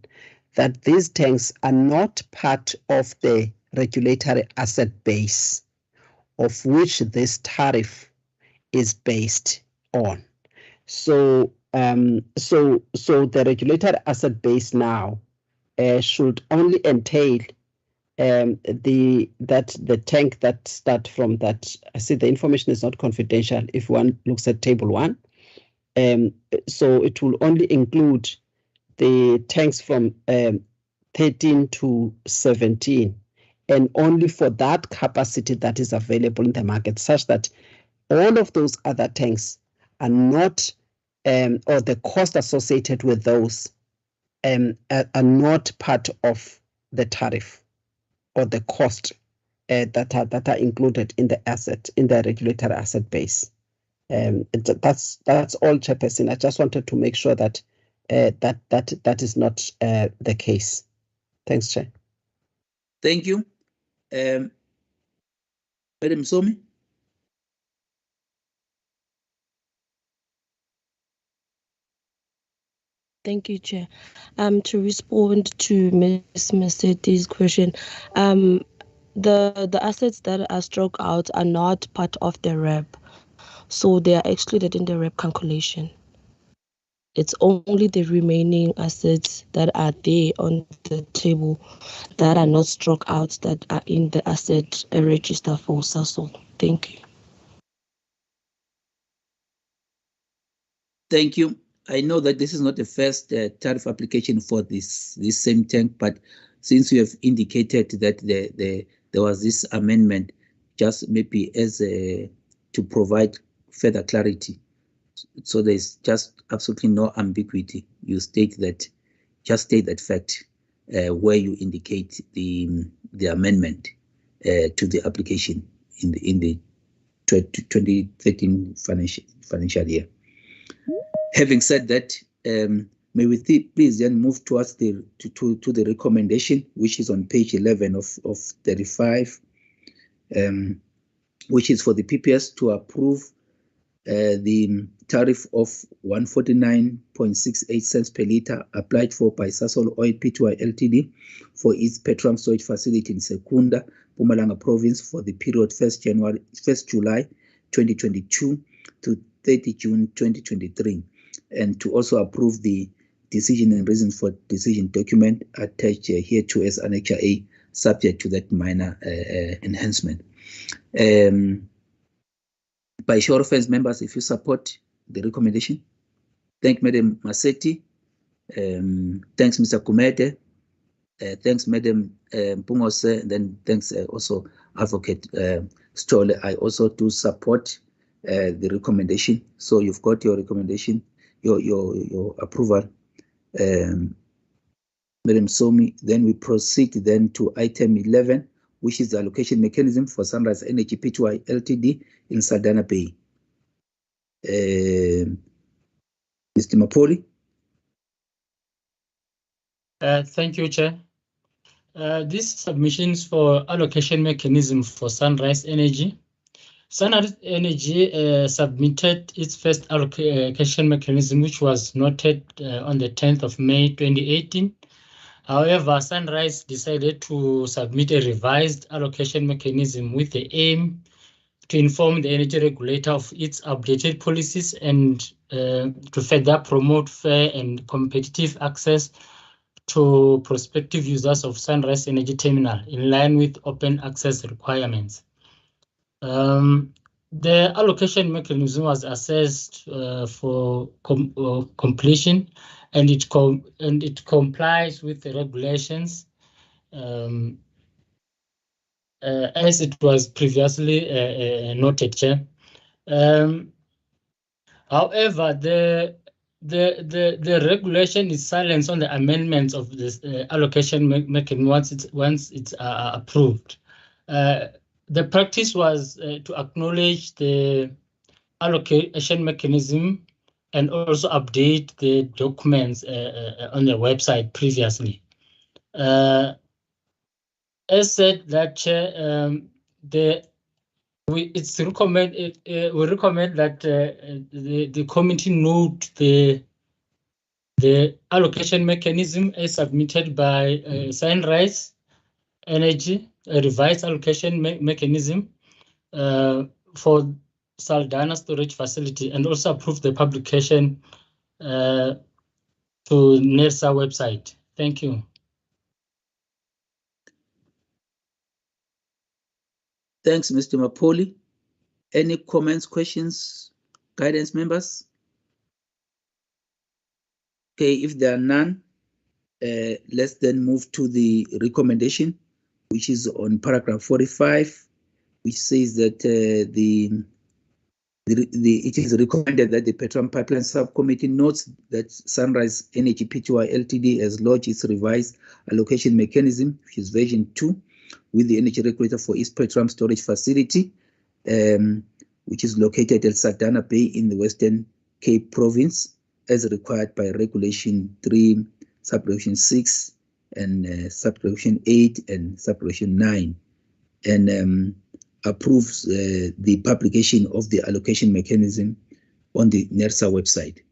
that these tanks are not part of the regulatory asset base of which this tariff is based on. So the regulatory asset base now should only entail the tank that start from that. I see the information is not confidential if one looks at table 1. So it will only include the tanks from 13 to 17, and only for that capacity that is available in the market, such that all of those other tanks are not, or the cost associated with those are not part of the tariff or the cost that are included in the asset, in the regulatory asset base. That's all, Chairperson. I just wanted to make sure that that is not the case. Thanks, Chair. Thank you. Madam Somi. Thank you, Chair. To respond to Ms. Massetti's question, the assets that are struck out are not part of the REP, so they are excluded in the REP calculation. It's only the remaining assets that are there on the table that are not struck out that are in the asset register for Sasol. Thank you. Thank you. I know that this is not the first tariff application for this same tank, but since you have indicated that there was this amendment, just maybe as to provide further clarity, so there's just absolutely no ambiguity. You state that, just state that fact where you indicate the amendment to the application in the 2013 financial year. Having said that, may we please then move towards to the recommendation, which is on page 11 of 35, which is for the PPS to approve the tariff of 149.68 cents per litre applied for by Sasol Oil Pty Ltd for its petroleum storage facility in Secunda, Mpumalanga Province for the period 1st July 2022 to 30 June 2023, and to also approve the decision and reason for decision document attached here to as Annex A, subject to that minor enhancement. By show of hands, members, if you support the recommendation. Thank Madam Masetti. Thanks, Mr. Kumete. Thanks, Madam Mpungose. And then thanks also Advocate Stolle. I also do support the recommendation. So you've got your recommendation, your approval, Madam Somi. Then we proceed then to item 11, which is the allocation mechanism for Sunrise Energy Pty Ltd in Saldanha Bay. Mr. Mapoli. Thank you, Chair. These submissions for allocation mechanism for Sunrise Energy. Sunrise Energy submitted its first allocation mechanism, which was noted on the 10th of May 2018. However, Sunrise decided to submit a revised allocation mechanism with the aim to inform the energy regulator of its updated policies and to further promote fair and competitive access to prospective users of Sunrise Energy Terminal in line with open access requirements. The allocation mechanism was assessed for completion, and it complies with the regulations as it was previously noted, Chair. However, the regulation is silent on the amendments of this allocation mechanism once it's approved. The practice was to acknowledge the allocation mechanism and also update the documents on the website previously. As said, that Chair, we recommend that the committee note the allocation mechanism as submitted by Sunrise Energy, a revised allocation mechanism for Saldanha storage facility, and also approve the publication to NERSA website. Thank you. Thanks, Mr. Mapoli. Any comments, questions, guidance members? Okay, if there are none, let's then move to the recommendation, which is on paragraph 45, which says that it is recommended that the Petroleum Pipeline Subcommittee notes that Sunrise Energy Pty Ltd has lodged its revised allocation mechanism, which is version 2, with the energy regulator for its petroleum storage facility, which is located at Saldanha Bay in the Western Cape Province, as required by Regulation 3, Subregulation 6, and Subregulation 8 and Subregulation 9, and approves the publication of the allocation mechanism on the NERSA website.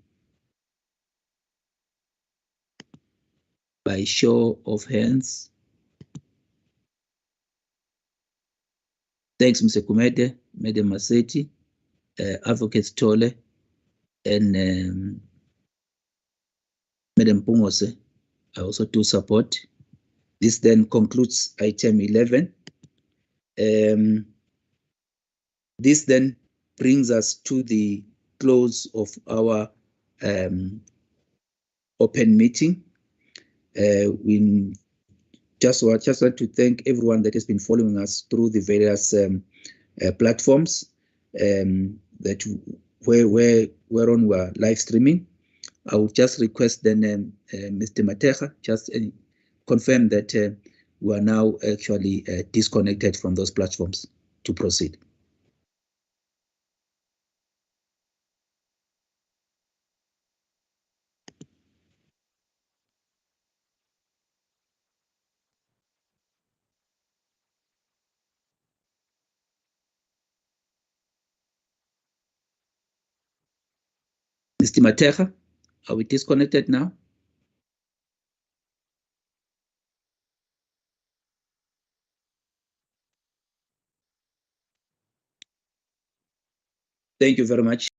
By show of hands. Thanks, Mr. Kumete, Madam Masetti, Advocate Stolle, and Madam Pungose, I also do support. This then concludes item 11. This then brings us to the close of our open meeting. We just want to thank everyone that has been following us through the various platforms that whereon we're live streaming. I would just request then Mr. Mateja just confirm that we are now actually disconnected from those platforms to proceed. Mr. Mateja, are we disconnected now? Thank you very much.